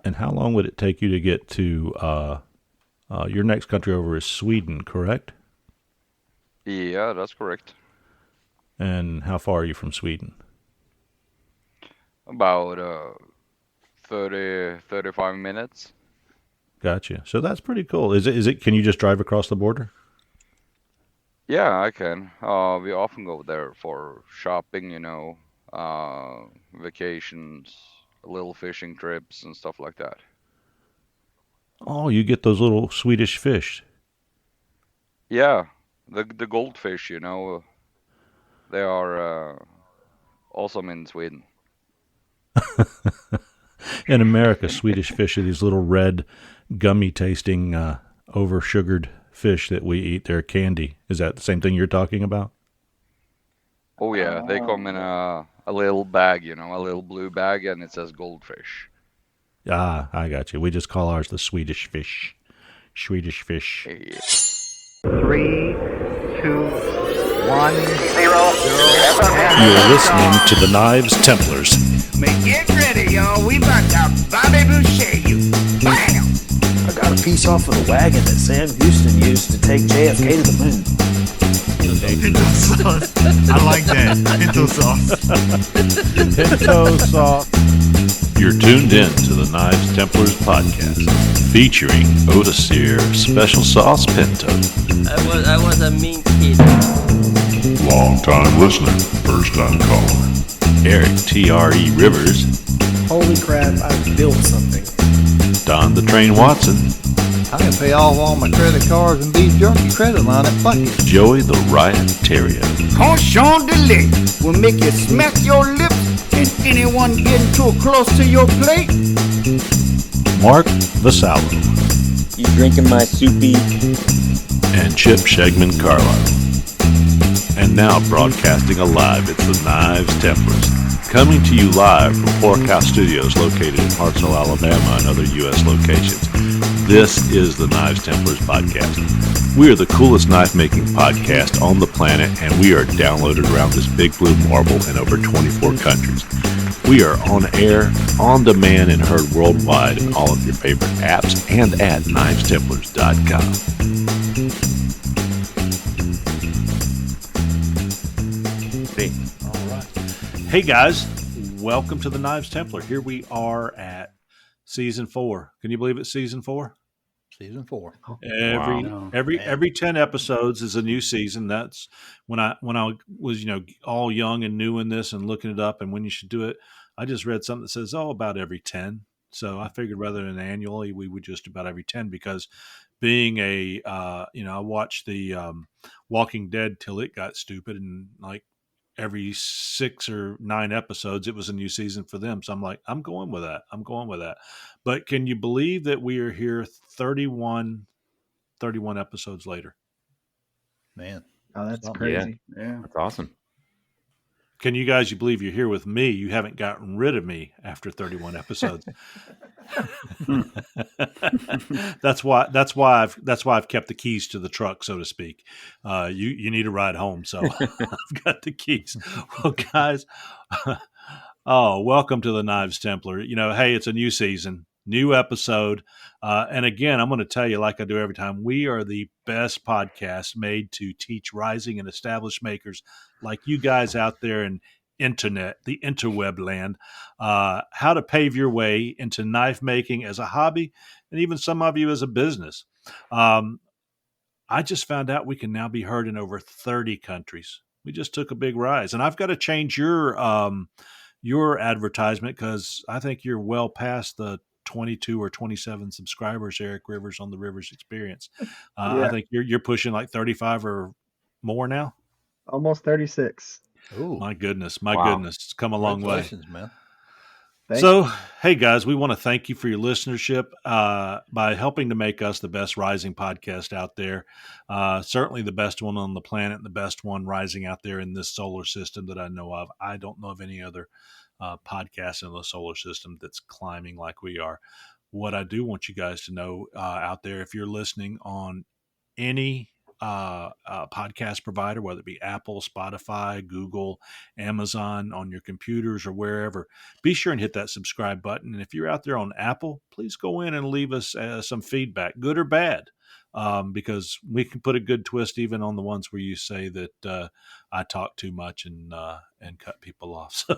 And how long would it take you to get to your next country over is Sweden, correct? Yeah, that's correct. And how far are you from Sweden? About 35 minutes. Gotcha. So that's pretty cool. Is it, can you just drive across the border? Yeah, I can. We often go there for shopping, vacations, little fishing trips and stuff like that. Oh, you get those little Swedish fish. Yeah, the goldfish, they are awesome in Sweden. In America, Swedish fish are these little red, gummy-tasting, over-sugared fish that we eat. They're candy. Is that the same thing you're talking about? Oh yeah, they come in a little bag, a little blue bag, and it says goldfish. Ah, I got you. We just call ours the Swedish fish. Swedish fish. Yeah. 3, 2, 1, 0. You're listening to the Knives Templars. Get ready, y'all. We about to Bobby Boucher you. Bam! I got a piece off of the wagon that Sam Houston used to take JFK to the moon. Pinto sauce. I like that. Pinto sauce. Pinto sauce. You're tuned in to the Knives Templars podcast, featuring Odisir Special Sauce Pinto. I was a mean kid. Long time listener, first time caller. Eric T.R.E. Rivers. Holy crap, I built something. Don the Train Watson. I can pay off all my credit cards and beef jerky credit line at Bucket. Joey the Riot Terrier. Cochon de lait will make you smack your lips and anyone getting too close to your plate. Mark Vassallo. You drinking my soupy? And Chip Shegman Carlisle. And now broadcasting alive, it's the Knives Templars. Coming to you live from PORKHouse Studios located in Hartselle, Alabama and other U.S. locations. This is the Knives Templars podcast. We are the coolest knife-making podcast on the planet, and we are downloaded around this big blue marble in over 24 countries. We are on air, on demand, and heard worldwide in all of your favorite apps and at knivestemplars.com. All right. Hey guys, welcome to the Knives Templar. Here we are at season 4. Can you believe it's season 4? Season 4. Every 10 episodes is a new season. That's when I was, all young and new in this and looking it up and when you should do it. I just read something that says, about every 10. So I figured rather than annually, we would just about every 10 because being I watched the Walking Dead till it got stupid and like every 6 or 9 episodes, it was a new season for them. So I'm like, I'm going with that. But can you believe that we are here 31 episodes later? Man. Oh, that's crazy. Yeah. That's awesome. Can you guys, you believe you're here with me? You haven't gotten rid of me after 31 episodes. That's why I've kept the keys to the truck, so to speak. You need a ride home, so I've got the keys. Well, guys, welcome to the Knives Templar. Hey, it's a new season, new episode, and again, I'm going to tell you, like I do every time, we are the best podcast made to teach rising and established makers like you guys out there in the interweb land, how to pave your way into knife making as a hobby, and even some of you as a business. I just found out we can now be heard in over 30 countries. We just took a big rise, and I've got to change your advertisement because I think you're well past the 22 or 27 subscribers, Eric Rivers, on the Rivers Experience. Yeah. I think you're pushing like 35 or more now. Almost 36. Ooh. My goodness. It's come a long way. Man. So, hey guys, we want to thank you for your listenership by helping to make us the best rising podcast out there. Certainly the best one on the planet, and the best one rising out there in this solar system that I know of. I don't know of any other podcast in the solar system that's climbing like we are. What I do want you guys to know out there, if you're listening on any podcast provider, whether it be Apple, Spotify, Google, Amazon, on your computers or wherever, be sure and hit that subscribe button. And if you're out there on Apple, please go in and leave us some feedback, good or bad, because we can put a good twist even on the ones where you say that I talk too much and cut people off. So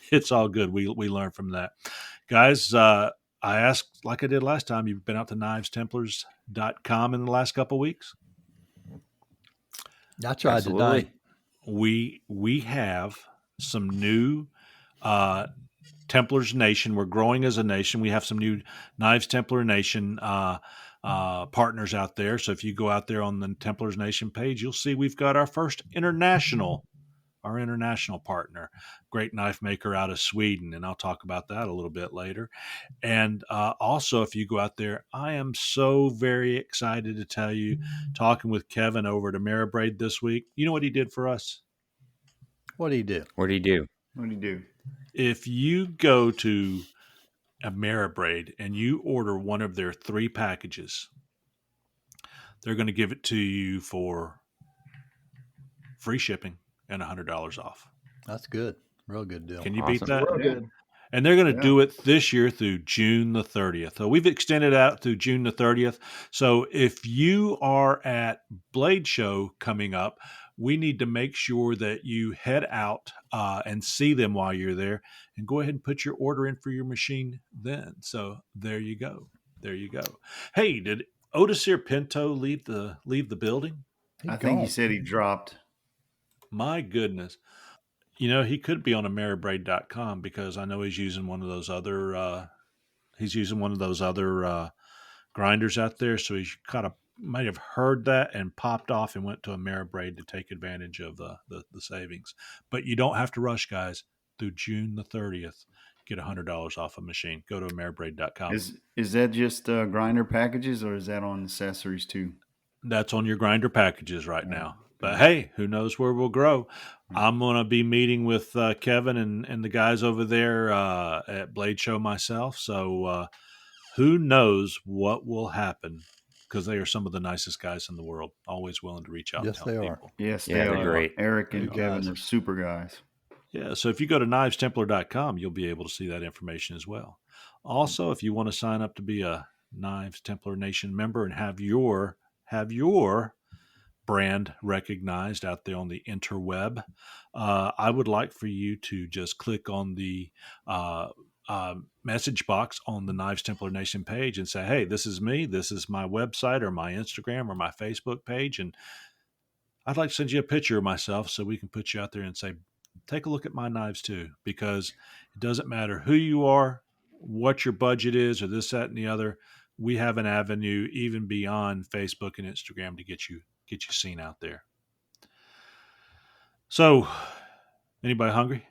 it's all good. We learn from that, guys. I asked, like I did last time, you've been out to knivestemplars.com in the last couple of weeks? I tried today. We have some new Templars Nation. We're growing as a nation. We have some new Knives Templar Nation partners out there. So if you go out there on the Templars Nation page, you'll see we've got our first international partner, great knife maker out of Sweden. And I'll talk about that a little bit later. And also, if you go out there, I am so very excited to tell you, talking with Kevin over at Ameribraid this week, you know what he did for us? What did he do? What did he do? What do you do? If you go to Ameribraid and you order one of their 3 packages, they're going to give it to you for free shipping and $100 off. That's good. Real good deal. Can you beat that? Real good. And they're going to do it this year through June the 30th. So we've extended out through June the 30th. So if you are at Blade Show coming up, we need to make sure that you head out and see them while you're there, and go ahead and put your order in for your machine then. So there you go. There you go. Hey, did Odisir Pinto leave the building? I think he said he dropped. My goodness. You know, he could be on Ameribraid.com, because I know he's using one of those other grinders out there. So he's kind of might have heard that and popped off and went to Ameribraid to take advantage of the savings. But you don't have to rush, guys. Through June the 30th, get $100 off a machine. Go to Ameribraid.com. Is that just grinder packages, or is that on accessories too? That's on your grinder packages right now. But hey, who knows where we'll grow? I'm going to be meeting with Kevin and the guys over there at Blade Show myself. So who knows what will happen, because they are some of the nicest guys in the world, always willing to reach out and help people. Yes, they are. Great. Eric and Kevin are super guys. Yeah, so if you go to knivestemplar.com, you'll be able to see that information as well. Also, if you want to sign up to be a Knives Templar Nation member and have your brand recognized out there on the interweb, I would like for you to just click on the message box on the Knives Templar Nation page and say, hey, this is me. This is my website or my Instagram or my Facebook page. And I'd like to send you a picture of myself so we can put you out there and say, take a look at my knives too, because it doesn't matter who you are, what your budget is, or this, that, and the other. We have an avenue even beyond Facebook and Instagram to get you seen out there. So, anybody hungry?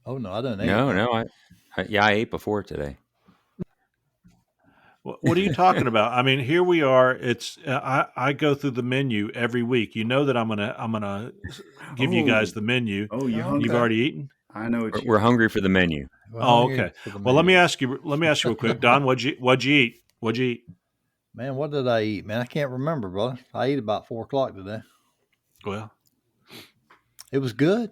Oh no, I don't eat. No. I ate before today. What are you talking about? I mean, here we are. It's I go through the menu every week. You know that I'm gonna give you guys the menu. Oh, you've already eaten? I know We're hungry for the menu. Oh, okay. Well, let me ask you real quick, Don. What'd you eat? Man, what did I eat? Man, I can't remember, brother. I ate about 4:00 today. Well, it was good.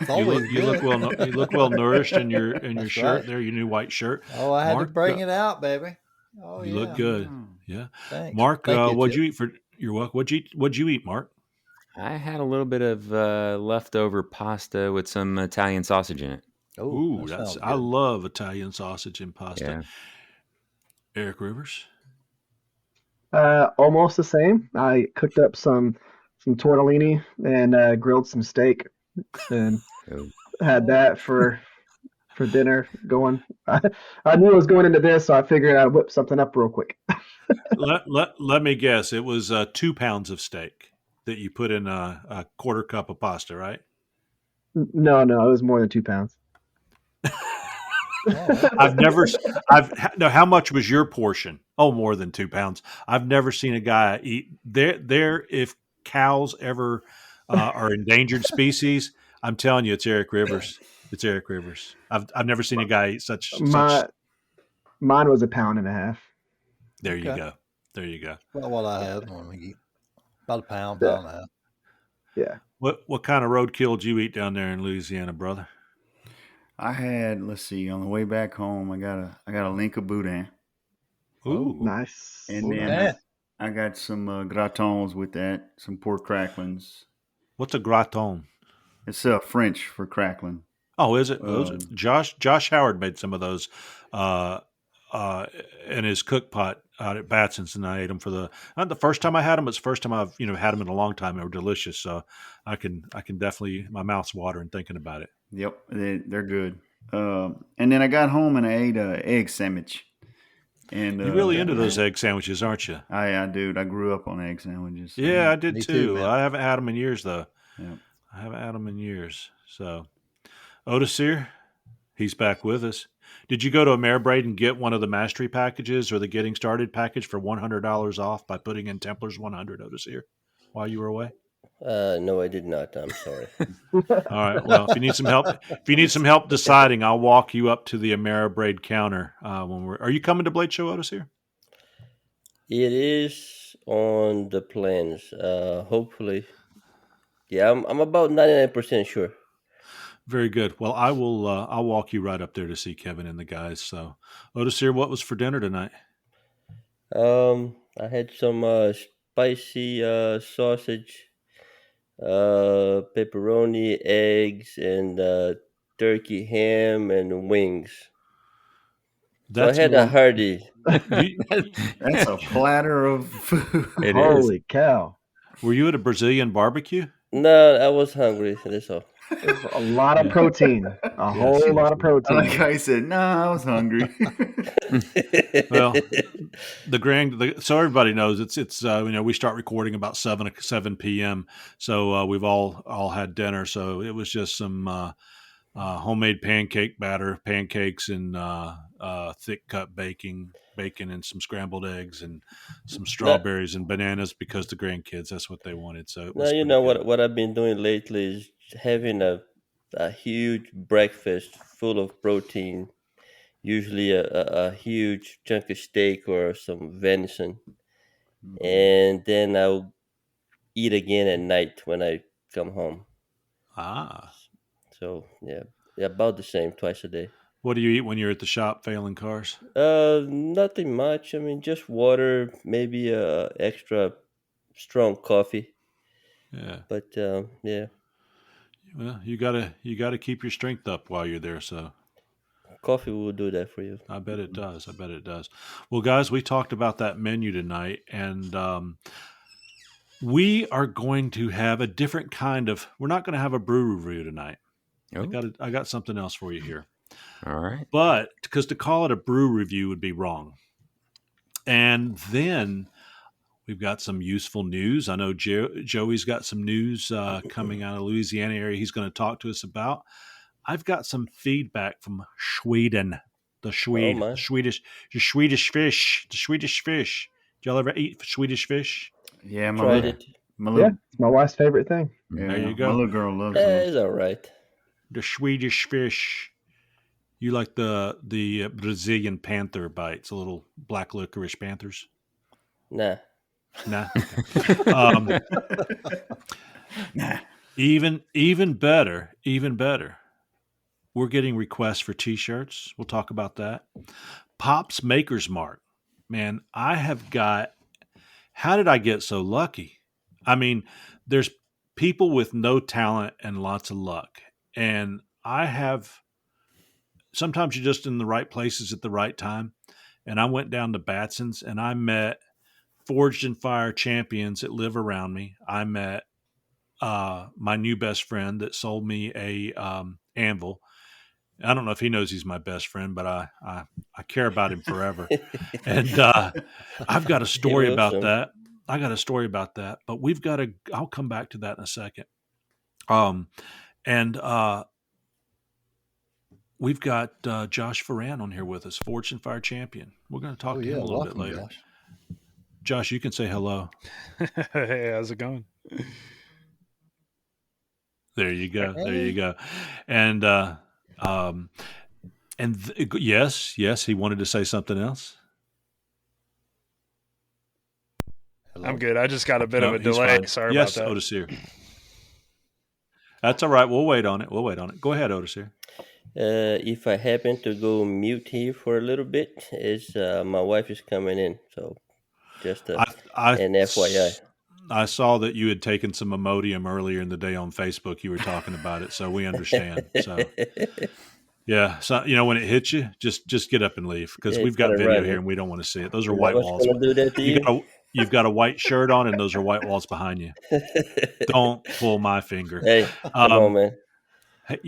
You look well nourished in your That's shirt right. there, your new white shirt. Oh, I had to bring it out, baby. Oh, you look good. Yeah. Thanks. Mark, Thank you, what'd you eat for your welcome? What'd you eat, Mark? I had a little bit of leftover pasta with some Italian sausage in it. Ooh, I love Italian sausage and pasta. Yeah. Eric Rivers? Almost the same. I cooked up some tortellini and grilled some steak, and had that for dinner going. I knew I was going into this, so I figured I'd whip something up real quick. let me guess. It was 2 pounds of steak that you put in a quarter cup of pasta, right? No, it was more than 2 pounds. How much was your portion? Oh, more than 2 pounds. I've never seen a guy eat there. If cows ever are endangered species, I'm telling you, it's Eric Rivers. It's Eric Rivers. I've never seen a guy eat such. Mine was 1.5 pounds. There you go. There you go. About what I had. About a pound and a half. Yeah. What kind of roadkill did you eat down there in Louisiana, brother? I had, let's see, on the way back home, I got a link of boudin. Ooh, nice. And then I got some gratons with that, some pork cracklings. What's a gratin? It's French for crackling. Oh, is it? Josh Howard made some of those in his cook pot out at Batson's, and I ate them for not the first time I had them. It's the first time I've had them in a long time. They were delicious, so I can definitely, my mouth's watering thinking about it. Yep, they're good. And then I got home and I ate an egg sandwich. And you're really into those egg sandwiches, aren't you? I dude. I grew up on egg sandwiches. So. Yeah, I did too. I haven't had them in years though. Yeah. I haven't had them in years. So, Otis here, he's back with us. Did you go to Ameribraid and get one of the Mastery packages or the Getting Started package for $100 off by putting in Templars 100, Otis here, while you were away? No, I did not. I'm sorry. All right. Well, if you need some help deciding, I'll walk you up to the Ameribraid counter are you coming to Blade Show, Otis here? It is on the plans. Hopefully. Yeah, I'm about 99% sure. Very good. Well, I will. I'll walk you right up there to see Kevin and the guys. So, Otis here, what was for dinner tonight? I had some spicy sausage, pepperoni, eggs, and turkey ham and wings. So I had a hearty. That's a platter of food. Holy cow! Were you at a Brazilian barbecue? No, I was hungry. That's all. A lot of protein. A whole lot of protein. Like I said, no, I was hungry. Well, so everybody knows it's we start recording about 7 p.m. So we've all had dinner. So it was just some homemade pancakes and thick cut bacon and some scrambled eggs and some strawberries and bananas because the grandkids, that's what they wanted. So it was what I've been doing lately is having a huge breakfast full of protein, usually a huge chunk of steak or some venison, and then I'll eat again at night when I come home. So yeah, about the same, twice a day. What do you eat when you're at the shop failing cars? Nothing much. I mean, just water, maybe extra strong coffee. Yeah. But yeah. Well, you gotta keep your strength up while you're there. So coffee will do that for you. I bet it does. Well, guys, we talked about that menu tonight, and we are going to have a different kind of. We're not going to have a brew review tonight. Oh. I got something else for you here. All right. But because to call it a brew review would be wrong. And then we've got some useful news. I know Joey's got some news coming out of Louisiana area he's going to talk to us about. I've got some feedback from Sweden, the Swedish fish. Did y'all ever eat Swedish fish? Yeah, tried it. It's my wife's favorite thing. Yeah, there you go. My little girl loves it. It's all right. The Swedish fish. You like the Brazilian panther bites, the little black licorice panthers? Nah. Nah. Even better. We're getting requests for T-shirts. We'll talk about that. Pop's Maker's Mark. Man, I have got. How did I get so lucky? I mean, there's people with no talent and lots of luck, and I have. Sometimes you're just in the right places at the right time. And I went down to Batson's and I met Forged in Fire champions that live around me. I met my new best friend that sold me a anvil. I don't know if he knows he's my best friend, but I care about him forever. And I've got a story about that. But I'll come back to that in a second. We've got Josh Ferran on here with us, Forged in Fire champion. We're going to talk to him a little bit later. Josh, you can say hello. Hey, how's it going? There you go. And yes, he wanted to say something else. I'm good. I just got a bit of a he's delay. fine. Sorry yes, about that. Otis here. That's all right. We'll wait on it. Go ahead, Otis here. If I happen to go mute here for a little bit, is my wife is coming in, so just an FYI. I saw that you had taken some Imodium earlier in the day on Facebook. You were talking about it, so we understand. So, yeah, so when it hits you, just get up and leave because we've got video here and we don't want to see it. Those are white walls. Do that to you've got a white shirt on, and those are white walls behind you. Don't pull my finger. Hey, come on, man.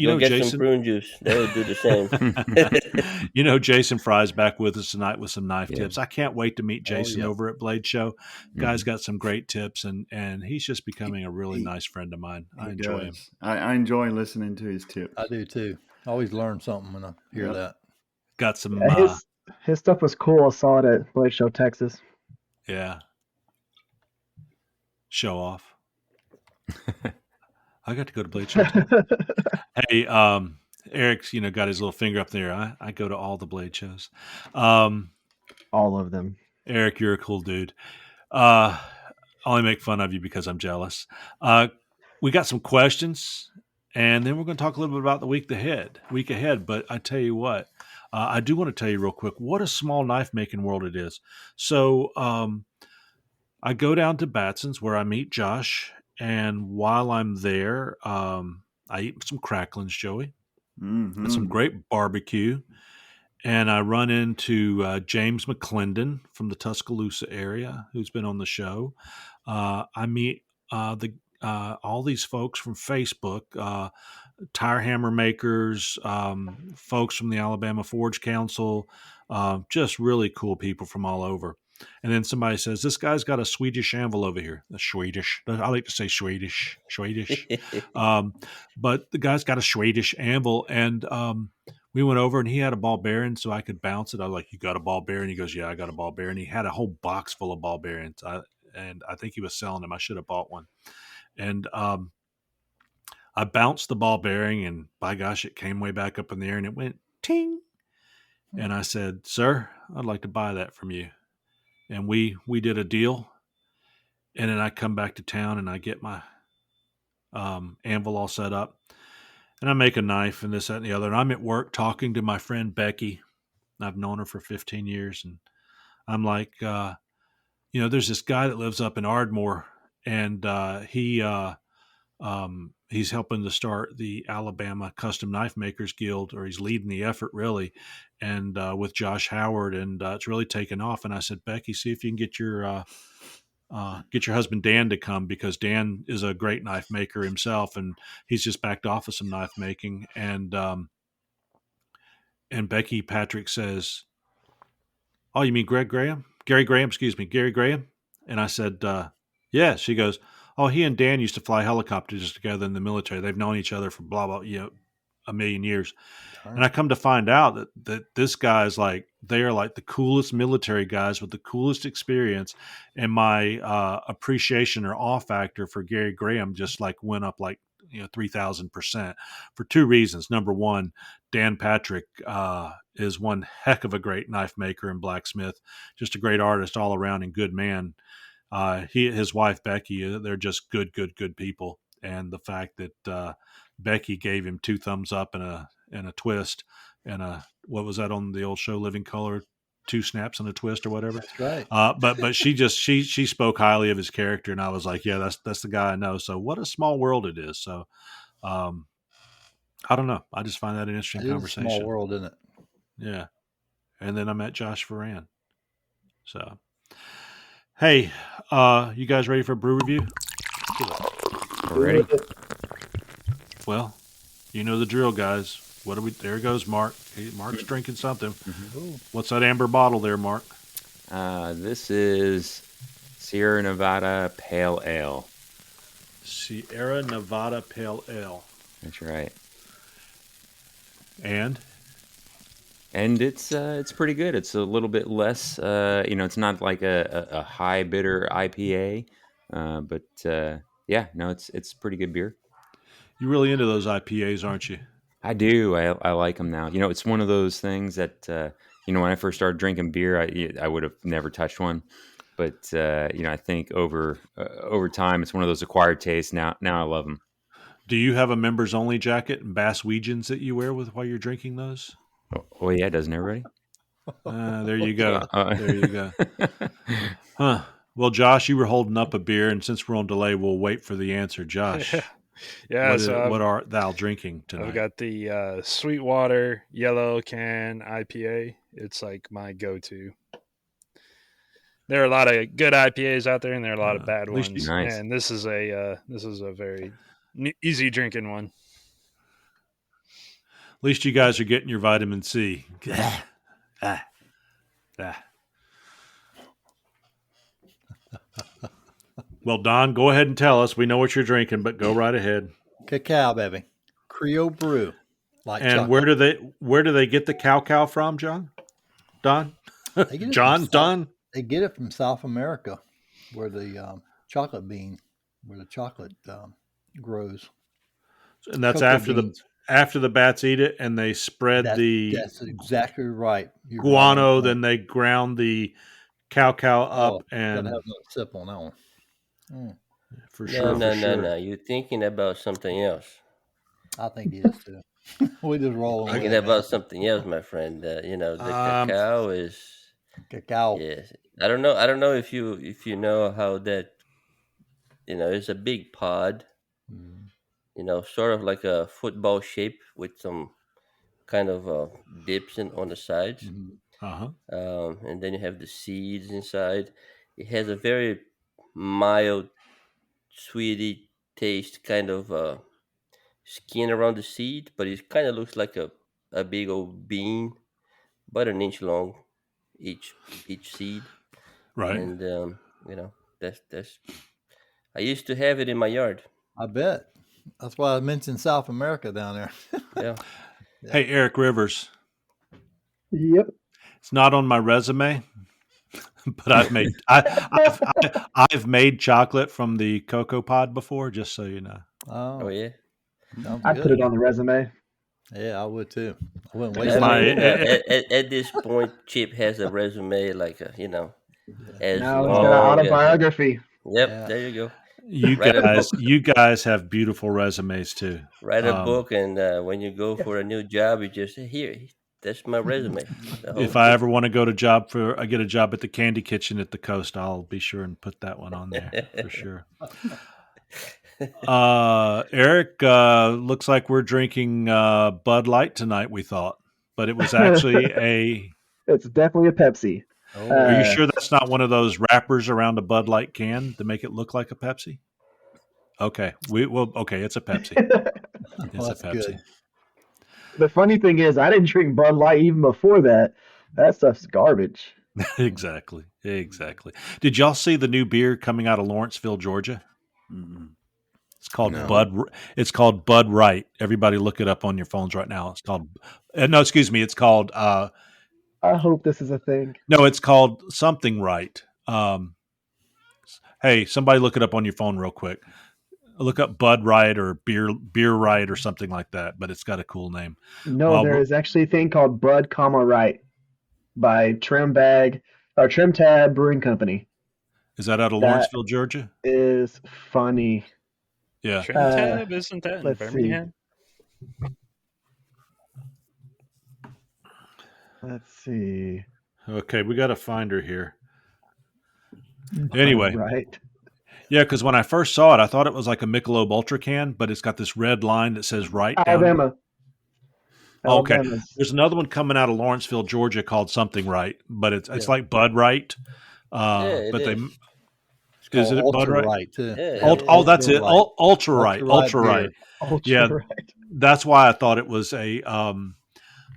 Go get Jason, some prune juice. That would do the same. Jason Fry's back with us tonight with some knife tips. I can't wait to meet Jason over at Blade Show. Guy's got some great tips, and he's just becoming a really nice friend of mine. I enjoy him. I enjoy listening to his tips. I do too. I always learn something when I hear that. Got some. His stuff was cool. I saw it at Blade Show, Texas. Yeah. Show off. I got to go to Blade Show. Hey, Eric's, got his little finger up there. I go to all the Blade shows. All of them. Eric, you're a cool dude. I only make fun of you because I'm jealous. We got some questions, and then we're going to talk a little bit about the week ahead. But I tell you what, I do want to tell you real quick what a small knife making world it is. So I go down to Batson's where I meet Josh. And while I'm there, I eat some cracklings, Joey, and some great barbecue. And I run into James McClendon from the Tuscaloosa area, who's been on the show. I meet all these folks from Facebook, tire hammer makers, folks from the Alabama Forge Council, just really cool people from all over. And then somebody says, this guy's got a Swedish anvil over here. The Swedish. I like to say Swedish. But the guy's got a Swedish anvil. And we went over and he had a ball bearing so I could bounce it. I was like, you got a ball bearing? He goes, yeah, I got a ball bearing. He had a whole box full of ball bearings. And I think he was selling them. I should have bought one. And I bounced the ball bearing and by gosh, it came way back up in the air and it went ting. And I said, sir, I'd like to buy that from you. And we did a deal, and then I come back to town and I get my anvil all set up, and I make a knife and this, that, and the other. And I'm at work talking to my friend Becky. I've known her for 15 years, and I'm like, there's this guy that lives up in Ardmore, and he's helping to start the Alabama Custom Knife Makers Guild, or he's leading the effort really, and with Josh Howard, and it's really taken off. And I said, Becky, see if you can get your husband Dan to come, because Dan is a great knife maker himself, and he's just backed off of some knife making. And Becky Patrick says, "Oh, you mean Gary Graham? Gary Graham?" And I said, "Yeah." She goes, "Oh, he and Dan used to fly helicopters together in the military. They've known each other for blah, blah, a million years." And I come to find out that this guy is they are like the coolest military guys with the coolest experience. And my appreciation or awe factor for Gary Graham just went up 3,000% for two reasons. Number one, Dan Patrick is one heck of a great knife maker and blacksmith, just a great artist all around and good man. His wife, Becky, they're just good people. And the fact that Becky gave him 2 thumbs up and a twist and what was that on the old show, Living Color, 2 snaps and a twist or whatever. That's right. But she spoke highly of his character, and I was like, yeah, that's the guy I know. So what a small world it is. So I don't know. I just find that an interesting conversation. Small world, isn't it? Yeah. And then I met Josh Ferran. So, hey, you guys ready for a brew review? We're ready. Well, you know the drill, guys. There goes Mark. Mark's drinking something. Mm-hmm. What's that amber bottle there, Mark? This is Sierra Nevada Pale Ale. Sierra Nevada Pale Ale. That's right. And it's pretty good. It's a little bit less, it's not like a high bitter IPA, but it's pretty good beer. You're really into those IPAs, aren't you? I do. I like them now. It's one of those things that, when I first started drinking beer, I would have never touched one. But I think over time, it's one of those acquired tastes. Now I love them. Do you have a members only jacket and Basswegians that you wear while you're drinking those? Oh yeah, doesn't everybody? There you go. There you go. Huh. Well, Josh, you were holding up a beer, and since we're on delay, we'll wait for the answer. Josh, what art thou drinking tonight? I've got the Sweetwater Yellow Can IPA. It's like my go-to. There are a lot of good IPAs out there, and there are a lot of bad ones. Nice. And this is a very easy drinking one. At least you guys are getting your vitamin C. Well, Don, go ahead and tell us. We know what you're drinking, but go right ahead. Cacao, baby. Creole brew. And chocolate. where do they get the cow from, John? Don? Don? They get it from South America, where the chocolate grows. And that's after the bats eat it, and they spread That's exactly right. Guano. Then they ground the cow up and have a sip on that one. For sure. No. You're thinking about something else. I think he is too. We just roll. Thinking about something else, my friend. The cacao is cacao. Yes, I don't know if you know how that. It's a big pod. Sort of like a football shape with some kind of dips on the sides. And then you have the seeds inside. It has a very mild, sweety taste, kind of skin around the seed, but it kind of looks like a big old bean, about an inch long each seed. Right. And that's I used to have it in my yard. I bet. That's why I mentioned South America down there. Yeah. Hey, Eric Rivers. Yep. It's not on my resume, but I've made chocolate from the cocoa pod before, just so you know. Oh yeah. I put it on the resume. Yeah, I would too. I wouldn't waste at this point, Chip has a resume like now it's got an autobiography. Yep, there you go. You guys have beautiful resumes too. Write a book, and when you go for a new job, you just say, "Here, that's my resume." If I ever want to get a job at the Candy Kitchen at the Coast, I'll be sure and put that one on there for sure. Eric, looks like we're drinking Bud Light tonight. We thought, but it was actually It's definitely a Pepsi. Are you sure that's not one of those wrappers around a Bud Light can to make it look like a Pepsi? Okay, it's a Pepsi. It's a Pepsi. Good. The funny thing is, I didn't drink Bud Light even before that. That stuff's garbage. Exactly. Did y'all see the new beer coming out of Lawrenceville, Georgia? Mm-hmm. It's called Bud. It's called Bud Right. Everybody, look it up on your phones right now. It's called. No, excuse me. It's called. I hope this is a thing. No, it's called something right. Hey, somebody look it up on your phone real quick. Look up Bud Right or Beer Right or something like that, but it's got a cool name. No, there is actually a thing called Bud, Right by Trim Tab Brewing Company. Is that out of Lawrenceville, Georgia? Is funny. Yeah. Trim Tab, isn't that in Birmingham? Let's see. Okay, we got to find her here. Anyway. Right. Yeah, because when I first saw it, I thought it was like a Michelob Ultra can, but it's got this red line that says right down. Alabama. Okay. There's another one coming out of Lawrenceville, Georgia called something right, but it's like Bud Right. Is it Bud Right? Too. That's it. Ultra Right. Yeah, that's why I thought it was a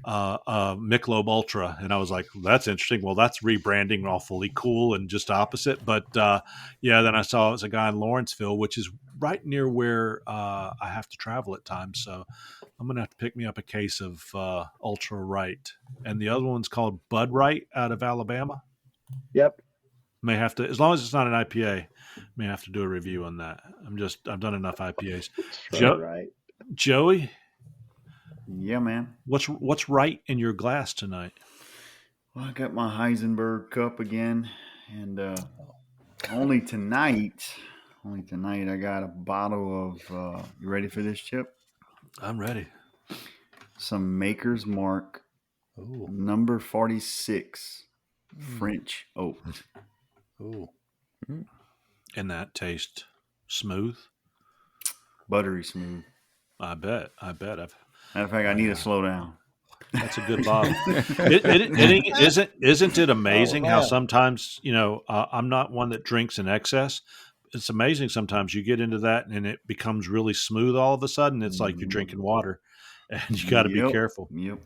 Michelob Ultra, and I was like, that's interesting. Well, that's rebranding, awfully cool and just opposite. But then I saw it was a guy in Lawrenceville, which is right near where I have to travel at times. So I'm gonna have to pick me up a case of Ultra Right, and the other one's called Bud Right out of Alabama. Yep. May have to, as long as it's not an IPA, may have to do a review on that. I've done enough IPAs. Right. Joey. Yeah, man. What's right in your glass tonight? Well, I got my Heisenberg cup again, And only tonight I got a bottle of, you ready for this, Chip? I'm ready. Some Maker's Mark number 46 French oak. Ooh. And that tastes smooth? Buttery smooth. I bet. Matter of fact, I need to slow down. That's a good bottle. Isn't it amazing how sometimes, I'm not one that drinks in excess. It's amazing sometimes you get into that and it becomes really smooth all of a sudden. It's like you're drinking water and you got to be careful. Yep.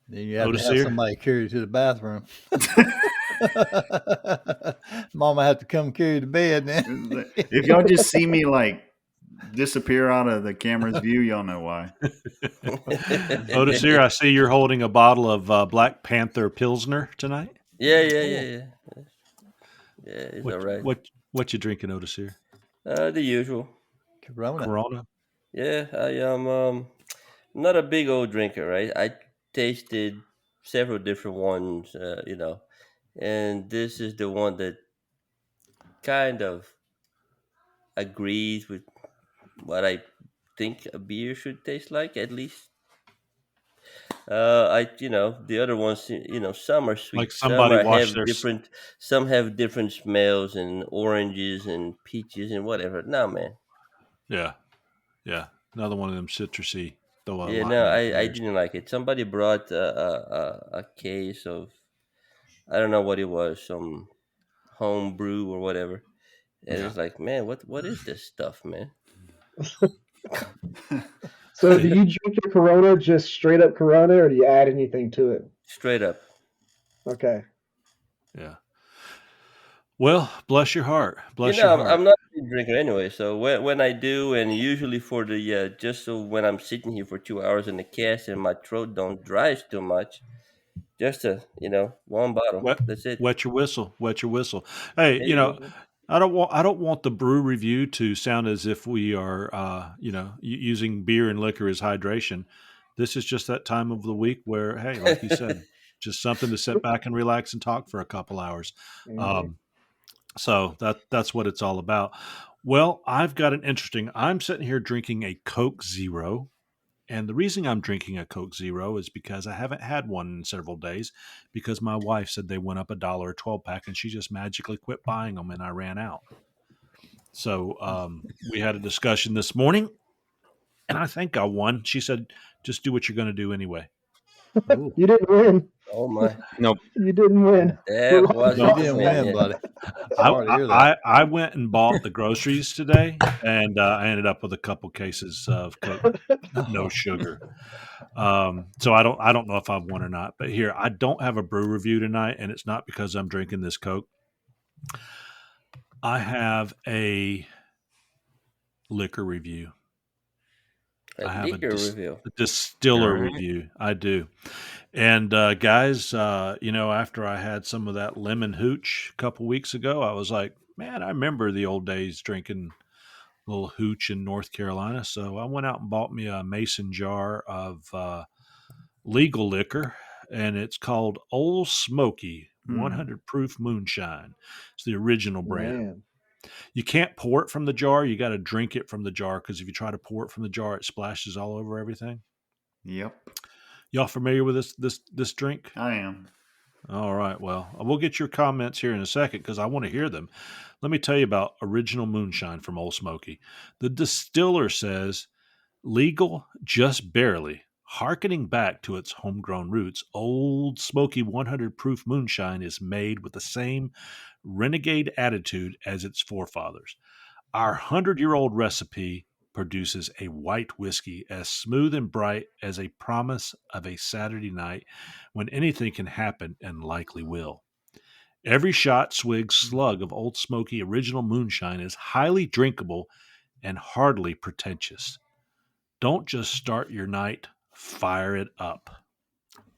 Then you have to have somebody carry you to the bathroom. Mama have to come carry you to bed then. If y'all just see me like disappear out of the camera's view, y'all know why. Otis here, I see you're holding a bottle of Black Panther Pilsner tonight. Yeah. Yeah, it's all right. What you drinking, Otis here? The usual. Corona. Yeah, I am not a big old drinker, right? I tasted several different ones, and this is the one that kind of agrees with what I think a beer should taste like, at least. The other ones, some are sweet, like somebody have different, some have different smells and oranges and peaches and whatever. No, man. Yeah. Another one of them citrusy. I didn't like it. Somebody brought a case of, I don't know what it was, some home brew or whatever, and it's like, man, what is this stuff, man? So do you drink your Corona just straight up Corona, or do you add anything to it? Straight up. Okay. Yeah. Well, bless your heart. Bless your heart. I'm not a drinker anyway, so when I do, and usually for the just so when I'm sitting here for 2 hours in the cast and my throat don't dry too much, just one bottle. That's it. Wet your whistle. Hey, I don't want the brew review to sound as if we are, using beer and liquor as hydration. This is just that time of the week where, hey, like you said, just something to sit back and relax and talk for a couple hours. Mm-hmm. So that's what it's all about. Well, I'm sitting here drinking a Coke Zero. And the reason I'm drinking a Coke Zero is because I haven't had one in several days because my wife said they went up $1 a 12-pack and she just magically quit buying them and I ran out. So we had a discussion this morning and I think I won. She said, just do what you're going to do anyway. You didn't win. Oh my! Nope. You didn't win. You didn't win, buddy. I went and bought the groceries today, and I ended up with a couple cases of Coke, no sugar. So I don't know if I've won or not. But here, I don't have a brew review tonight, and it's not because I'm drinking this Coke. I have a liquor review. I have a distiller review. I do. And guys, after I had some of that lemon hooch a couple weeks ago, I was like, man, I remember the old days drinking a little hooch in North Carolina. So I went out and bought me a mason jar of legal liquor, and it's called Old Smoky 100 Proof Moonshine. It's the original brand. Man. You can't pour it from the jar. You got to drink it from the jar because if you try to pour it from the jar, it splashes all over everything. Yep. Y'all familiar with this drink? I am. All right. Well, we'll get your comments here in a second because I want to hear them. Let me tell you about original moonshine from Old Smoky. The distiller says, legal just barely. Harkening back to its homegrown roots, Old Smoky 100 Proof Moonshine is made with the same renegade attitude as its forefathers. Our 100-year-old recipe produces a white whiskey as smooth and bright as a promise of a Saturday night when anything can happen and likely will. Every shot, swig, slug of Old Smoky original moonshine is highly drinkable and hardly pretentious. Don't just start your night, fire it up.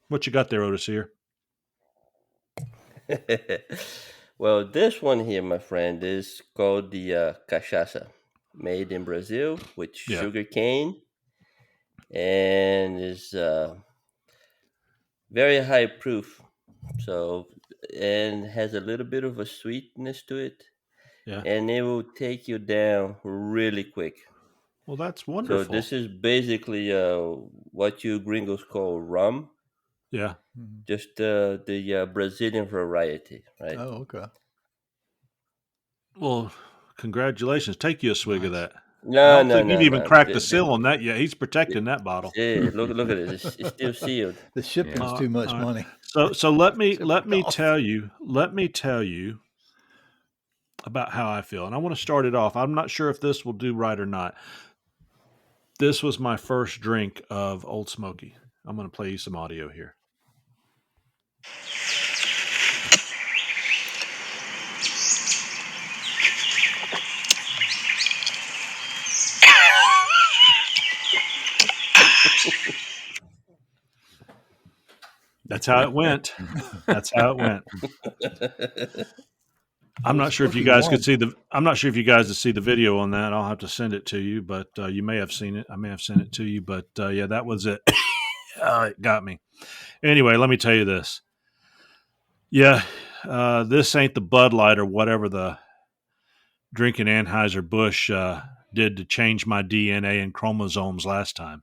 What you got there, Otis here? Well, this one here, my friend, is called the cachaça, made in Brazil with sugar cane, and is very high proof. So and has a little bit of a sweetness to it. Yeah. And it will take you down really quick. Well, that's So wonderful. this is basically what you gringos call rum. Yeah. Just the Brazilian variety, right? Oh, okay. Well, congratulations. Take you a swig of that. I No, don't no, think you've no, even no. cracked the seal on that yet. He's protecting that bottle. Yeah, look at this. It's still sealed. The shipping's too much money. So let me tell you about how I feel. And I want to start it off. I'm not sure if this will do right or not. This was my first drink of Old Smoky. I'm going to play you some audio here. That's how it went. That's how it went. I'm not sure if you guys could see the. I'm not sure if you guys could see the video on that. I'll have to send it to you, but you may have seen it. I may have sent it to you, but yeah, that was it. It got me. Anyway, let me tell you this. Yeah, this ain't the Bud Light or whatever the drinking Anheuser-Busch did to change my DNA and chromosomes last time.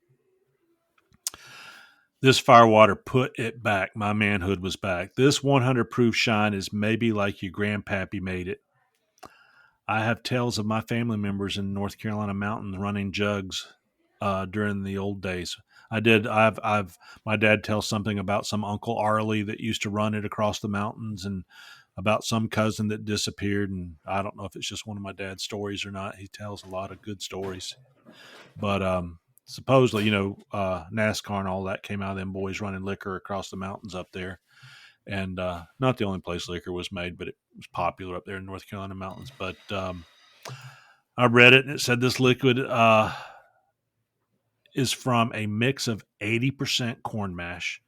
This firewater put it back. My manhood was back. This 100 proof shine is maybe like your grandpappy made it. I have tales of my family members in North Carolina mountains running jugs during the old days. My dad tells something about some Uncle Arlie that used to run it across the mountains, and about some cousin that disappeared. And I don't know if it's just one of my dad's stories or not. He tells a lot of good stories, but supposedly, NASCAR and all that came out of them boys running liquor across the mountains up there. And not the only place liquor was made, but it was popular up there in North Carolina mountains. But I read it, and it said this liquid is from a mix of 80% corn mash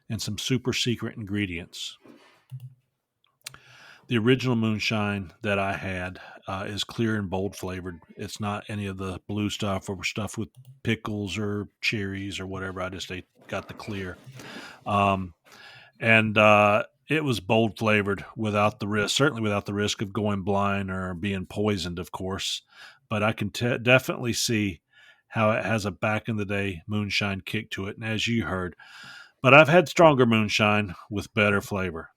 and some super secret ingredients. The original moonshine that I had is clear and bold flavored. It's not any of the blue stuff or stuff with pickles or cherries or whatever. I just got the clear. And it was bold flavored without the risk, certainly without the risk of going blind or being poisoned, of course. But I can definitely see how it has a back in the day moonshine kick to it. And as you heard, but I've had stronger moonshine with better flavor.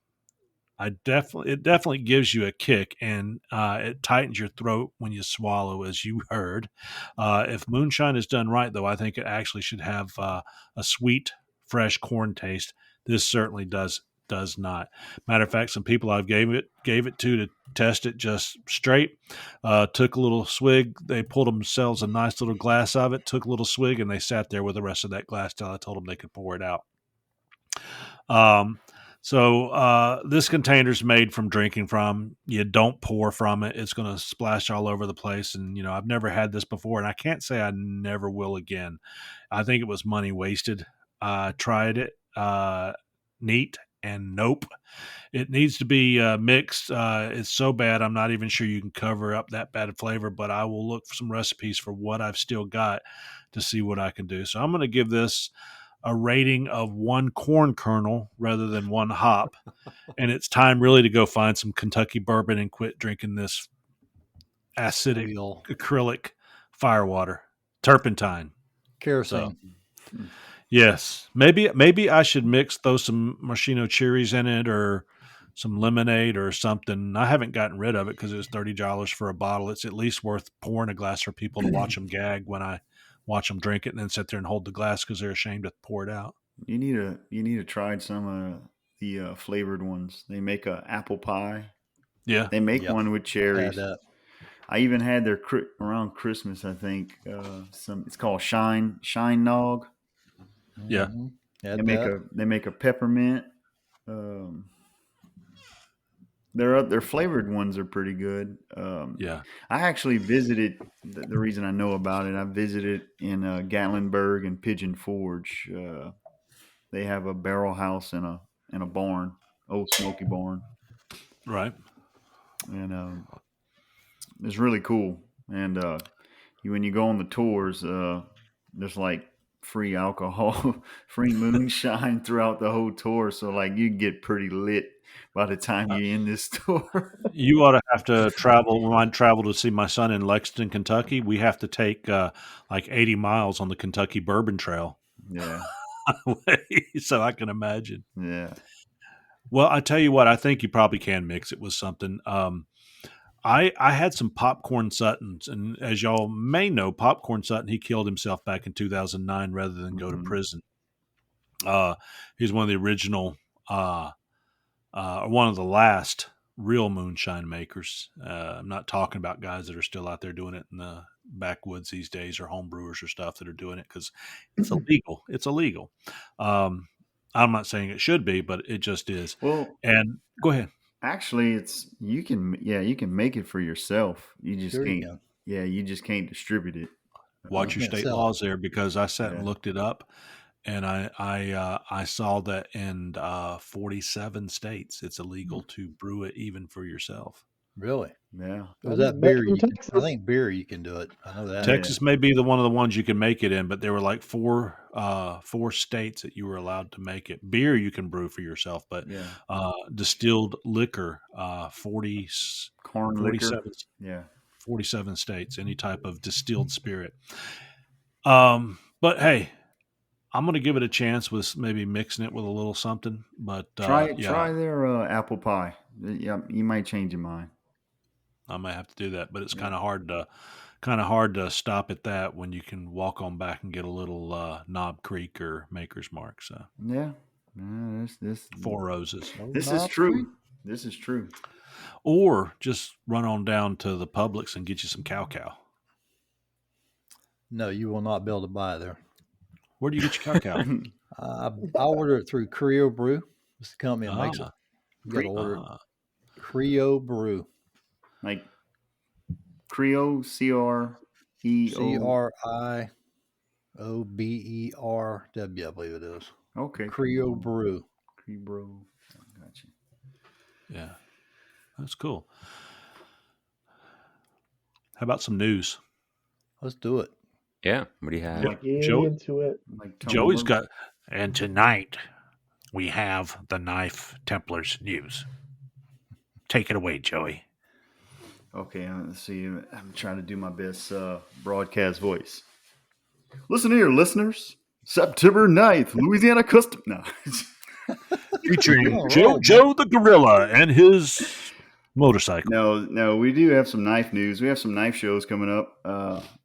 It definitely gives you a kick, and it tightens your throat when you swallow, as you heard. If moonshine is done right, though, I think it actually should have a sweet, fresh corn taste. This certainly does not. Matter of fact, some people I've gave it to test it just straight, took a little swig. They pulled themselves a nice little glass of it, took a little swig, and they sat there with the rest of that glass till I told them they could pour it out. So this container's made from drinking from. You don't pour from it. It's going to splash all over the place. And, I've never had this before, and I can't say I never will again. I think it was money wasted. I tried it. Neat and nope. It needs to be mixed. It's so bad, I'm not even sure you can cover up that bad flavor, but I will look for some recipes for what I've still got to see what I can do. So I'm going to give this a rating of 1 corn kernel rather than 1 hop. And it's time really to go find some Kentucky bourbon and quit drinking this acidic acrylic firewater, turpentine. Kerosene. So, yes. Maybe I should throw some maraschino cherries in it or some lemonade or something. I haven't gotten rid of it because it was $30 for a bottle. It's at least worth pouring a glass for people to watch them gag when I watch them drink it and then sit there and hold the glass because they're ashamed to pour it out. You need to try some of the flavored ones. They make a apple pie. Yeah, they make one with cherries. I even had their around Christmas. I think it's called Shine Nog. Yeah, they make a peppermint. Their flavored ones are pretty good. Yeah, I actually visited. The reason I know about it, I visited in Gatlinburg and Pigeon Forge. They have a barrel house and a barn, old smoky barn. Right. And it's really cool. And when you go on the tours, there's like free alcohol, free moonshine throughout the whole tour. So like you get pretty lit by the time you're in this tour. You ought to have to travel. When I travel to see my son in Lexington, Kentucky, we have to take like 80 miles on the Kentucky Bourbon Trail. Yeah. So I can imagine. Yeah. Well, I tell you what, I think you probably can mix it with something. I had some Popcorn Suttons, and as y'all may know, Popcorn Sutton, he killed himself back in 2009 rather than go to prison. He's one of the original, one of the last real moonshine makers. I'm not talking about guys that are still out there doing it in the backwoods these days, or home brewers or stuff that are doing it, because it's illegal. It's illegal. I'm not saying it should be, but it just is. Well, and go ahead. Actually, you can make it for yourself. You just Sure you can't. can. Yeah, you just can't distribute it. Watch your can't state sell laws there, because I sat and Yeah. looked it up, and I saw that in 47 states it's illegal to brew it even for yourself. Really? Yeah. Was that beer? I think beer you can do it. I know that. Texas may be one of the ones you can make it in, but there were like four states that you were allowed to make it. Beer you can brew for yourself, but distilled liquor, 47, liquor. Yeah. 47 states, any type of distilled spirit. But hey, I'm going to give it a chance with maybe mixing it with a little something. But try their apple pie. Yeah, you might change your mind. I might have to do that, but it's kind of hard to stop at that when you can walk on back and get a little Knob Creek or Maker's Mark. So this Four Roses. This is true. This is true. Or just run on down to the Publix and get you some cow. No, you will not be able to buy it there. Where do you get your cow? I order it through Creo Brew. It's the company that makes it. You got to order it. Creo Brew. Like Creo, CREO. CRIOBERW, I believe it is. Okay. Creo Brew. Creo. Gotcha. Yeah. That's cool. How about some news? Let's do it. Yeah. What do you have? Into it. Joey's got, and tonight we have the Knife Templars news. Take it away, Joey. Okay, let's see. I'm trying to do my best broadcast voice. Listen here, listeners. September 9th, Louisiana Custom. No. Featuring Joe the Gorilla and his motorcycle. No, we do have some knife news. We have some knife shows coming up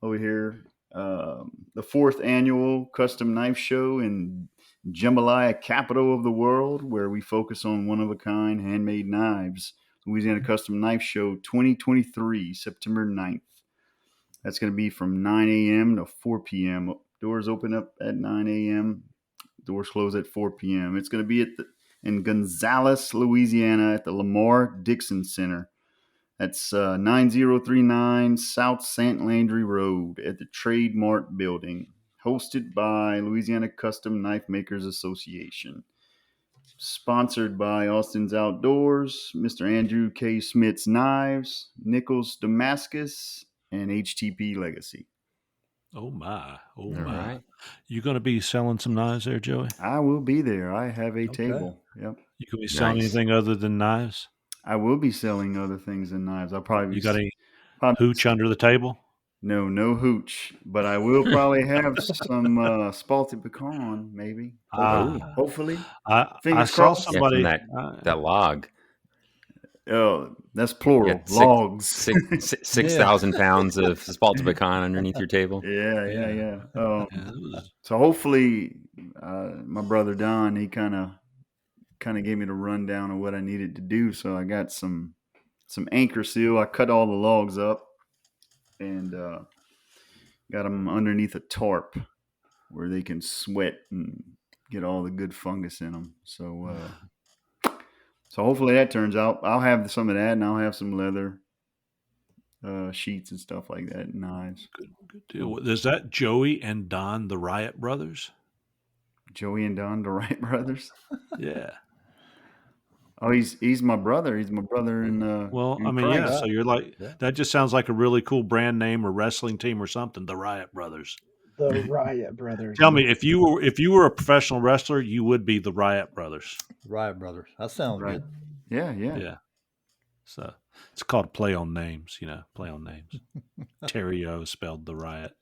over here. The 4th annual Custom Knife Show in Jambalaya, capital of the world, where we focus on one-of-a-kind handmade knives. Louisiana Custom Knife Show 2023, September 9th. That's going to be from 9 a.m. to 4 p.m. Doors open up at 9 a.m. Doors close at 4 p.m. It's going to be in Gonzales, Louisiana at the Lamar Dixon Center. That's 9039 South St. Landry Road at the Trade Mart Building. Hosted by Louisiana Custom Knife Makers Association. Sponsored by Austin's Outdoors, Mr. Andrew K. Smith's Knives, Nichols Damascus, and HTP Legacy. Oh my. All right. You going to be selling some knives there, Joey? I will be there. I have a table. Yep. You could be selling anything other than knives? I will be selling other things than knives. I'll probably You got any hooch under the table? No hooch, but I will probably have some spalted pecan, maybe. Hopefully. I saw somebody from that log. Oh, that's plural. Logs. 6,000 pounds of spalted pecan underneath your table. Yeah. So hopefully, my brother Don, he kind of gave me the rundown of what I needed to do. So I got some anchor seal. I cut all the logs up and got them underneath a tarp where they can sweat and get all the good fungus in them. So hopefully that turns out. I'll have some of that, and I'll have some leather sheets and stuff like that, and knives. Good deal. Is that Joey and Don, the Riot Brothers? Joey and Don, the Riot Brothers? Yeah. Oh, he's my brother. He's my brother in Christ. So you're like that. Just sounds like a really cool brand name or wrestling team or something. The Riot Brothers. The Riot Brothers. Tell me, if you were a professional wrestler, you would be the Riot Brothers. Riot Brothers. That sounds Right. good. Yeah. So it's called play on names. Play on names. Terrio spelled the Riot.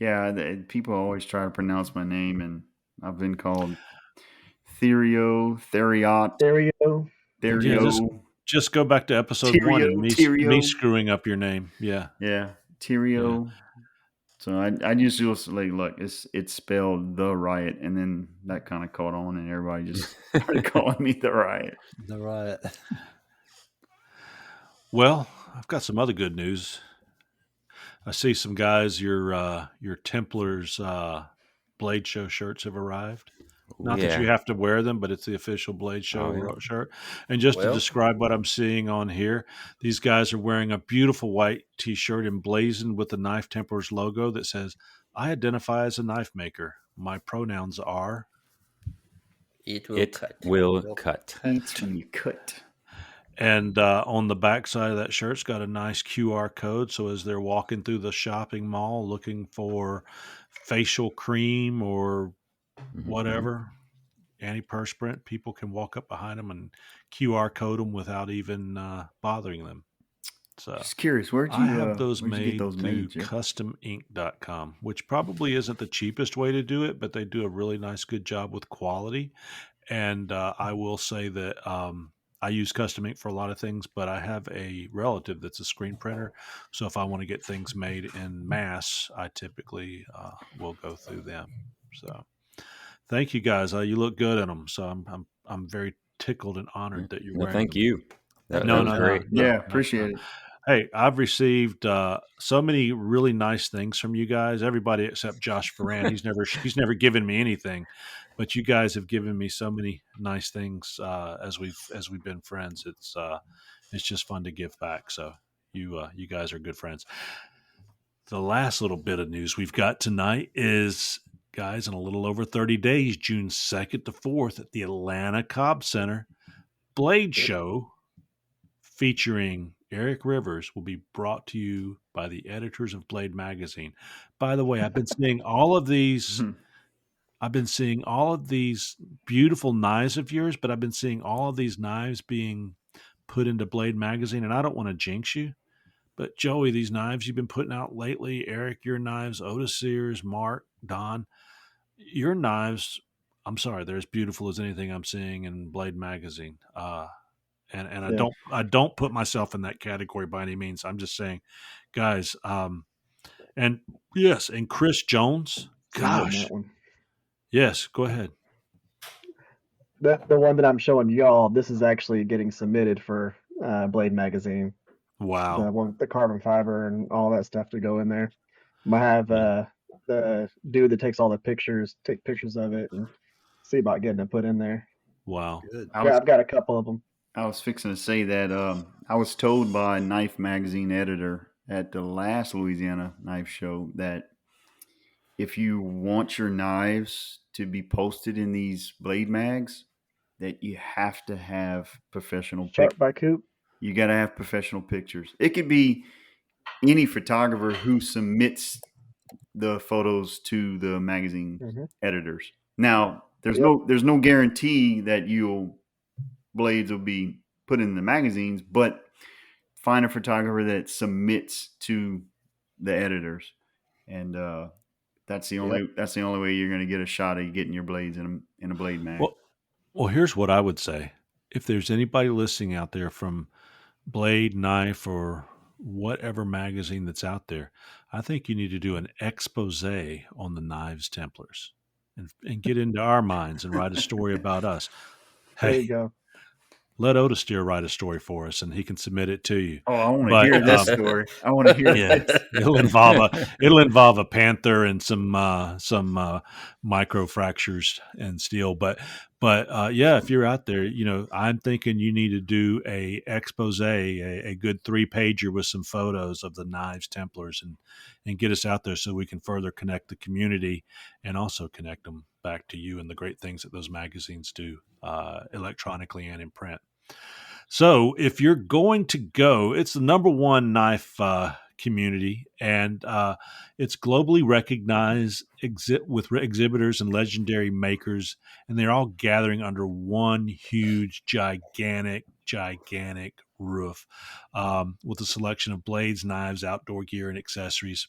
Yeah, people always try to pronounce my name, and I've been called Theriot. Yeah, just go back to episode 1 and me screwing up your name. Yeah. Terrio. Yeah. So I just like, look, it's spelled the Riot, and then that kind of caught on, and everybody just started calling me the Riot. The Riot. Well, I've got some other good news. I see some guys. Your Templars Blade Show shirts have arrived. Not that you have to wear them, but it's the official Blade Show shirt. And just to describe what I'm seeing on here, these guys are wearing a beautiful white T-shirt emblazoned with the Knife Templars logo that says, "I identify as a knife maker. My pronouns are." It will cut. It's when you cut. And on the back side of that shirt, it's got a nice QR code. So as they're walking through the shopping mall looking for facial cream or whatever, antiperspirant, people can walk up behind them and QR code them without even bothering them. So just curious, I have those made through customink.com, which probably isn't the cheapest way to do it, but they do a really nice, good job with quality. And I will say that I use Custom Ink for a lot of things, but I have a relative that's a screen printer. So if I want to get things made in mass, I typically will go through them. So thank you guys. You look good in them. So I'm very tickled and honored that you're wearing them. Thank you. That was great. Appreciate it. Hey, I've received so many really nice things from you guys. Everybody except Josh Ferran. He's never given me anything, but you guys have given me so many nice things as we've been friends. It's just fun to give back. So you guys are good friends. The last little bit of news we've got tonight is, guys, in a little over 30 days, June 2nd to 4th at the Atlanta Cobb Center, Blade Show featuring Eric Rivers will be brought to you by the editors of Blade Magazine. By the way, I've been seeing all of these. I've been seeing all of these beautiful knives of yours, but I've been seeing all of these knives being put into Blade Magazine, and I don't want to jinx you, but Joey, these knives you've been putting out lately, Eric, your knives, Otis Sears, Mark, Don, your knives, I'm sorry, they're as beautiful as anything I'm seeing in Blade Magazine. And I don't put myself in that category by any means. I'm just saying, guys, and yes, and Chris Jones, gosh, yes, go ahead. The one that I'm showing y'all, this is actually getting submitted for Blade Magazine. Wow. The one with the carbon fiber and all that stuff to go in there. I have the dude that takes all the pictures, take pictures of it and see about getting it put in there. Wow. Good. I've got a couple of them. I was fixing to say that I was told by a Knife Magazine editor at the last Louisiana Knife Show that if you want your knives to be posted in these Blade mags, that you have to have professional pictures. By Coop? You got to have professional pictures. It could be any photographer who submits the photos to the magazine editors. Now, there's no guarantee that blades will be put in the magazines, but find a photographer that submits to the editors, and that's the only way you're going to get a shot of getting your blades in a Blade mag. Well, here's what I would say: if there's anybody listening out there from Blade, Knife, or whatever magazine that's out there, I think you need to do an expose on the Knives Templars and get into our minds and write a story about us. Hey, there you go. Let Otis Steer write a story for us, and he can submit it to you. Oh, I want to hear this story. I want to hear this. It'll involve a panther and some micro fractures and steel. But if you're out there, I'm thinking you need to do a expose, a good 3-pager with some photos of the Knives Templars, and get us out there so we can further connect the community and also connect them back to you and the great things that those magazines do electronically and in print. So if you're going to go, it's the number one knife community, and it's globally recognized with exhibitors and legendary makers, and they're all gathering under one huge, gigantic roof with a selection of blades, knives, outdoor gear, and accessories.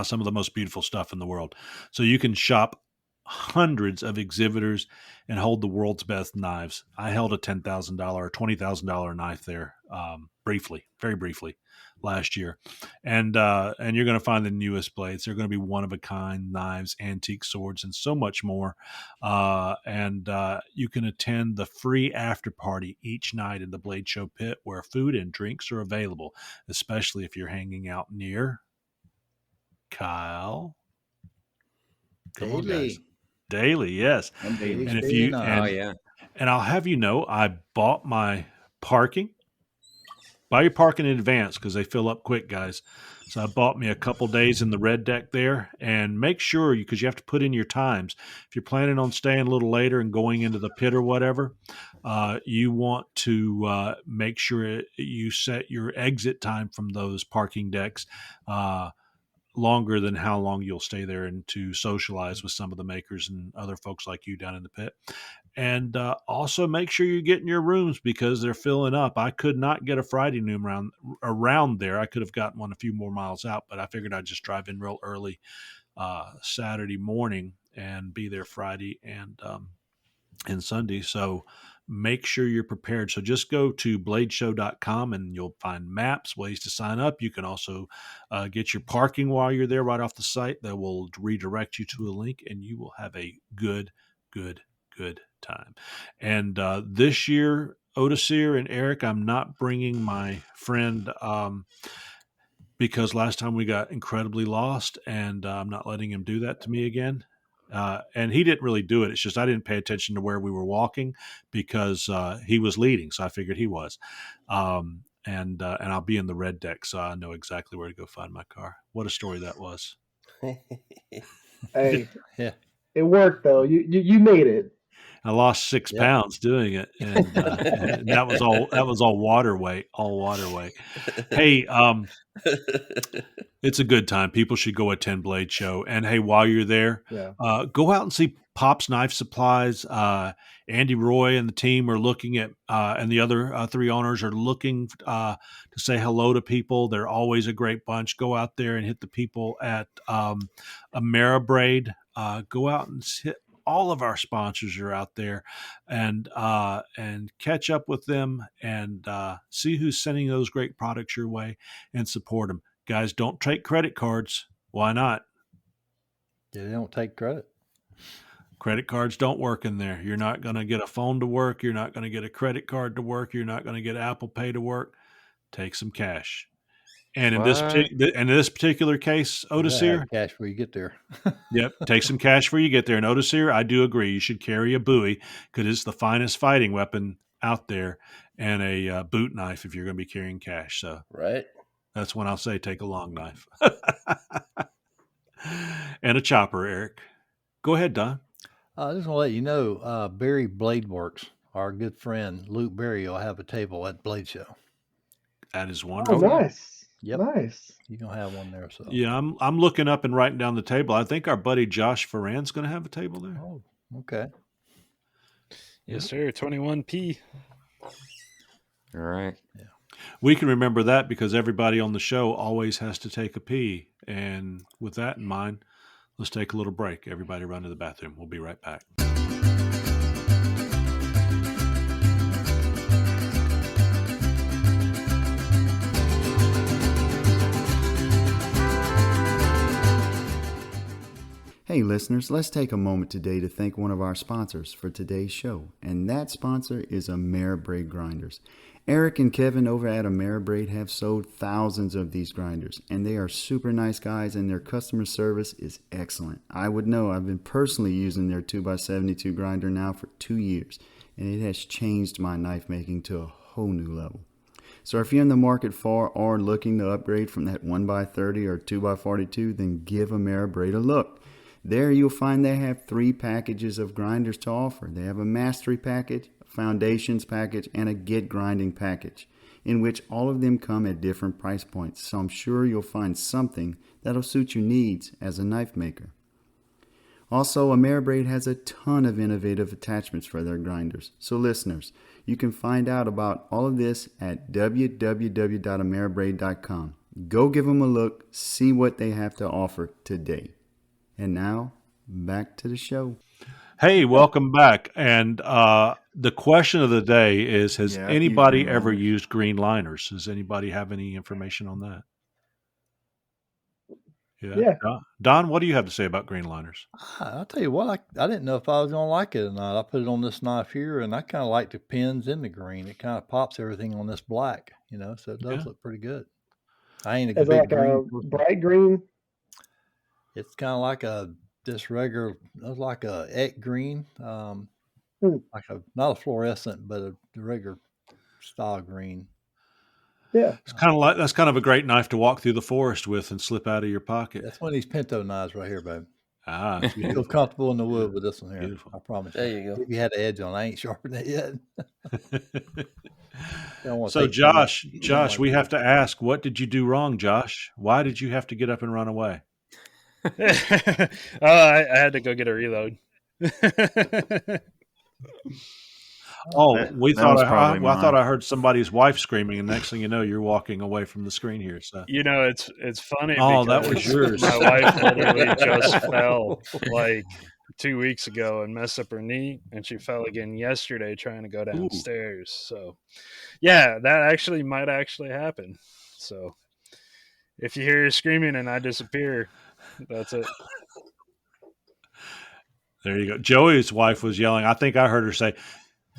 Some of the most beautiful stuff in the world. So you can shop hundreds of exhibitors and hold the world's best knives. I held a $10,000 or $20,000 knife there very briefly last year. And you're going to find the newest blades. They're going to be one-of-a-kind knives, antique swords, and so much more. And you can attend the free after party each night in the Blade Show pit where food and drinks are available, especially if you're hanging out near Kyle. Come on, guys. Daily, yes. And if you and I'll have you know, I bought my parking. Buy your parking in advance because they fill up quick, guys. So I bought me a couple days in the red deck there, and make sure because you have to put in your times. If you're planning on staying a little later and going into the pit or whatever, you want to make sure you set your exit time from those parking decks longer than how long you'll stay there and to socialize with some of the makers and other folks like you down in the pit. And also make sure you're getting your rooms because they're filling up. I could not get a Friday room around there. I could have gotten one a few more miles out, but I figured I'd just drive in real early Saturday morning and be there Friday and Sunday. So make sure you're prepared. So just go to bladeshow.com and you'll find maps, ways to sign up. You can also get your parking while you're there right off the site. That will redirect you to a link and you will have a good time. And this year, Odysseer and Eric, I'm not bringing my friend because last time we got incredibly lost, and I'm not letting him do that to me again. And he didn't really do it. It's just I didn't pay attention to where we were walking because he was leading, so I figured he was. And I'll be in the red deck, so I know exactly where to go find my car. What a story that was! Hey, yeah, it worked though. You made it. I lost 6 pounds doing it, and that was all water weight. Hey, it's a good time. People should go attend Blade Show. And hey, while you're there, go out and see Pop's Knife Supplies. Andy Roy and the team are looking at, and the other 3 owners are looking to say hello to people. They're always a great bunch. Go out there and hit the people at Ameribraid. Go out and hit. All of our sponsors are out there, and catch up with them and see who's sending those great products your way and support them. Guys, don't take credit cards. Why not? Yeah, they don't take credit. Credit cards don't work in there. You're not going to get a phone to work. You're not going to get a credit card to work. You're not going to get Apple Pay to work. Take some cash. And in this particular case, Odysseer, cash before you get there. Yep, take some cash before you get there. And Odysseer, I do agree. You should carry a bowie because it's the finest fighting weapon out there, and a boot knife if you're going to be carrying cash. So right, that's when I'll say take a long knife and a chopper. Eric, go ahead, Don. I just want to let you know, Barry Blade Works, our good friend Luke Berry, will have a table at Blade Show. That is wonderful. Oh, nice. Yep. Nice. You're gonna have one there. So yeah, I'm looking up and writing down the table. I think our buddy Josh Ferran's going to have a table there. Oh, okay. Yes, sir. 21p. All right. Yeah. We can remember that because everybody on the show always has to take a pee. And with that in mind, let's take a little break. Everybody run to the bathroom. We'll be right back. Hey listeners, let's take a moment today to thank one of our sponsors for today's show, and that sponsor is Ameribraid Grinders. Eric and Kevin over at Ameribraid have sold thousands of these grinders, and they are super nice guys, and their customer service is excellent. I would know. I've been personally using their 2x72 grinder now for 2 years, and it has changed my knife making to a whole new level. So if you're in the market for or looking to upgrade from that 1x30 or 2x42, then give Ameribraid a look. There you'll find they have 3 packages of grinders to offer. They have a mastery package, a foundations package, and a get grinding package. in which all of them come at different price points, so I'm sure you'll find something that'll suit your needs as a knife maker. Also, AmeriBraid has a ton of innovative attachments for their grinders. So listeners, you can find out about all of this at www.ameribraid.com. Go give them a look, see what they have to offer today. And now, back to the show. Hey, welcome back. And the question of the day is, has anybody ever used green liners? Does anybody have any information on that? Yeah. Don, what do you have to say about green liners? I'll tell you what, I didn't know if I was going to like it or not. I put it on this knife here, and I kind of like the pins in the green. It kind of pops everything on this black, so it does look pretty good. I ain't a big green. Bright green? It's kind of like this regular, like a egg green, like not a fluorescent, but a regular style green. Yeah, it's that's kind of a great knife to walk through the forest with and slip out of your pocket. That's one of these Pinto knives right here, babe. You feel comfortable in the wood with this one here. Beautiful. I promise. There you go. If you had the edge on, I ain't sharpened it yet. So Josh, we have to ask, what did you do wrong, Josh? Why did you have to get up and run away? I had to go get a reload. I thought I heard somebody's wife screaming, and next thing you know, you're walking away from the screen here. So it's funny. Oh, that was yours. My wife literally just fell like 2 weeks ago and messed up her knee, and she fell again yesterday trying to go downstairs. So, yeah, that might actually happen. So, if you hear her screaming and I disappear, that's it. There you go. Joey's wife was yelling. I think I heard her say,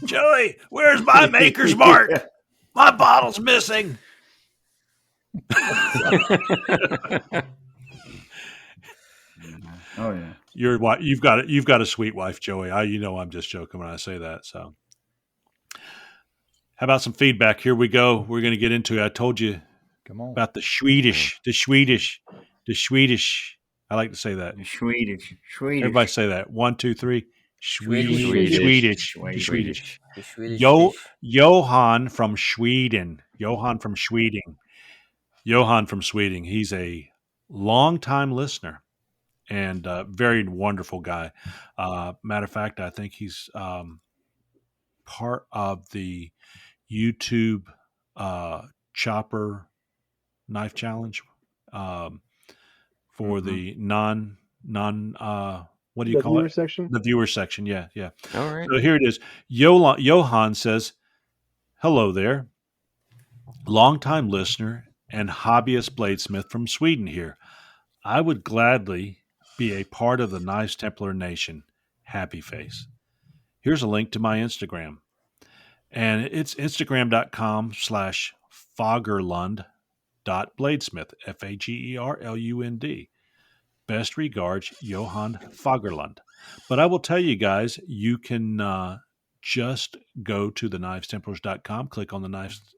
"Joey, where's my maker's mark? My bottle's missing." Oh yeah, you've got a sweet wife, Joey. I'm just joking when I say that. So, how about some feedback? Here we go. We're going to get into it. I told you about the Swedish. I like to say that. Swedish. Everybody say that. 1, 2, 3. Swedish. Johan from Sweden. Johan from Sweden. He's a longtime listener and very wonderful guy. Matter of fact, I think he's part of the YouTube chopper knife challenge for the non what do you call it? Section? The viewer section. Yeah. All right. So here it is. Johan says, "Hello there. Longtime listener and hobbyist bladesmith from Sweden here. I would gladly be a part of the Knives Templar Nation. Happy face. Here's a link to my Instagram. And it's instagram.com/Fagerlund.bladesmith, Fagerlund. Best regards, Johan Fagerlund." But I will tell you guys, you can just go to the knivestemplars.com, click on the Knives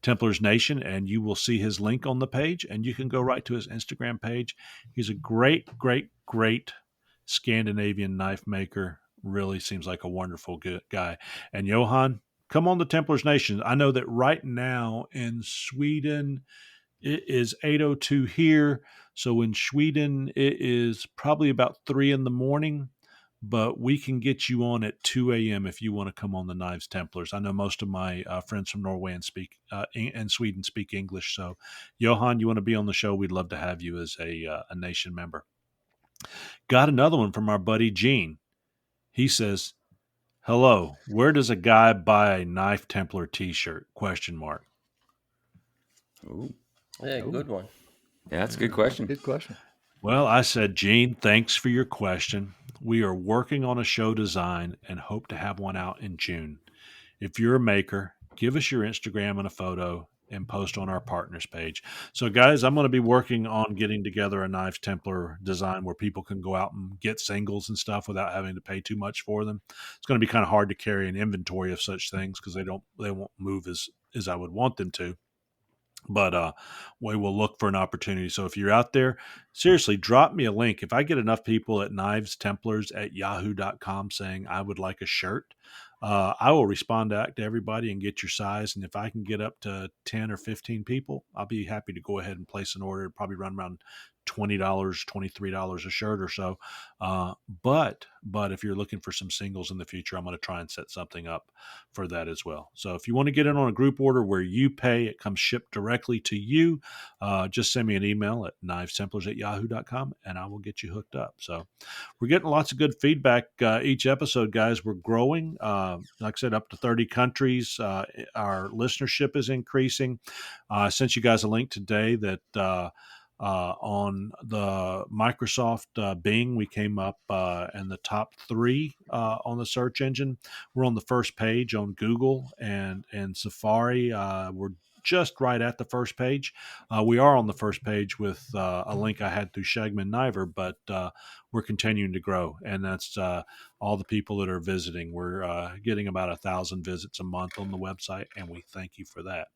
Templars Nation, and you will see his link on the page, and you can go right to his Instagram page. He's a great Scandinavian knife maker. Really seems like a wonderful guy. And Johan, come on the Templars Nation. I know that right now in Sweden, it is 8:02 here. So in Sweden, it is probably about 3 a.m, but we can get you on at 2 a.m. if you want to come on the Knives Templars. I know most of my friends from Norway and Sweden speak English. So Johan, you want to be on the show? We'd love to have you as a nation member. Got another one from our buddy Gene. He says, "Hello, where does a guy buy a Knife Templar t-shirt? ? Ooh. Yeah, good one. Yeah, that's a good question. Good question. Well, I said, Gene, thanks for your question. We are working on a show design and hope to have one out in June. If you're a maker, give us your Instagram and a photo and post on our partners page. So, guys, I'm going to be working on getting together a Knives Templar design where people can go out and get singles and stuff without having to pay too much for them. It's going to be kind of hard to carry an inventory of such things because they won't move as I would want them to. But we will look for an opportunity. So if you're out there, seriously, drop me a link. If I get enough people at knivestemplars@yahoo.com saying I would like a shirt, I will respond back to everybody and get your size. And if I can get up to 10 or 15 people, I'll be happy to go ahead and place an order. It'd probably run around $20, $23 a shirt or so. But if you're looking for some singles in the future, I'm going to try and set something up for that as well. So if you want to get in on a group order where you pay, it comes shipped directly to you, just send me an email at knivestemplars@yahoo.com and I will get you hooked up. So we're getting lots of good feedback each episode, guys. We're growing. Like I said, up to 30 countries. Our listenership is increasing. I sent you guys a link today that on the Microsoft Bing, we came up in the top 3 on the search engine. We're on the first page on Google and Safari. We're just right at the first page. We are on the first page with a link I had through Shagman Niver, but we're continuing to grow, and that's all the people that are visiting. We're getting about 1,000 visits a month on the website, and we thank you for that.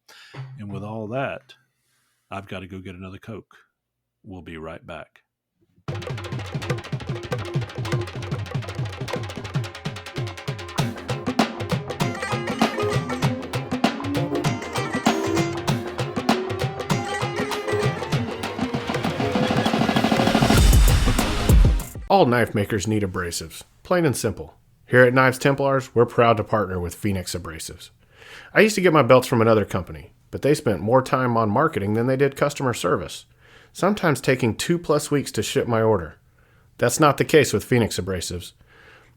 And with all that, I've got to go get another Coke. We'll be right back. All knife makers need abrasives, plain and simple. Here at Knives Templars, we're proud to partner with Phoenix Abrasives. I used to get my belts from another company, but they spent more time on marketing than they did customer service, sometimes taking 2+ weeks to ship my order. That's not the case with Phoenix Abrasives.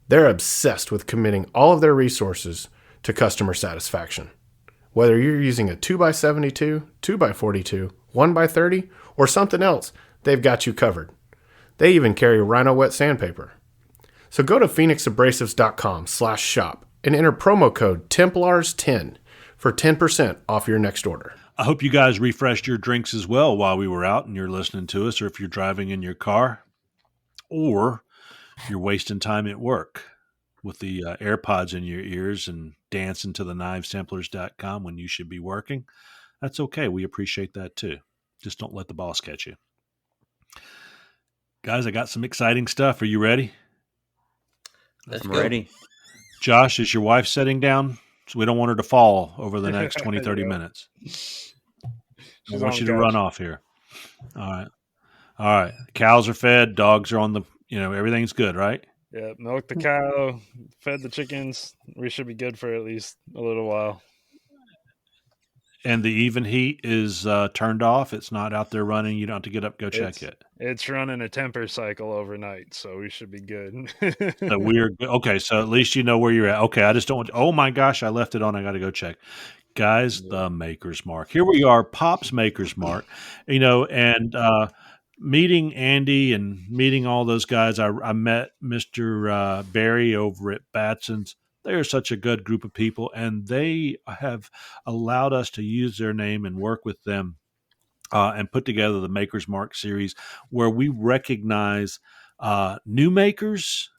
They're obsessed with committing all of their resources to customer satisfaction. Whether you're using a 2x72, 2x42, 1x30, or something else, they've got you covered. They even carry Rhino wet sandpaper. So go to phoenixabrasives.com/shop and enter promo code TEMPLARS10 for 10% off your next order. I hope you guys refreshed your drinks as well while we were out and you're listening to us, or if you're driving in your car, or you're wasting time at work with the AirPods in your ears and dancing to the knivestemplars.com when you should be working. That's okay. We appreciate that too. Just don't let the boss catch you. Guys, I got some exciting stuff. Are you ready? I'm ready. Josh, is your wife sitting down? So we don't want her to fall over the next 20, 30 minutes. I want you to run off here. All right. Cows are fed. Dogs are on the, everything's good, right? Yeah, milked the cow, fed the chickens. We should be good for at least a little while. And the even heat is turned off. It's not out there running. You don't have to get up, go check it. It's running a temper cycle overnight, so we should be good. So we're okay. So at least you know where you're at. Okay, I just don't want. Oh my gosh, I left it on. I got to go check. Guys, the Maker's Mark. Here we are, Pop's Maker's Mark. And meeting Andy and meeting all those guys. I met Mr. Barry over at Batson's. They are such a good group of people, and they have allowed us to use their name and work with them and put together the Maker's Mark series, where we recognize new makers,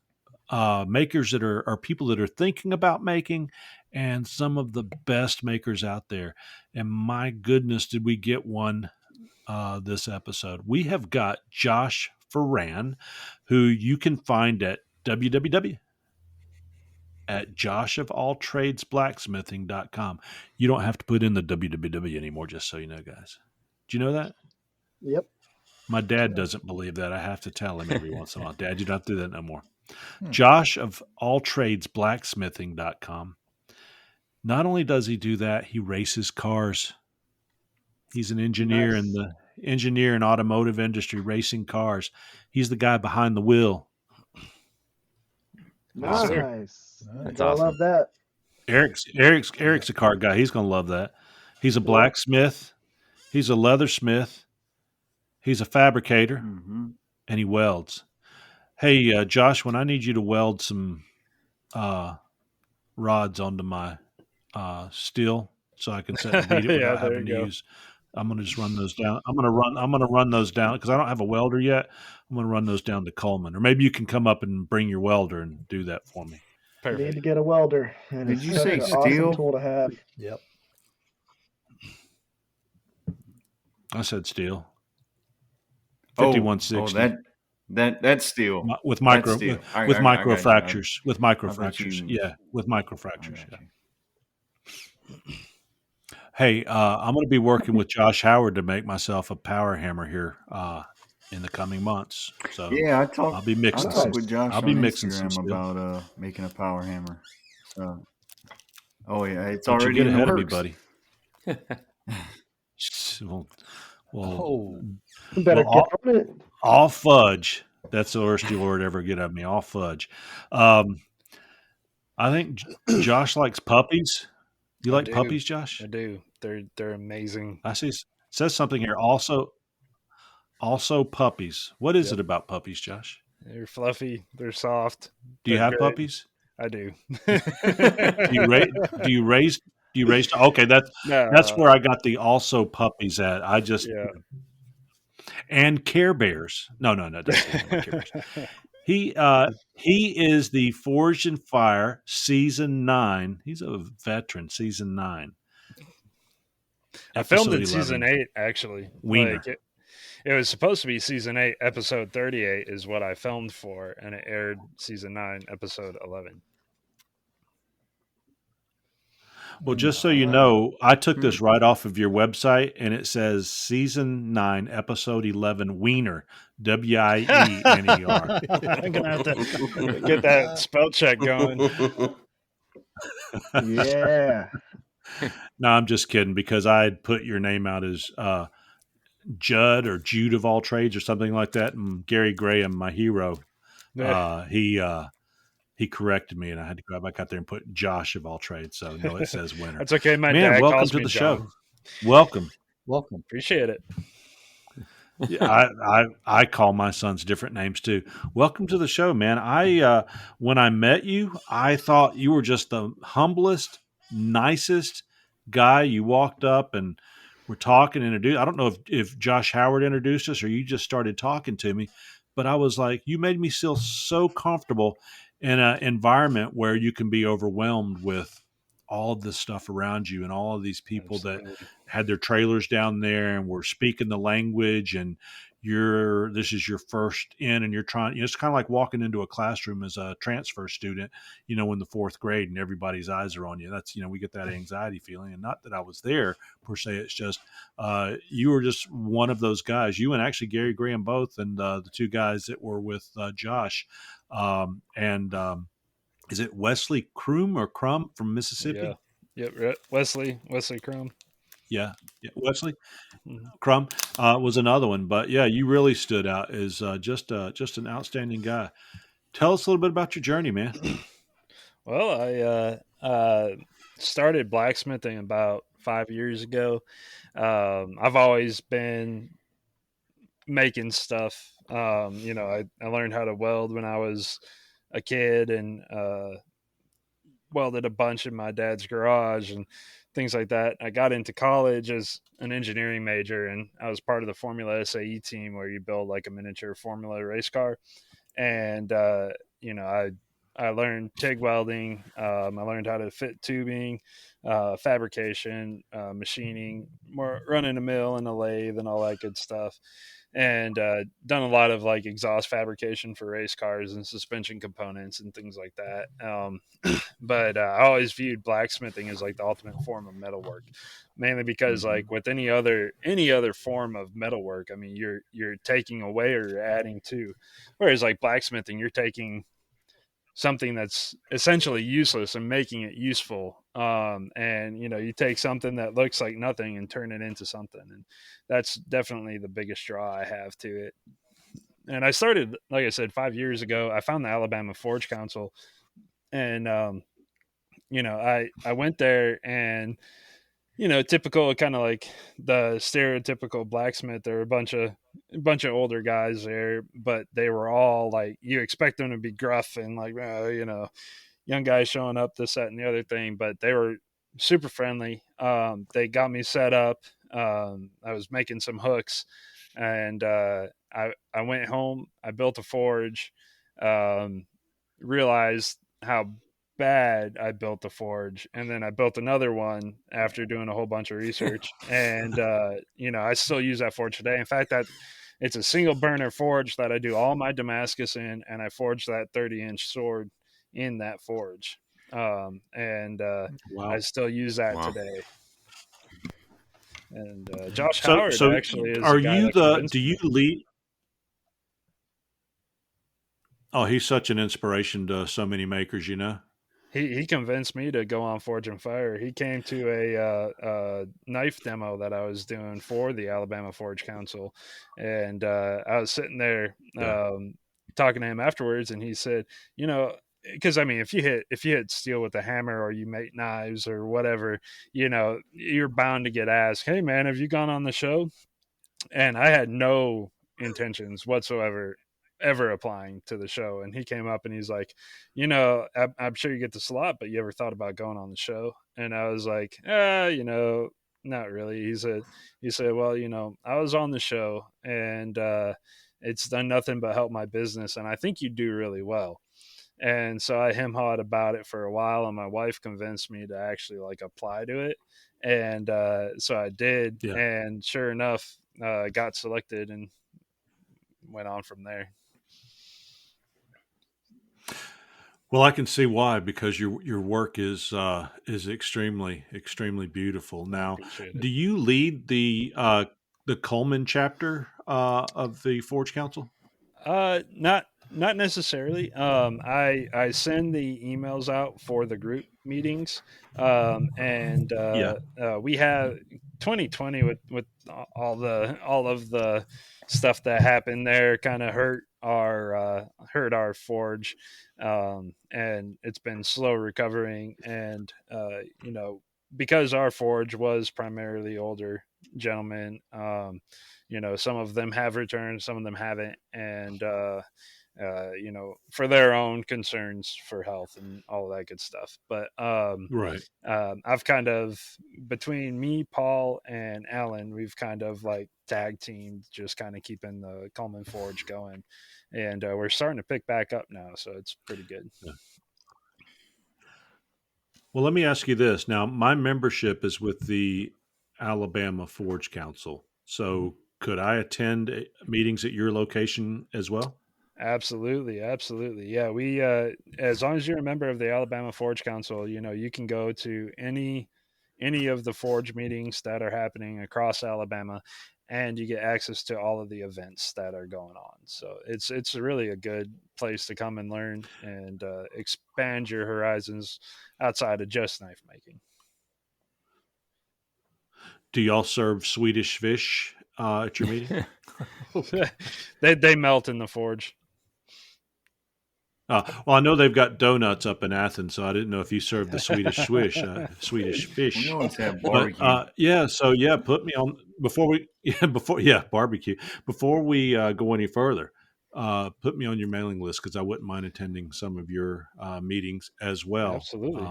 makers that are people that are thinking about making, and some of the best makers out there. And my goodness, did we get one this episode. We have got Josh Ferran, who you can find at joshofalltradesblacksmithing.com. You don't have to put in the www anymore, just so you know, guys. Do you know that? Yep. My dad doesn't believe that. I have to tell him every once in a while. Dad, you don't have to do that no more. joshofalltradesblacksmithing.com. Not only does he do that, he races cars. He's an engineer in the engineer and automotive industry, racing cars. He's the guy behind the wheel. Nice. That's I awesome. love that. Eric's a car guy. He's going to love that. He's a blacksmith. He's a leathersmith. He's a fabricator, and he welds. Hey, Josh, when I need you to weld some rods onto my steel so I can set and beat it without having to use. I'm going to just run those down. I'm going to run those down because I don't have a welder yet. I'm going to run those down to Coleman, or maybe you can come up and bring your welder and do that for me. Perfect. Need to get a welder. And Did you say steel? Awesome tool to have. Yep. I said steel. 5160. That's steel. with That's micro steel. with I micro got you. fractures. With micro I thought fractures. you- Yeah, with micro fractures. I got Yeah. you. Hey, I'm going to be working with Josh Howard to make myself a power hammer here in the coming months. So Yeah, I'll be mixing some. with Josh I'll be on mixing some Instagram steel. about making a power hammer. So, oh yeah, it's Don't you already get in the ahead of me, works. buddy. Well, Better all, get on it. all fudge. That's the worst you'll ever get out of me. All fudge. I think Josh likes puppies. You like puppies, Josh? I do. They're amazing. I see. It says something here. Also puppies. What is it about puppies, Josh? They're fluffy. They're soft. Do you They're have great. puppies? I do. Do you raise? Okay, that's where I got the also puppies at. I just and Care Bears. No, that's Care Bears. He is the Forged in Fire season 9. He's a veteran. Season 9. I filmed in Episode 11. season 8 actually. Wiener. Like it was supposed to be season 8, episode 38 is what I filmed for, and it aired season 9, episode 11. Well, just so you know, I took this right off of your website, and it says season 9, episode 11, Wiener, Wiener. I'm gonna have to get that spell check going. Yeah. No, I'm just kidding, because I had put your name out as Judd or Jude of all trades or something like that, and Gary Graham, my hero, he corrected me, and I had to go back out there and put Josh of all trades. So no, it says winner. That's okay. My Man, dad welcome calls to me the John. show. Welcome. Appreciate it. Yeah, I call my sons different names too. Welcome to the show, man. When I met you, I thought you were just the humblest, nicest guy. You walked up and were talking, introduced. I don't know if Josh Howard introduced us or you just started talking to me, but I was like, you made me feel so comfortable in an environment where you can be overwhelmed with all of this stuff around you and all of these people that had their trailers down there and were speaking the language, and this is your first in, and you're trying, it's kind of like walking into a classroom as a transfer student, in the 4th grade, and everybody's eyes are on you. That's, we get that anxiety feeling, and not that I was there per se. It's just, you were just one of those guys, you and actually Gary Graham both, and the two guys that were with Josh, is it Wesley Crum from Mississippi? Yeah. Yep. Wesley Crum. Yeah. Wesley Crum was another one, but yeah, you really stood out as just an outstanding guy. Tell us a little bit about your journey, man. Well, I started blacksmithing about 5 years ago. I've always been making stuff. I learned how to weld when I was a kid, and welded a bunch in my dad's garage and things like that. I got into college as an engineering major, and I was part of the Formula SAE team where you build like a miniature Formula race car. And I learned TIG welding. I learned how to fit tubing, fabrication, machining, more running a mill and a lathe and all that good stuff. And done a lot of like exhaust fabrication for race cars and suspension components and things like that. But I always viewed blacksmithing as like the ultimate form of metalwork, mainly because like with any other form of metalwork, I mean, you're taking away or you're adding to, whereas like blacksmithing, you're taking something that's essentially useless and making it useful. And you take something that looks like nothing and turn it into something, and that's definitely the biggest draw I have to it. And I started, like I said, 5 years ago. I found the Alabama Forge Council, and I went there, and typical, kind of like the stereotypical blacksmith. There were a bunch of older guys there, but they were all like, you expect them to be gruff and like, young guys showing up, this, that, and the other thing, but they were super friendly. They got me set up. I was making some hooks, and I went home. I built a forge. Realized how bad I built the forge, and then I built another one after doing a whole bunch of research. And I still use that forge today. In fact, that it's a single burner forge that I do all my Damascus in, and I forge that 30-inch sword in that forge. And I still use that today. And Josh Howard actually is are the guy you that the? convinced Do you lead? Oh, he's such an inspiration to so many makers, you know. He convinced me to go on Forge and Fire. He came to a knife demo that I was doing for the Alabama Forge Council, and I was sitting there talking to him afterwards, and he said, you know, because I mean, if you hit steel with a hammer or you make knives or whatever, you know, you're bound to get asked, "Hey, man, have you gone on the show?" And I had no intentions whatsoever ever applying to the show. And he came up and he's like, you know, I'm sure you get this a lot, but you ever thought about going on the show? And I was like, you know, not really. He said, well, you know, I was on the show and it's done nothing but help my business, and I think you do really well. And so I hem-hawed about it for a while, and my wife convinced me to actually like apply to it. And so I did, and sure enough, got selected and went on from there. Well, I can see why, because your work is extremely beautiful. Now, do you lead the Coleman chapter of the Forge Council? Not necessarily. I send the emails out for the group meetings, and we have 2020 with all of the stuff that happened there kind of hurt our forge, and it's been slow recovering. And you know, because our forge was primarily older gentlemen, you know, some of them have returned, some of them haven't, and you know, for their own concerns for health and all of that good stuff. But I've kind of, between me, Paul, and Alan, we've kind of like tag teamed, just kind of keeping the Coleman Forge going, and we're starting to pick back up now, so it's pretty good. Yeah. Well, let me ask you this. Now, my membership is with the Alabama Forge Council. So could I attend meetings at your location as well? Absolutely. Yeah, we as long as you're a member of the Alabama Forge Council, you know, you can go to any of the forge meetings that are happening across Alabama, and you get access to all of the events that are going on. So it's really a good place to come and learn and expand your horizons outside of just knife making. Do y'all serve Swedish fish at your meeting? They melt in the forge. Well, I know they've got donuts up in Athens, so I didn't know if you served the Swedish Swedish fish. We always have barbecue. But, put me on barbecue. Before we go any further, put me on your mailing list, because I wouldn't mind attending some of your meetings as well. Absolutely.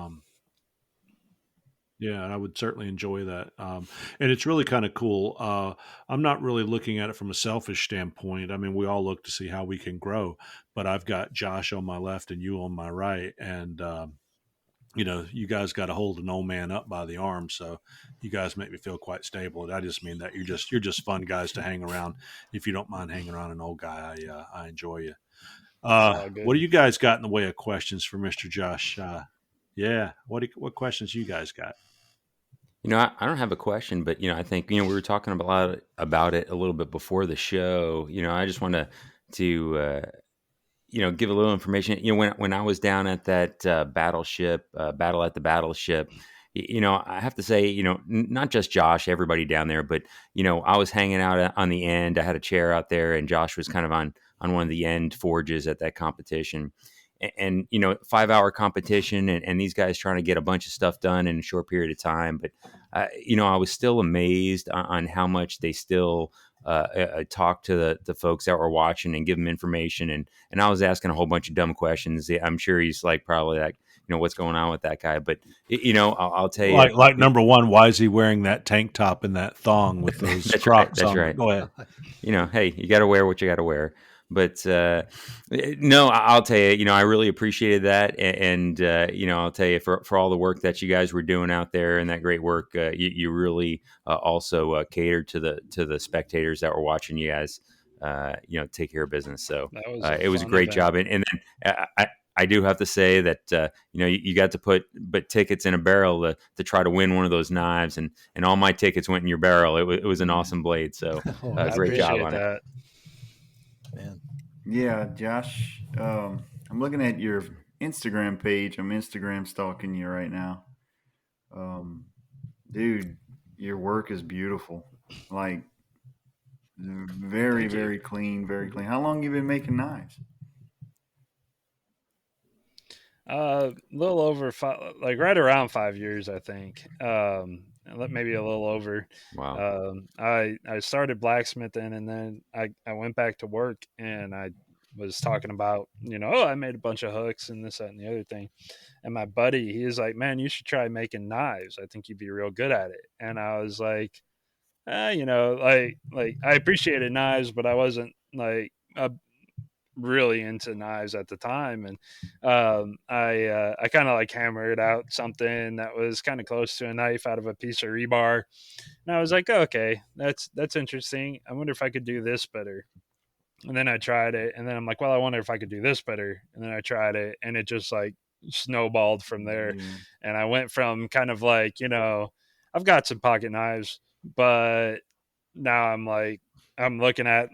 Yeah, I would certainly enjoy that. And it's really kind of cool. I'm not really looking at it from a selfish standpoint. I mean, we all look to see how we can grow, but I've got Josh on my left and you on my right. And, you know, you guys got to hold an old man up by the arm. So you guys make me feel quite stable. And I just mean that you're just fun guys to hang around. If you don't mind hanging around an old guy, I enjoy you. What do you guys got in the way of questions for Mr. Josh? What questions you guys got? You know, I don't have a question, but, you know, I think, you know, we were talking about it a little bit before the show. You know, I just want to you know, give a little information. You know, when I was down at that battle at the battleship, you know, I have to say, you know, not just Josh, everybody down there, but, you know, I was hanging out on the end. I had a chair out there, and Josh was kind of on one of the end forges at that competition. And you know, 5-hour competition, and these guys trying to get a bunch of stuff done in a short period of time. But, you know, I was still amazed on how much they still talk to the folks that were watching and give them information. And I was asking a whole bunch of dumb questions. I'm sure he's like, probably like, you know, what's going on with that guy. But, you know, I'll tell you. Like number one, why is he wearing that tank top and that thong with those Crocs on? Right. Go ahead. You know, hey, you got to wear what you got to wear. But no, I'll tell you, you know, I really appreciated that. And you know, I'll tell you, for all the work that you guys were doing out there and that great work, you really also catered to the spectators that were watching you guys. take care of business. So was it was a fun great event. job. And then I do have to say that you got to put tickets in a barrel to try to win one of those knives, and all my tickets went in your barrel. It was an awesome blade. So I great job on that. it. Man. Yeah, Josh. I'm looking at your Instagram page. I'm Instagram stalking you right now. Dude, your work is beautiful. Like very, very clean, very clean. How long you been making knives? A little over 5, like right around 5 years, I think. Maybe a little over. Wow. I started blacksmithing, and then I went back to work, and I was talking about, I made a bunch of hooks and this, that, and the other thing. And my buddy, he was like, "Man, you should try making knives. I think you'd be real good at it." And I was like, like I appreciated knives, but I wasn't like really into knives at the time. And I kind of like hammered out something that was kind of close to a knife out of a piece of rebar, and I was like, okay, that's interesting. I wonder if I could do this better. And then I tried it, and then I'm like, well, I wonder if I could do this better. And then I tried it, and it just like snowballed from there. And I went from kind of like, I've got some pocket knives, but now I'm looking at,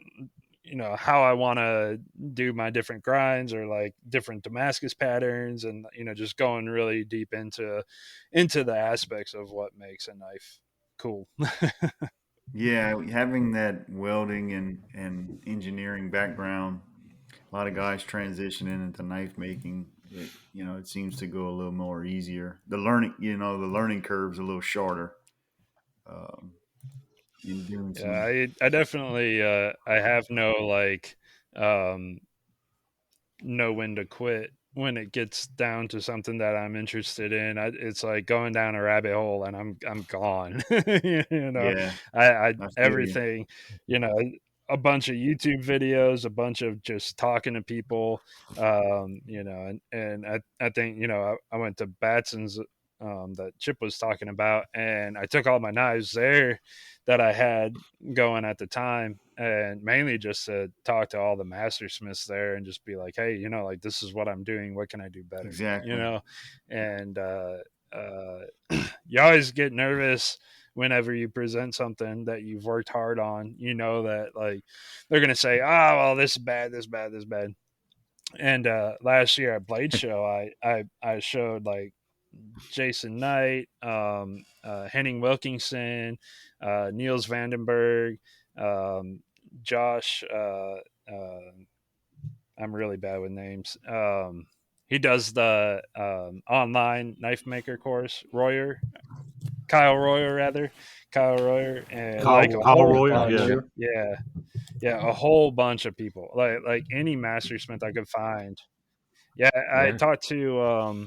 how I want to do my different grinds, or like different Damascus patterns, and just going really deep into the aspects of what makes a knife cool. Yeah, having that welding and engineering background, a lot of guys transitioning into knife making. It seems to go a little more easier. The learning curve's a little shorter. In doing some. Yeah, I definitely I have no know when to quit when it gets down to something that I'm interested in. It's like going down a rabbit hole, and I'm gone. Yeah, I feel everything, a bunch of YouTube videos, a bunch of just talking to people, and I think, I went to Batson's, that Chip was talking about, and I took all my knives there that I had going at the time, and mainly just to talk to all the mastersmiths there and just be like, hey, like, this is what I'm doing. What can I do better? Exactly. And you always get nervous whenever you present something that you've worked hard on, that like they're going to say, oh, well, this is bad, this is bad, this is bad. And last year at Blade Show, I showed like Jason Knight, Henning Wilkinson, Niels Vandenberg, Josh. I'm really bad with names. He does the online knife maker course. Kyle Royer, and Kyle Royer, yeah, a whole bunch of people, like any mastersmith I could find. Yeah, I talked to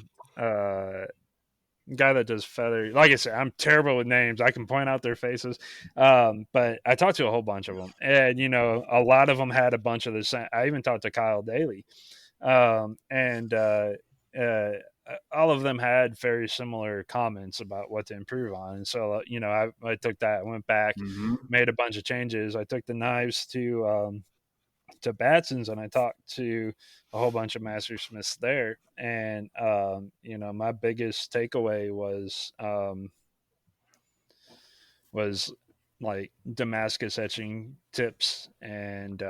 guy that does feather. Like I said, I'm terrible with names. I can point out their faces, but I talked to a whole bunch of them, and a lot of them had a bunch of the same. I even talked to Kyle Daly, and all of them had very similar comments about what to improve on. And so, I took that, went back, made a bunch of changes. I took the knives to Batson's, and I talked to a whole bunch of mastersmiths there. And, my biggest takeaway was like Damascus etching tips, and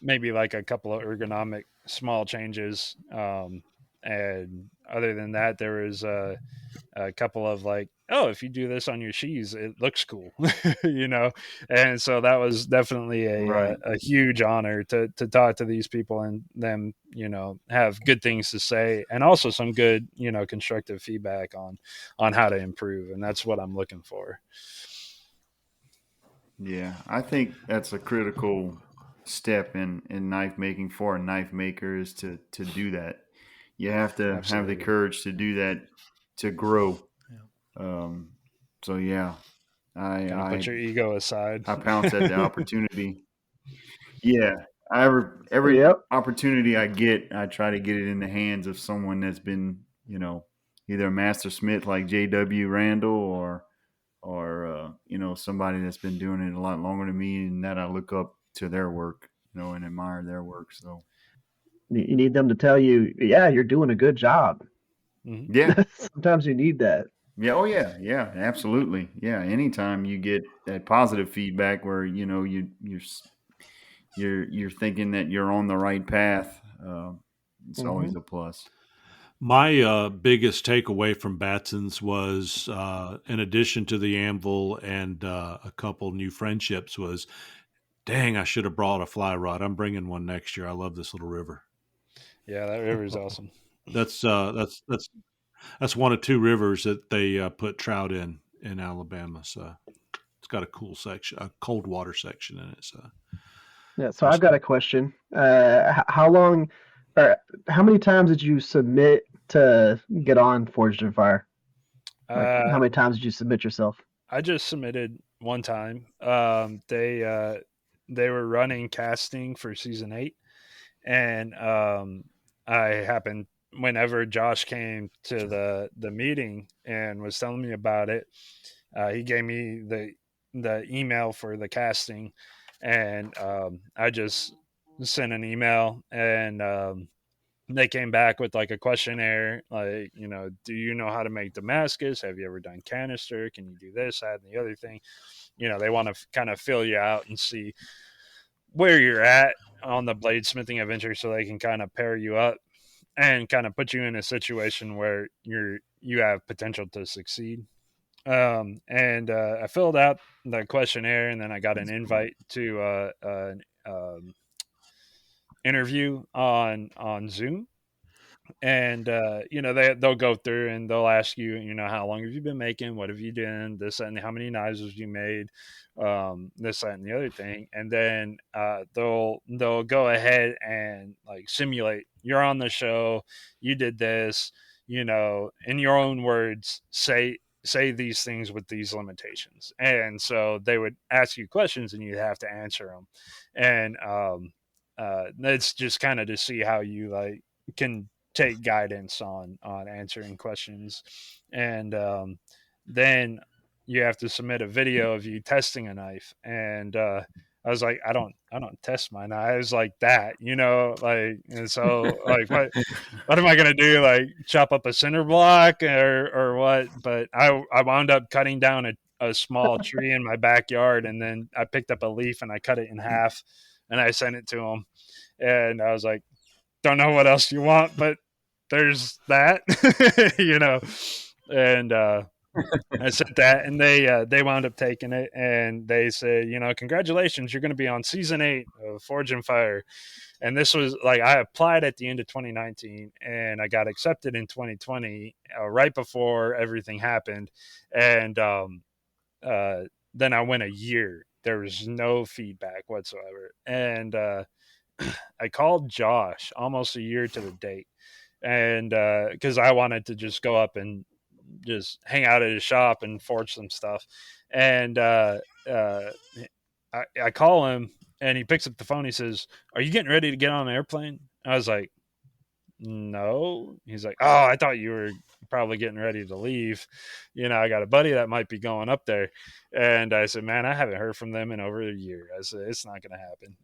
maybe like a couple of ergonomic small changes. And other than that, there was a couple of like, oh, if you do this on your sheaths, it looks cool, And so that was definitely a huge honor to talk to these people, and them, have good things to say, and also some good, constructive feedback on how to improve. And that's what I'm looking for. Yeah, I think that's a critical step in knife making for a knife maker, is to do that. You have to have the courage to do that, to grow. So yeah, I put your ego aside. I pounce at the opportunity. Yeah, every opportunity I get, I try to get it in the hands of someone that's been, either a master smith like J.W. Randall, or somebody that's been doing it a lot longer than me, and that I look up to their work, and admire their work. So you need them to tell you, yeah, you're doing a good job. Mm-hmm. Yeah. Sometimes you need that. Yeah. Oh yeah. Yeah. Absolutely. Yeah. Anytime you get that positive feedback where you're thinking that you're on the right path, it's always a plus. My biggest takeaway from Batson's was, in addition to the anvil and a couple new friendships, was, dang, I should have brought a fly rod. I'm bringing one next year. I love this little river. Yeah, that river is awesome. That's one of two rivers that they put trout in Alabama. So it's got a cool section, a cold water section in it. So yeah. So I've got a question. How long, or how many times did you submit to get on Forged in Fire? Like, how many times did you submit yourself? I just submitted one time. They were running casting for season 8, and I happened, whenever Josh came to the meeting and was telling me about it, he gave me the email for the casting, and I just sent an email, and they came back with like a questionnaire, like, do you know how to make Damascus? Have you ever done canister? Can you do this, that, and the other thing? They want to kind of fill you out and see where you're at on the bladesmithing adventure, so they can kind of pair you up and kind of put you in a situation where you have potential to succeed. And I filled out the questionnaire, and then I got an invite to an interview on Zoom. And they'll go through and they'll ask you, how long have you been making, what have you done, this, that, and how many knives have you made, this, that, and the other thing. And then they'll go ahead and like simulate, you're on the show, you did this, in your own words, say these things with these limitations. And so they would ask you questions and you'd have to answer them. And it's just kind of to see how you like can take guidance on answering questions. And then you have to submit a video of you testing a knife. And I was like, I don't test my knives like that, like, and so like, what am I gonna do, like chop up a cinder block or what? But I wound up cutting down a small tree in my backyard, and then I picked up a leaf and I cut it in half and I sent it to him. And I was like, don't know what else you want, but there's that, and I said that, and they wound up taking it, and they said, congratulations, you're going to be on season 8 of Forge and Fire. And this was like, I applied at the end of 2019 and I got accepted in 2020, right before everything happened. And then I went a year. There was no feedback whatsoever. And I called Josh almost a year to the date, and because I wanted to just go up and just hang out at his shop and forge some stuff. And I call him, and he picks up the phone. He says, "Are you getting ready to get on an airplane?" I was like, "No." He's like, "Oh, I thought you were probably getting ready to leave. I got a buddy that might be going up there." And I said, "Man, I haven't heard from them in over a year." I said, "It's not going to happen."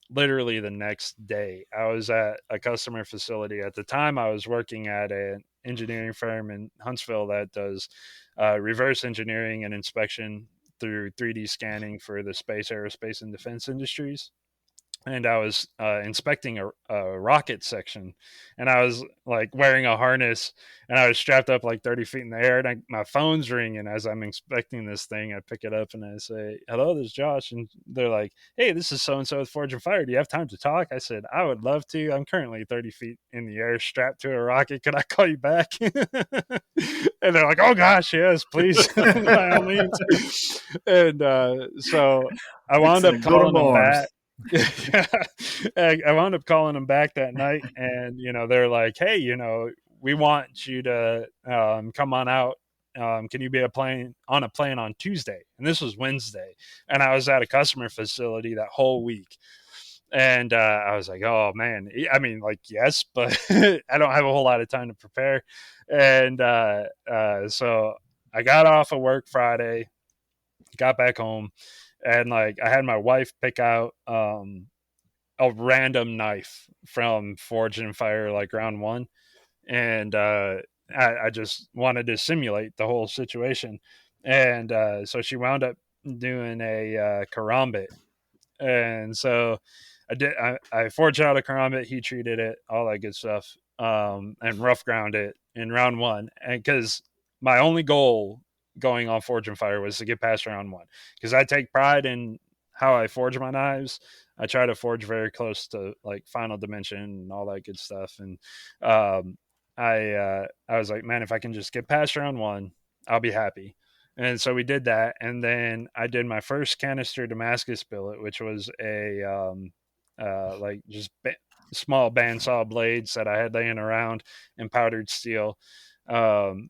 Literally the next day, I was at a customer facility. At the time, I was working at an engineering firm in Huntsville that does reverse engineering and inspection through 3D scanning for the space, aerospace, and defense industries. And I was inspecting a rocket section, and I was like wearing a harness, and I was strapped up like 30 feet in the air, and my phone's ringing as I'm inspecting this thing. I pick it up and I say, "Hello, this is Josh." And they're like, "Hey, this is so-and-so with Forge and Fire. Do you have time to talk?" I said, "I would love to. I'm currently 30 feet in the air strapped to a rocket. Could I call you back?" And they're like, "Oh gosh, yes, please." By all means. And so I wound up calling them back. I wound up calling them back that night, and they're like, "Hey, we want you to come on out. Can you be on a plane on Tuesday?" And this was Wednesday, and I was at a customer facility that whole week. And I was like, "Oh man, I mean, like, yes, but I don't have a whole lot of time to prepare." And so I got off of work Friday, got back home, and like I had my wife pick out a random knife from Forge and Fire, like round 1, and I just wanted to simulate the whole situation, and so she wound up doing a karambit, and so I forged out a karambit, heat treated it, all that good stuff, and rough ground it in round 1, and because my only goal going on Forge and Fire was to get past round 1, because I take pride in how I forge my knives. I try to forge very close to like Final Dimension and all that good stuff, and I was like, man, if I can just get past round 1, I'll be happy. And so we did that, and then I did my first canister Damascus billet, which was a like just small bandsaw blades that I had laying around in powdered steel, and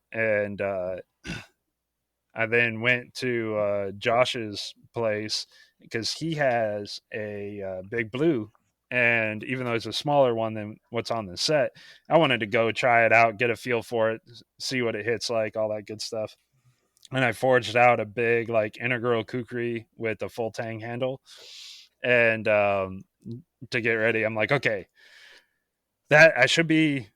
I then went to Josh's place because he has a Big Blue, and even though it's a smaller one than what's on the set, I wanted to go try it out, get a feel for it, see what it hits like, all that good stuff. And I forged out a big like integral kukri with a full tang handle, and to get ready, I'm like, okay, that I should be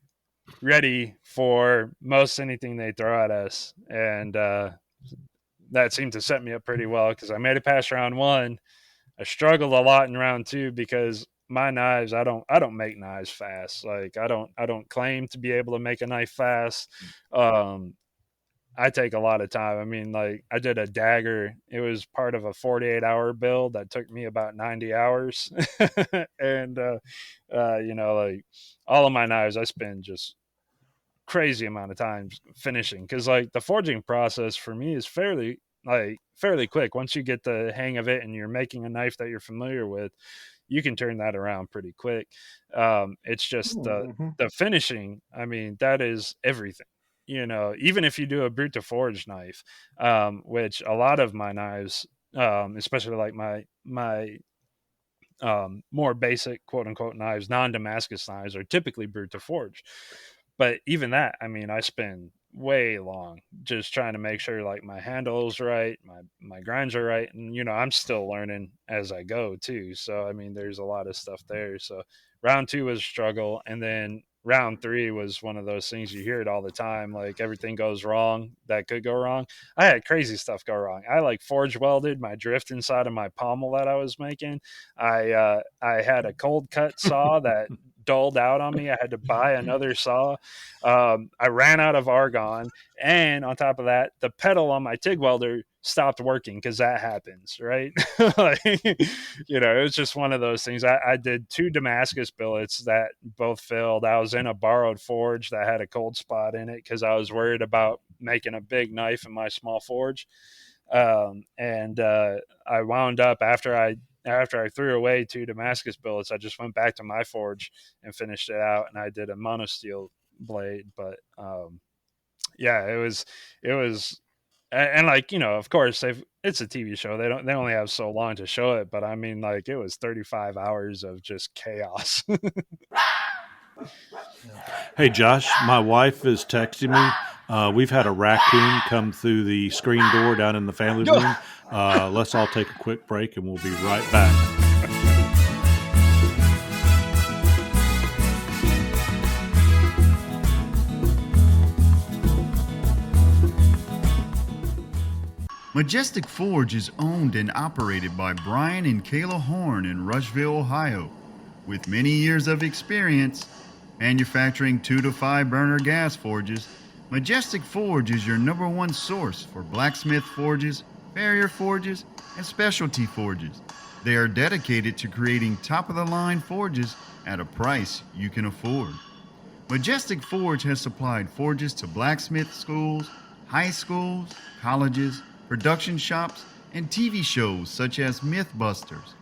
ready for most anything they throw at us, and that seemed to set me up pretty well because I made it past round 1. I struggled a lot in round 2 because my knives, I don't make knives fast. Like I don't claim to be able to make a knife fast. I take a lot of time. I mean, like I did a dagger. It was part of a 48-hour build that took me about 90 hours. And, you know, like all of my knives, I spend just crazy amount of time finishing. Cause like the forging process for me is fairly quick. Once you get the hang of it and you're making a knife that you're familiar with, you can turn that around pretty quick. It's just the finishing. I mean, that is everything. You know, even if you do a brute to forge knife, which a lot of my knives, especially like my more basic quote unquote knives, non-Damascus knives, are typically brute to forge. But even that, I mean, I spend way long just trying to make sure like my handle's right, my grinds are right, and you know, I'm still learning as I go too. So I mean, there's a lot of stuff there. So round 2 was a struggle, and then round 3 was one of those things you hear it all the time, like everything goes wrong that could go wrong. I had crazy stuff go wrong. I like forge welded my drift inside of my pommel that I was making. I had a cold cut saw that dulled out on me. I had to buy another saw. I ran out of argon, and on top of that, the pedal on my TIG welder stopped working because that happens, right? Like, you know, it was just one of those things. I did 2 Damascus billets that both failed. I was in a borrowed forge that had a cold spot in it because I was worried about making a big knife in my small forge. And I wound up after I threw away 2 Damascus billets, I just went back to my forge and finished it out, and I did a monosteel blade. But yeah, it was, and like, you know, of course it's a TV show. They only have so long to show it, but I mean, like, it was 35 hours of just chaos. Hey, Josh, my wife is texting me. We've had a raccoon come through the screen door down in the family room. Let's all take a quick break, and we'll be right back. Majestic Forge is owned and operated by Brian and Kayla Horn in Rushville, Ohio. With many years of experience manufacturing 2 to 5 burner gas forges, Majestic Forge is your #1 source for blacksmith forges, farrier forges, and specialty forges. They are dedicated to creating top-of-the-line forges at a price you can afford. Majestic Forge has supplied forges to blacksmith schools, high schools, colleges, production shops, and TV shows such as Mythbusters.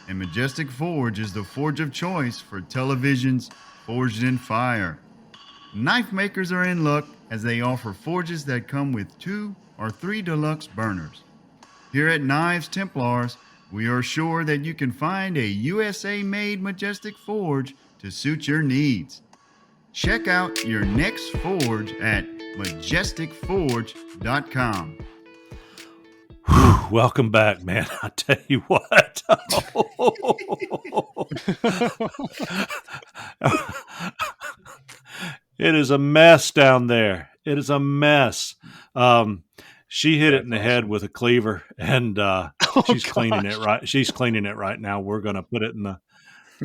And Majestic Forge is the forge of choice for television's Forged in Fire. Knife makers are in luck as they offer forges that come with 2 or 3 deluxe burners. Here at Knives Templars, we are sure that you can find a USA-made Majestic Forge to suit your needs. Check out your next forge at majesticforge.com. welcome back, man. I tell you what. It is a mess down there. It is a mess. She hit it in the head with a cleaver, and she's cleaning it right. She's cleaning it right now. We're going to put it in the.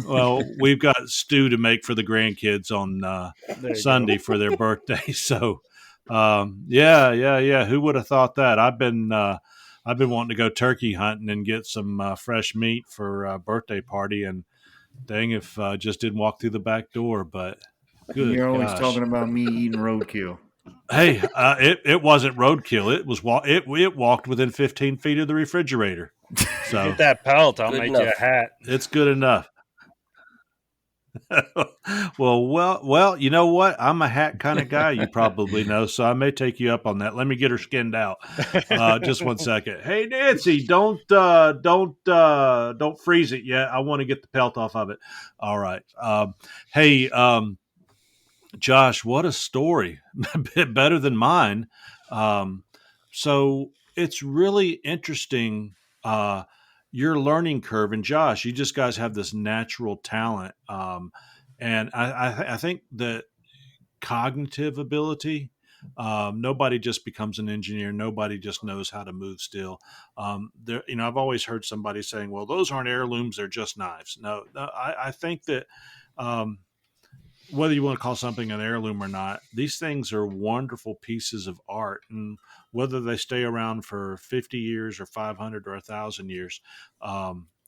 Well, we've got stew to make for the grandkids on Sunday for their birthday. So, yeah. Who would have thought that? I've been wanting to go turkey hunting and get some fresh meat for a birthday party, and dang if just didn't walk through the back door. But good, you're always gosh. talking about me eating roadkill. Hey, it wasn't roadkill. It was it walked within 15 feet of the refrigerator. So get that pelt. I'll make you a hat. It's good enough. well, you know what? I'm a hat kind of guy. You probably know, so I may take you up on that. Let me get her skinned out. Just 1 second. Hey, Nancy, don't freeze it yet. I want to get the pelt off of it. All right. Hey, Josh, what a story! A bit better than mine. So it's really interesting. Your learning curve, and Josh, you just guys have this natural talent, and I think that cognitive ability. Nobody just becomes an engineer. Nobody just knows how to move still. There, I've always heard somebody saying, "Well, those aren't heirlooms; they're just knives." No, I think that. Whether you want to call something an heirloom or not, these things are wonderful pieces of art, and whether they stay around for 50 years or 500 or 1,000 years,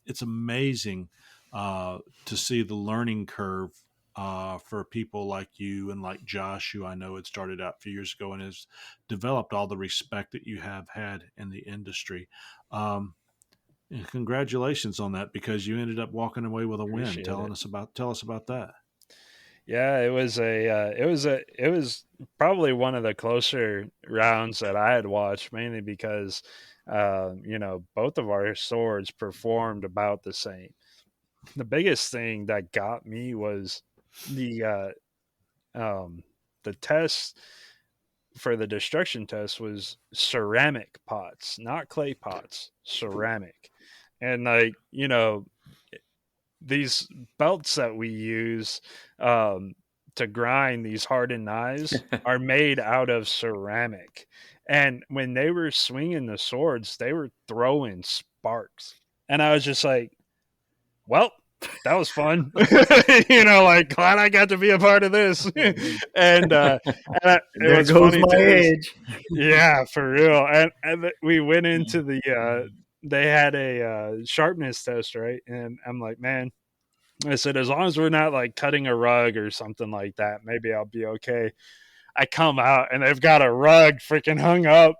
it's amazing to see the learning curve for people like you and like Josh, who I know had started out a few years ago and has developed all the respect that you have had in the industry. And congratulations on that, because you ended up walking away with a win. Tell us about that. Yeah, it was probably one of the closer rounds that I had watched, mainly because both of our swords performed about the same. The biggest thing that got me was the test for the destruction test was ceramic pots, not clay pots, ceramic. And these belts that we use to grind these hardened knives are made out of ceramic. And when they were swinging the swords, they were throwing sparks. And I was just like, well, that was fun. Glad I got to be a part of this. and there it was goes funny my too, edge. Yeah, for real. And we went into the they had a sharpness test, right? And I'm like, man, I said, as long as we're not like cutting a rug or something like that, maybe I'll be okay. I come out and they've got a rug freaking hung up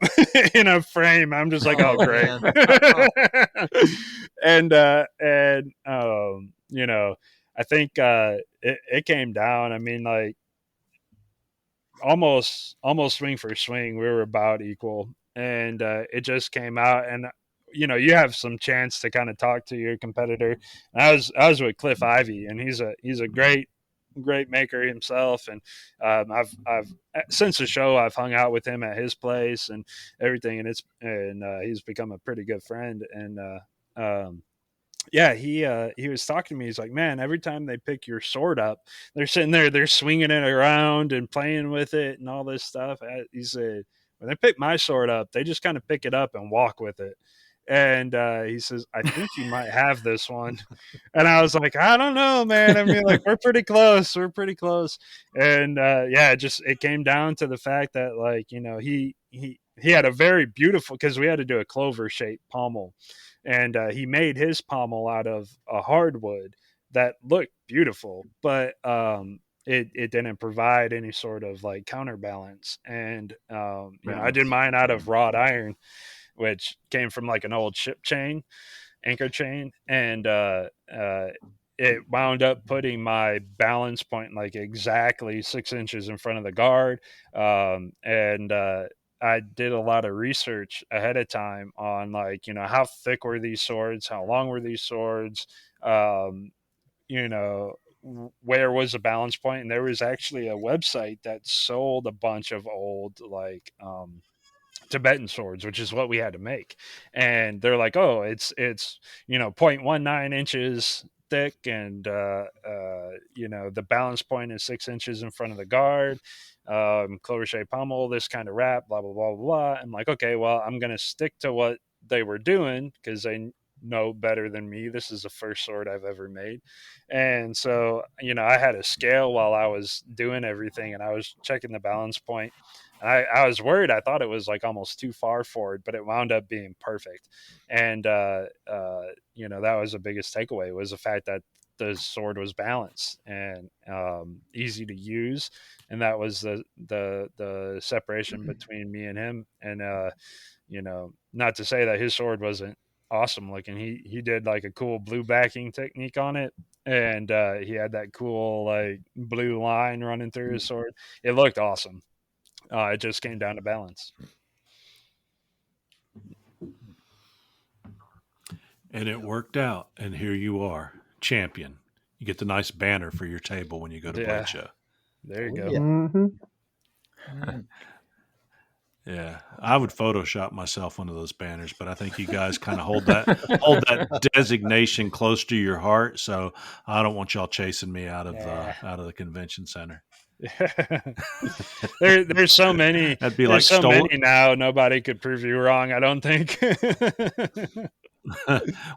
in a frame. I'm just like, oh great. and I think it came down. I mean, like almost swing for swing, we were about equal, and it just came out. And you have some chance to kind of talk to your competitor. And I was with Cliff Ivy, and he's a great maker himself. And I've since the show I've hung out with him at his place and everything, and he's become a pretty good friend. And yeah, he was talking to me. He's like, man, every time they pick your sword up, they're sitting there, they're swinging it around and playing with it and all this stuff. He said, when they pick my sword up, they just kind of pick it up and walk with it. And he says, I think you might have this one. And I was like, I don't know, man. I mean, like, we're pretty close. And yeah, it came down to the fact that, like, he had a very beautiful, because we had to do a clover shaped pommel. And he made his pommel out of a hardwood that looked beautiful, but it didn't provide any sort of like counterbalance. And I did mine out of wrought iron, which came from like an old ship chain, anchor chain, and it wound up putting my balance point like exactly 6 inches in front of the guard. And I did a lot of research ahead of time on, like, how thick were these swords, how long were these swords, where was the balance point. And there was actually a website that sold a bunch of old, like, Tibetan swords, which is what we had to make. And they're like, oh, it's 0.19 inches thick, and the balance point is 6 inches in front of the guard, clover shaped pommel, this kind of wrap, blah blah blah blah blah. I'm like, okay, well, I'm gonna stick to what they were doing because they know better than me. This is the first sword I've ever made. And so I had a scale while I was doing everything, and I was checking the balance point. I was worried. I thought it was like almost too far forward, but it wound up being perfect. And that was the biggest takeaway, was the fact that the sword was balanced and easy to use, and that was the separation between me and him. And not to say that his sword wasn't awesome looking. He did like a cool blue backing technique on it, and he had that cool like blue line running through his sword. It looked awesome. It just came down to balance. And it worked out. And here you are, champion. You get the nice banner for your table when you go to Blade Show. There you go. Yeah. Mm-hmm. Yeah, I would Photoshop myself one of those banners, but I think you guys kind of hold that designation close to your heart. So I don't want y'all chasing me out of the convention center. There's so many. That'd be like so many now. Nobody could prove you wrong, I don't think.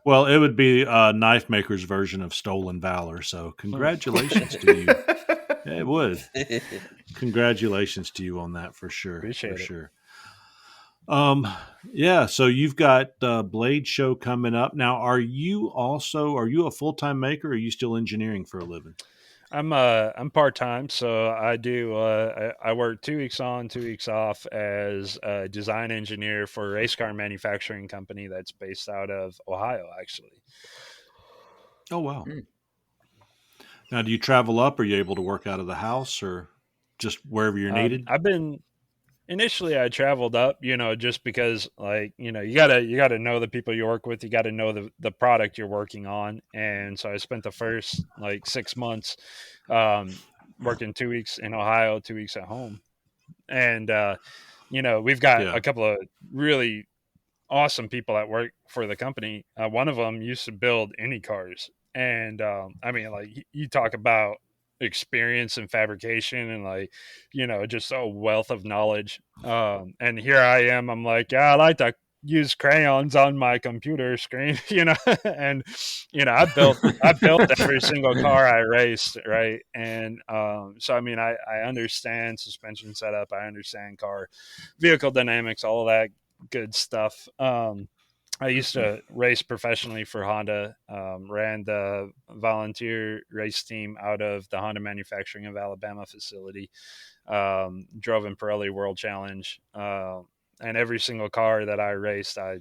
Well, it would be a knife maker's version of stolen valor. So congratulations to you. It would. Congratulations to you on that for sure. Appreciate for it. sure. Yeah. So you've got Blade Show coming up now. Are you a full-time maker, or are you still engineering for a living? I'm part-time, so I do I work 2 weeks on, 2 weeks off as a design engineer for a race car manufacturing company that's based out of Ohio, actually. Oh wow. Now, do you travel up? Are you able to work out of the house, or just wherever you're needed? Initially I traveled up, just because you gotta know the people you work with. You got to know the product you're working on. And so I spent the first 6 months working 2 weeks in Ohio, 2 weeks at home. And we've got a couple of really awesome people that work for the company. One of them used to build any cars, and you talk about experience in fabrication and just a wealth of knowledge. And here I am, I'm like, I like to use crayons on my computer screen, and I built every single car I raced, right? And so I understand suspension setup, I understand car vehicle dynamics, all of that good stuff. I used to race professionally for Honda, ran the volunteer race team out of the Honda Manufacturing of Alabama facility, drove in Pirelli World Challenge, and every single car that I raced, I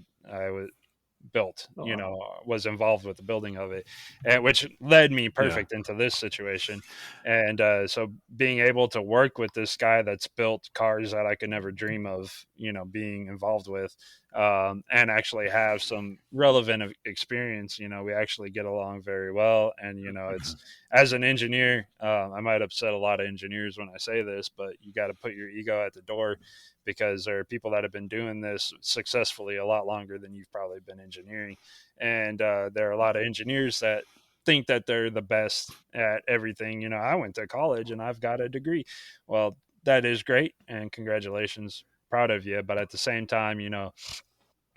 built, was involved with the building of it, and which led me perfect into this situation. And so being able to work with this guy that's built cars that I could never dream of, being involved with, and actually have some relevant experience, we actually get along very well. And it's, as an engineer, I might upset a lot of engineers when I say this, but you got to put your ego at the door, because there are people that have been doing this successfully a lot longer than you've probably been engineering. And there are a lot of engineers that think that they're the best at everything. I went to college and I've got a degree. Well, that is great, and congratulations, proud of you. But at the same time,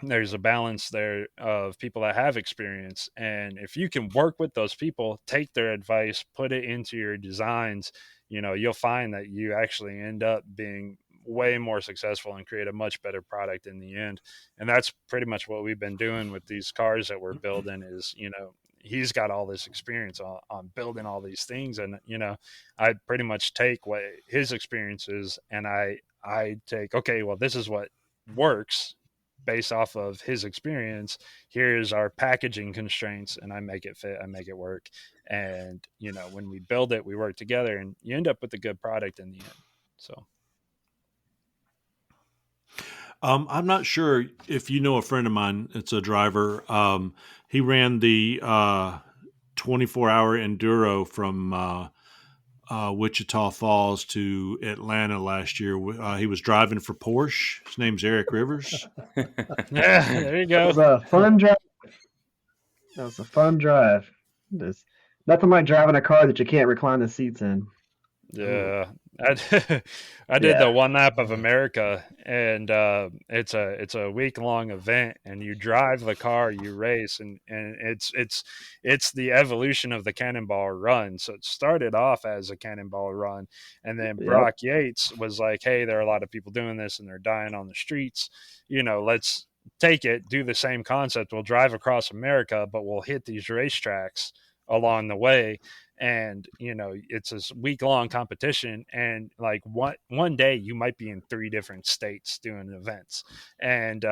there's a balance there of people that have experience. And if you can work with those people, take their advice, put it into your designs, you'll find that you actually end up being way more successful and create a much better product in the end. And that's pretty much what we've been doing with these cars that we're building is, he's got all this experience on building all these things. And, I pretty much take what his experience is, and I take, okay, well, this is what works based off of his experience. Here's our packaging constraints, and I make it fit, I make it work. And, when we build it, we work together, and you end up with a good product in the end. So. I'm not sure if you know a friend of mine. It's a driver. He ran the 24-hour enduro from Wichita Falls to Atlanta last year. He was driving for Porsche. His name's Eric Rivers. Yeah, there you go. It was a fun drive. That was a fun drive. There's nothing like driving a car that you can't recline the seats in. Yeah, I did the one lap of America, and it's a week long event, and you drive the car, you race, and it's the evolution of the Cannonball Run. So it started off as a Cannonball Run, and then Brock Yates was like, "Hey, there are a lot of people doing this, and they're dying on the streets. Let's take it, do the same concept. We'll drive across America, but we'll hit these racetracks along the way." And it's a week-long competition, and like one day you might be in 3 different states doing events, and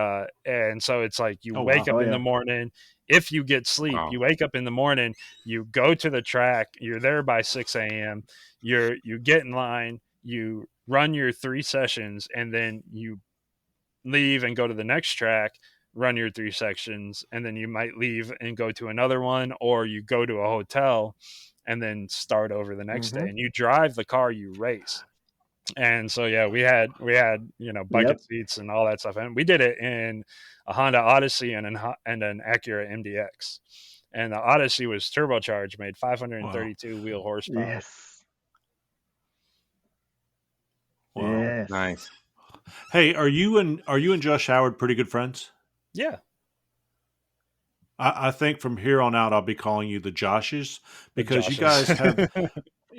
so it's like you wake up in the morning. If you get sleep, you wake up in the morning, you go to the track, you're there by 6 a.m. You get in line, you run your 3 sessions, and then you leave and go to the next track, run your 3 sections, and then you might leave and go to another one, or you go to a hotel and then start over the next day, and you drive the car you race. And so we had bucket seats and all that stuff, and we did it in a Honda Odyssey and an Acura MDX, and the Odyssey was turbocharged, made 532 wheel horsepower. Yes. Wow. Yes. Nice. Hey, are you and Josh Howard pretty good friends? Yeah. I think from here on out, I'll be calling you the Joshes, because you guys have,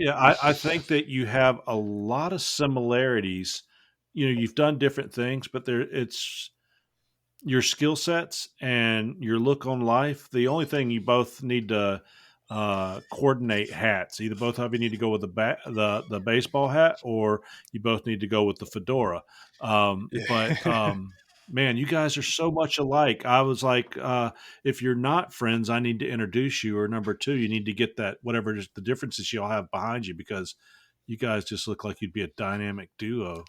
I think that you have a lot of similarities. You've done different things, but it's your skill sets and your look on life. The only thing you both need to coordinate hats. Either both of you need to go with the baseball hat, or you both need to go with the fedora. Man, you guys are so much alike. I was like, if you're not friends, I need to introduce you. Or number 2, you need to get that, whatever the differences y'all have behind you, because you guys just look like you'd be a dynamic duo.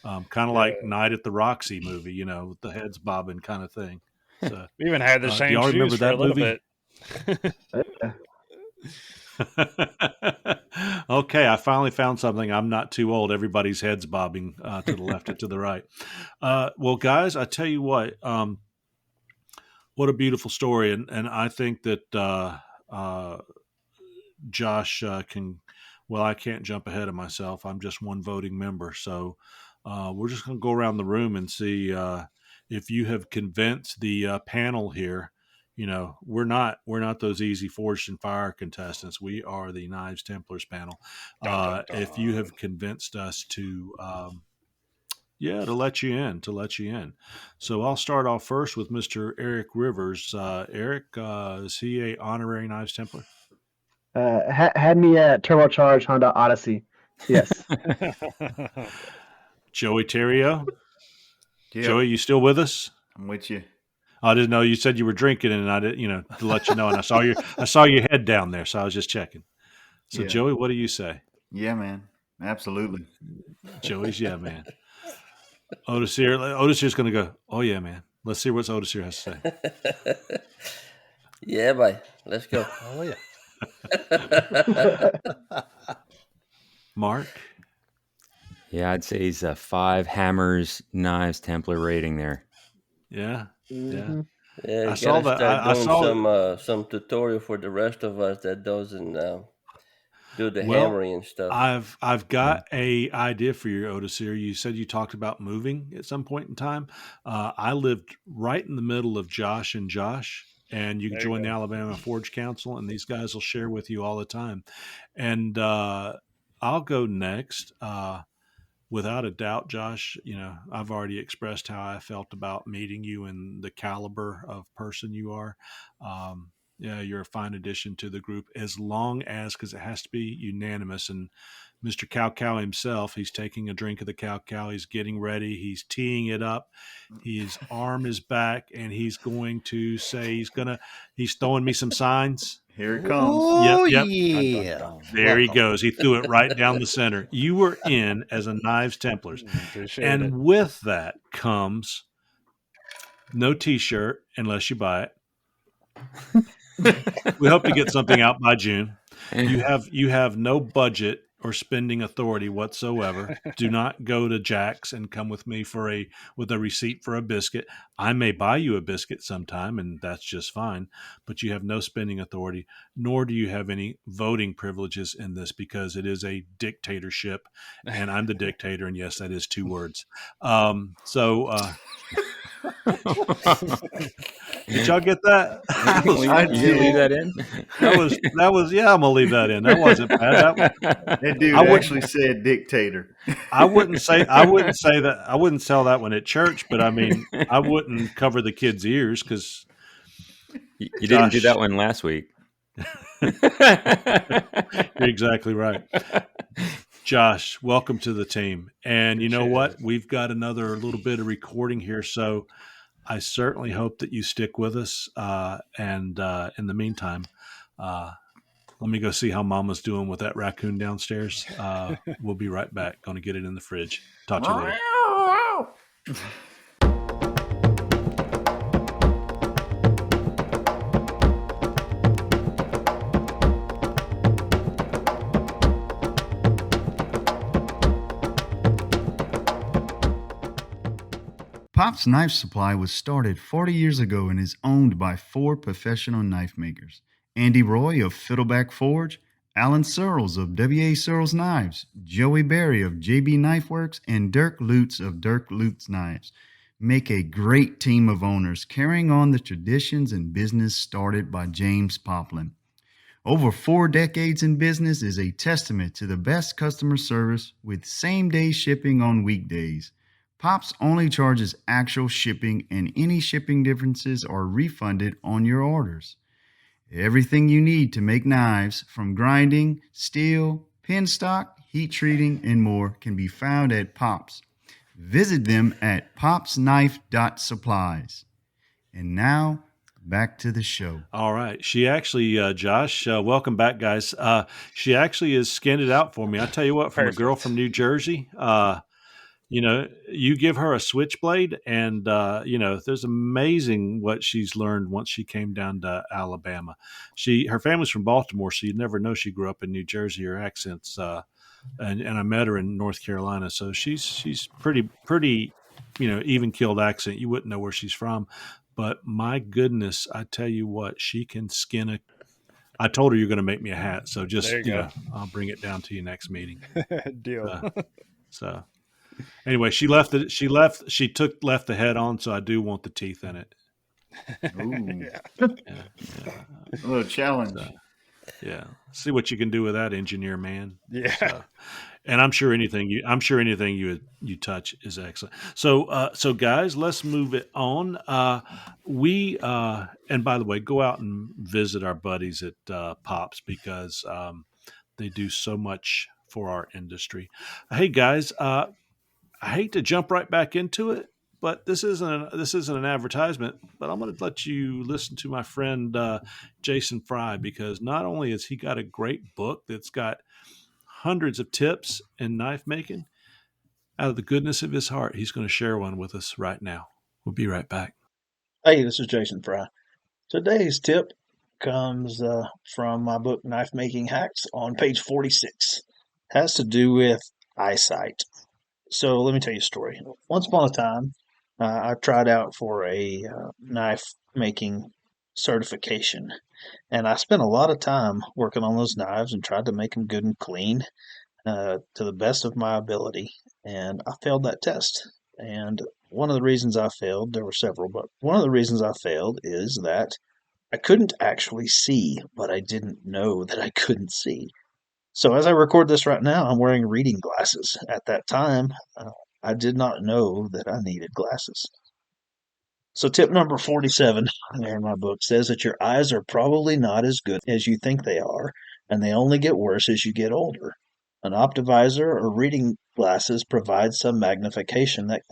Kind of like Night at the Roxy movie, with the heads bobbing kind of thing. So, we even had the same y'all shoes remember for that a little movie? bit. Okay, I finally found something. I'm not too old. Everybody's heads bobbing to the left and to the right. Well, guys, I tell you what a beautiful story, and I think that Josh can. Well, I can't jump ahead of myself. I'm just one voting member, so we're just going to go around the room and see if you have convinced the panel here. We're not those easy forged and fire contestants. We are the Knives Templars panel. If you have convinced us to let you in. So I'll start off first with Mr. Eric Rivers. Eric, is he a honorary Knives Templar? Had me at turbocharged Honda Odyssey. Yes. Joey Terrio. Joey, you still with us? I'm with you. I didn't know, you said you were drinking, and I didn't, to let you know. And I saw your head down there, so I was just checking. So Joey, what do you say? Yeah, man, absolutely. Joey's yeah, man. Otis here's going to go, oh yeah, man. Let's see what Otis here has to say. Yeah, boy. Let's go. Oh yeah. Mark? Yeah, I'd say he's a 5 hammers Knives Templar rating there. Yeah. Mm-hmm. Yeah, I saw that. I saw some tutorial for the rest of us that doesn't do the hammering and stuff. I've got a idea for you, Otis here. You said you talked about moving at some point in time. I lived right in the middle of Josh and Josh. And you can join the Alabama Forge Council, and these guys will share with you all the time. And I'll go next. Without a doubt, Josh, I've already expressed how I felt about meeting you and the caliber of person you are. You're a fine addition to the group, as long as, because it has to be unanimous. And Mr. Cow Cow himself, he's taking a drink of the Cow Cow. He's getting ready. He's teeing it up. His arm is back, and he's going to say he's throwing me some signs. Here it comes. Oh, Yep. yeah. There he goes. He threw it right down the center. You were in as a Knives Templars. And with that comes no T-shirt unless you buy it. We hope to get something out by June. You have no budget or spending authority whatsoever. Do not go to Jack's and come with me with a receipt for a biscuit. I may buy you a biscuit sometime, and that's just fine, but you have no spending authority, nor do you have any voting privileges in this, because it is a dictatorship, and I'm the dictator, and yes, that is 2 words. Did y'all get that? I did. Leave that in. That was. Yeah, I'm gonna leave that in. That wasn't bad. That dude actually said dictator. I wouldn't say that. I wouldn't tell that one at church, but I mean, I wouldn't cover the kids' ears because you didn't do that one last week. You're exactly right. Josh, welcome to the team. And you know what? We've got another little bit of recording here, so I certainly hope that you stick with us. And in the meantime, let me go see how Mama's doing with that raccoon downstairs. We'll be right back. Going to get it in the fridge. Talk to you later. Pop's Knife Supply was started 40 years ago and is owned by 4 professional knife makers. Andy Roy of Fiddleback Forge, Alan Searles of W.A. Searles Knives, Joey Berry of J.B. Knife Works, and Dirk Lutz of Dirk Lutz Knives make a great team of owners carrying on the traditions and business started by James Poplin. Over 4 decades in business is a testament to the best customer service with same-day shipping on weekdays. Pops only charges actual shipping, and any shipping differences are refunded on your orders. Everything you need to make knives, from grinding, steel, pin stock, heat treating, and more, can be found at Pops. Visit them at popsknife.supplies. And now, back to the show. All right. She actually, Josh, welcome back, guys. She actually has skinned it out for me. I tell you what, from a girl from New Jersey, you give her a switchblade and, there's amazing what she's learned once she came down to Alabama. Her family's from Baltimore, so you'd never know she grew up in New Jersey. Her accent's, and I met her in North Carolina. So she's pretty, even keeled accent. You wouldn't know where she's from, but my goodness, I tell you what, she can skin I told her you're going to make me a hat. So just, I'll bring it down to you next meeting. Deal. So anyway, she left the head on, so I do want the teeth in it. Ooh. Yeah. A little challenge. See what you can do with that, engineer man. Yeah. And I'm sure anything you touch is excellent. So guys, let's move it on. And by the way, go out and visit our buddies at Pops, because they do so much for our industry. Hey guys, I hate to jump right back into it, but this isn't an advertisement. But I'm going to let you listen to my friend Jason Fry, because not only has he got a great book that's got hundreds of tips in knife making, out of the goodness of his heart, he's going to share one with us right now. We'll be right back. Hey, this is Jason Fry. Today's tip comes from my book, Knife Making Hacks, on page 46. It has to do with eyesight. So let me tell you a story. Once upon a time, I tried out for a knife making certification, and I spent a lot of time working on those knives and tried to make them good and clean to the best of my ability, and I failed that test. And one of the reasons I failed, there were several, but one of the reasons I failed is that I couldn't actually see, but I didn't know that I couldn't see. So as I record this right now, I'm wearing reading glasses. At that time, I did not know that I needed glasses. So tip number 47 in my book says that your eyes are probably not as good as you think they are, and they only get worse as you get older. An optivisor or reading glasses provide some magnification that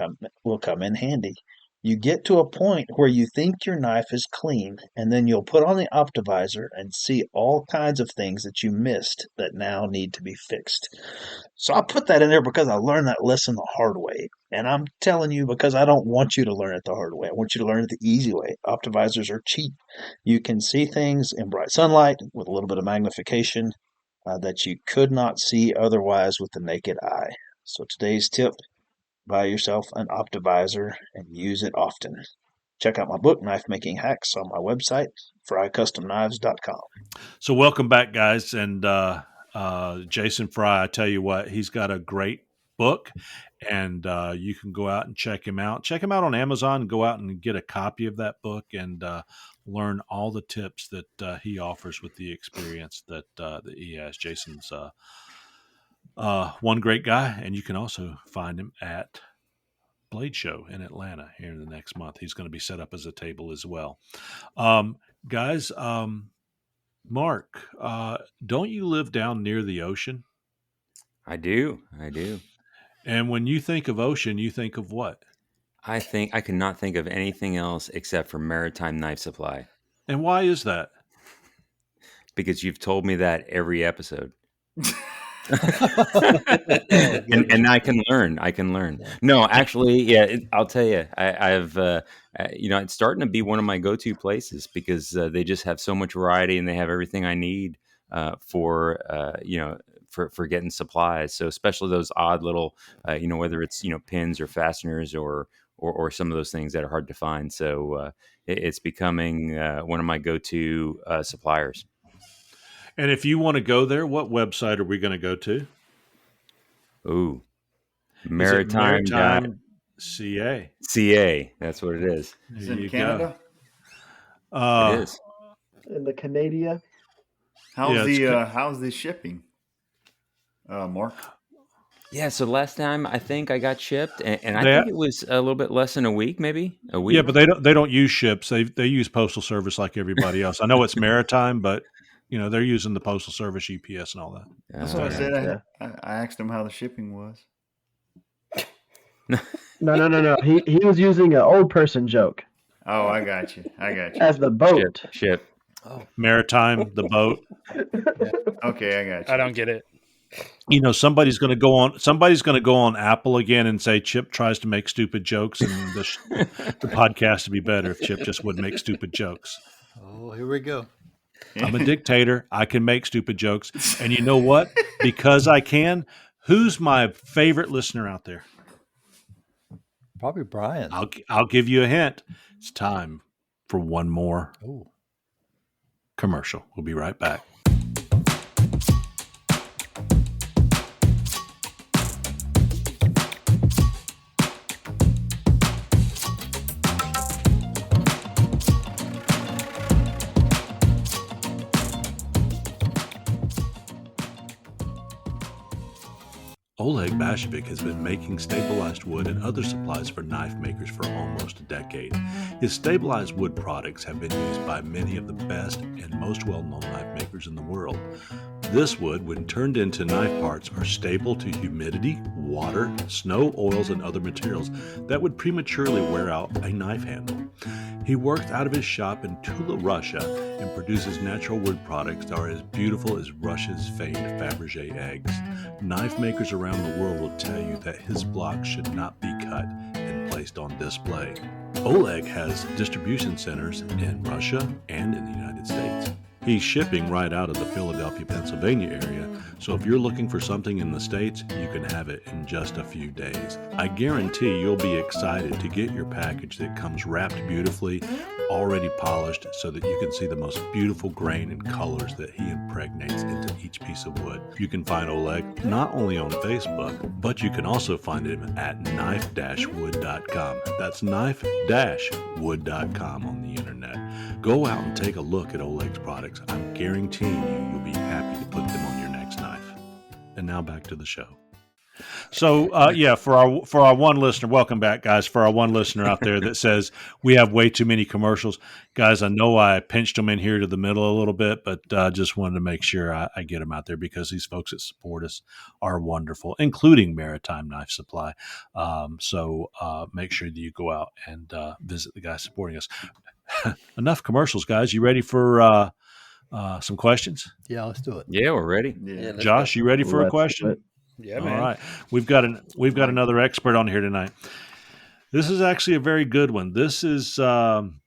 will come in handy. You get to a point where you think your knife is clean, and then you'll put on the optivisor and see all kinds of things that you missed that now need to be fixed. So I put that in there because I learned that lesson the hard way. And I'm telling you, because I don't want you to learn it the hard way. I want you to learn it the easy way. Optivisors are cheap. You can see things in bright sunlight with a little bit of magnification. that you could not see otherwise with the naked eye. So today's tip, buy yourself an Optivisor and use it often. Check out my book, Knife Making Hacks, on my website, frycustomknives.com. So welcome back, guys. And Jason Fry, I tell you what, he's got a great book, and you can go out and check him out. Check him out on Amazon and go out and get a copy of that book and learn all the tips that he offers with the experience that he has. Jason's one great guy, and you can also find him at Blade Show in Atlanta here in the next month. He's going to be set up as a table as well. Guys, Mark, don't you live down near the ocean? I do. And when you think of ocean, you think of what? I think I cannot think of anything else except for Maritime Knife Supply. And why is that? Because you've told me that every episode. and I can learn. No, actually, yeah, I'll tell you, I've it's starting to be one of my go-to places because they just have so much variety and they have everything I need for getting supplies. So especially those odd little, whether it's pins or fasteners or some of those things that are hard to find. So it's becoming one of my go-to suppliers. And if you want to go there, what website are we going to go to? Ooh, Maritime CA. CA. That's what it is. It's in Canada. It is. In the Canada. How's the shipping, Mark? Yeah, so last time I think I got shipped, and I think it was a little bit less than a week, maybe a week. Yeah, but they don't use ships. They use postal service like everybody else. I know it's maritime, but they're using the postal service, UPS, and all that. That's what I said. I asked him how the shipping was. No. He was using an old person joke. Oh, I got you. As the boat. Ship. Oh. Maritime, the boat. Okay, I got you. I don't get it. Somebody's going to go on Apple again and say Chip tries to make stupid jokes, and the podcast would be better if Chip just would make stupid jokes. Oh, here we go. I'm a dictator. I can make stupid jokes. And you know what? Because I can, who's my favorite listener out there? Probably Brian. I'll give you a hint. It's time for one more commercial. We'll be right back. Oleg Bashevik has been making stabilized wood and other supplies for knife makers for almost a decade. His stabilized wood products have been used by many of the best and most well-known knife makers in the world. This wood, when turned into knife parts, are stable to humidity, water, snow, oils, and other materials that would prematurely wear out a knife handle. He works out of his shop in Tula, Russia, and produces natural wood products that are as beautiful as Russia's famed Fabergé eggs. Knife makers around the world will tell you that his blocks should not be cut and placed on display. Oleg has distribution centers in Russia and in the United States. He's shipping right out of the Philadelphia, Pennsylvania area, so if you're looking for something in the States, you can have it in just a few days. I guarantee you'll be excited to get your package that comes wrapped beautifully, already polished, so that you can see the most beautiful grain and colors that he impregnates into each piece of wood. You can find Oleg not only on Facebook, but you can also find him at knife-wood.com. That's knife-wood.com on the internet. Go out and take a look at Oleg's products. I'm guaranteeing you'll be happy to put them on your next knife. And now back to the show. So, for our one listener, welcome back, guys. For our one listener out there that says we have way too many commercials, guys, I know I pinched them in here to the middle a little bit, but just wanted to make sure I get them out there because these folks that support us are wonderful, including Maritime Knife Supply. So make sure that you go out and visit the guys supporting us. Enough commercials, guys. You ready for some questions? Yeah, let's do it. Yeah, we're ready. Yeah, Josh, you ready for a question? Yeah, man. All right. We've got another expert on here tonight. This is actually a very good one. This is on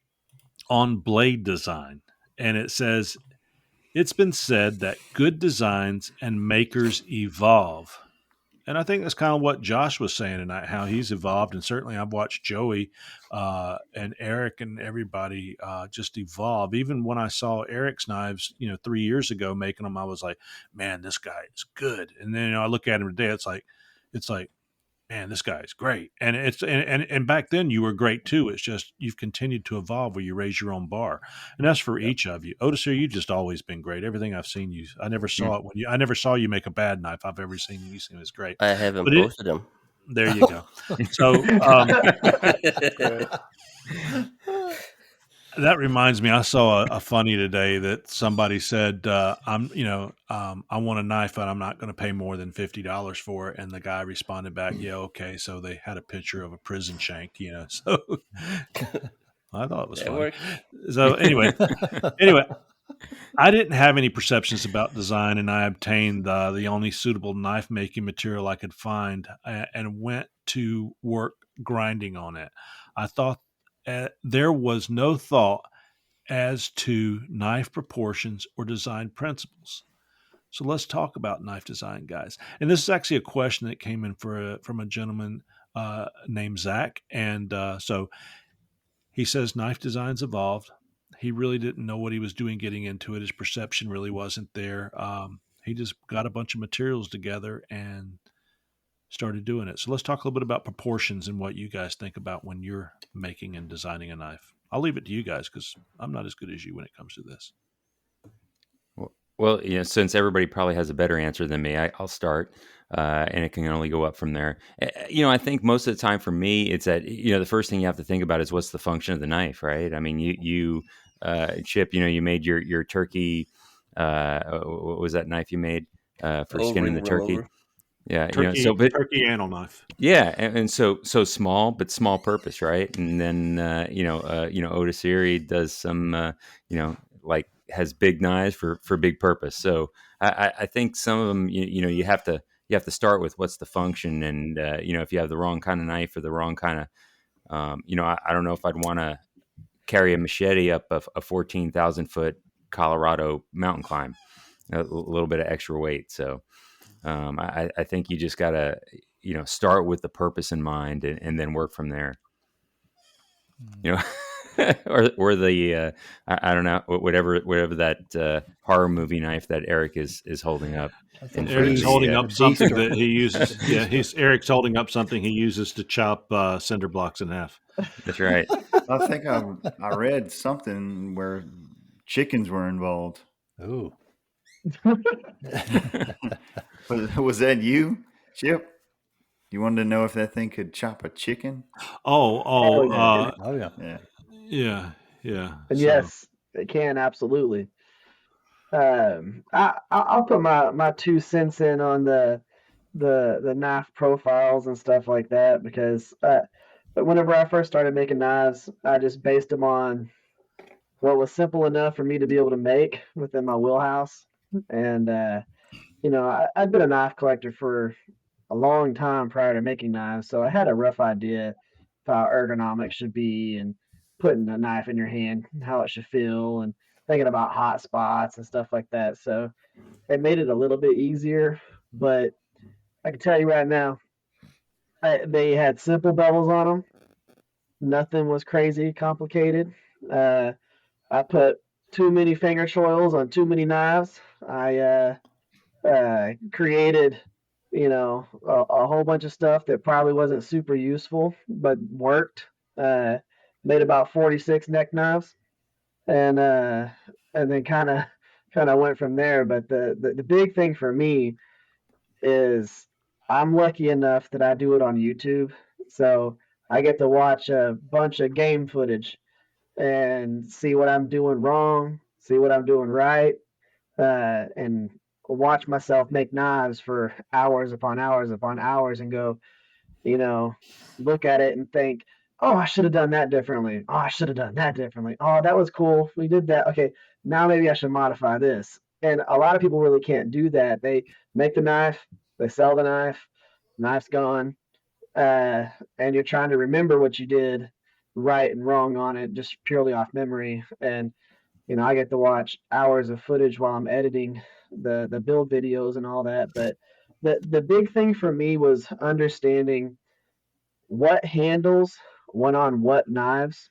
blade design, and it says, It's been said that good designs and makers evolve. And I think that's kind of what Josh was saying tonight, how he's evolved. And certainly I've watched Joey and Eric and everybody just evolve. Even when I saw Eric's knives, 3 years ago making them, I was like, man, this guy is good. And then I look at him today, it's like, man, this guy is great. And and back then you were great too. It's just you've continued to evolve where you raise your own bar. And that's for each of you. Otis, you just always been great. Everything I've seen you, I never saw it I never saw you make a bad knife. I've ever seen you seem as great. I haven't But posted them. there you go. So that reminds me, I saw a funny today that somebody said, I want a knife, but I'm not going to pay more than $50 for it. And the guy responded back, yeah, okay. So they had a picture of a prison shank, so I thought it was funny. So anyway, I didn't have any perceptions about design, and I obtained the only suitable knife making material I could find and went to work grinding on it. I thought there was no thought as to knife proportions or design principles. So let's talk about knife design, guys. And this is actually a question that came in from a gentleman named Zach. And so he says knife design's evolved. He really didn't know what he was doing getting into it. His perception really wasn't there. He just got a bunch of materials together and started doing it. So let's talk a little bit about proportions and what you guys think about when you're making and designing a knife. I'll leave it to you guys because I'm not as good as you when it comes to this. Well, since everybody probably has a better answer than me, I'll start, and it can only go up from there. I think most of the time for me, it's that, the first thing you have to think about is what's the function of the knife, right? I mean, you Chip, you made your turkey, what was that knife you made for skinning the turkey? Yeah, turkey anal knife. Yeah, and so small, but small purpose, right? And then Otis Erie does some has big knives for big purpose. So I think some of them you have to start with what's the function, and if you have the wrong kind of knife or the wrong kind of I don't know if I'd want to carry a machete up a 14,000 foot Colorado mountain climb, a little bit of extra weight. So. I think you just gotta, start with the purpose in mind and then work from there. Or the I don't know, whatever that horror movie knife that Eric is holding up. Eric's holding up something that he uses. Yeah, Eric's holding up something he uses to chop cinder blocks in half. That's right. I think I read something where chickens were involved. Oh. Was that you, Chip? You wanted to know if that thing could chop a chicken? Yeah. And yes, it can, absolutely. I'll put my 2 cents in on the knife profiles and stuff like that, because whenever I first started making knives, I just based them on what was simple enough for me to be able to make within my wheelhouse. And I'd been a knife collector for a long time prior to making knives, so I had a rough idea of how ergonomics should be, and putting a knife in your hand, how it should feel, and thinking about hot spots and stuff like that. So it made it a little bit easier, but I can tell you right now, they had simple bevels on them. Nothing was crazy complicated. I put too many finger choils on too many knives. I created, a whole bunch of stuff that probably wasn't super useful, but worked. Made about 46 neck knives, and then kind of went from there. But the big thing for me is I'm lucky enough that I do it on YouTube, so I get to watch a bunch of game footage and see what I'm doing wrong, see what I'm doing right, and watch myself make knives for hours upon hours upon hours, and go, look at it and think, oh, I should have done that differently. Oh, I should have done that differently. Oh, that was cool. We did that. Okay, now maybe I should modify this. And a lot of people really can't do that. They make the knife, they sell the knife's gone, and you're trying to remember what you did right and wrong on it just purely off memory. And I get to watch hours of footage while I'm editing the build videos and all that. But the big thing for me was understanding what handles went on what knives.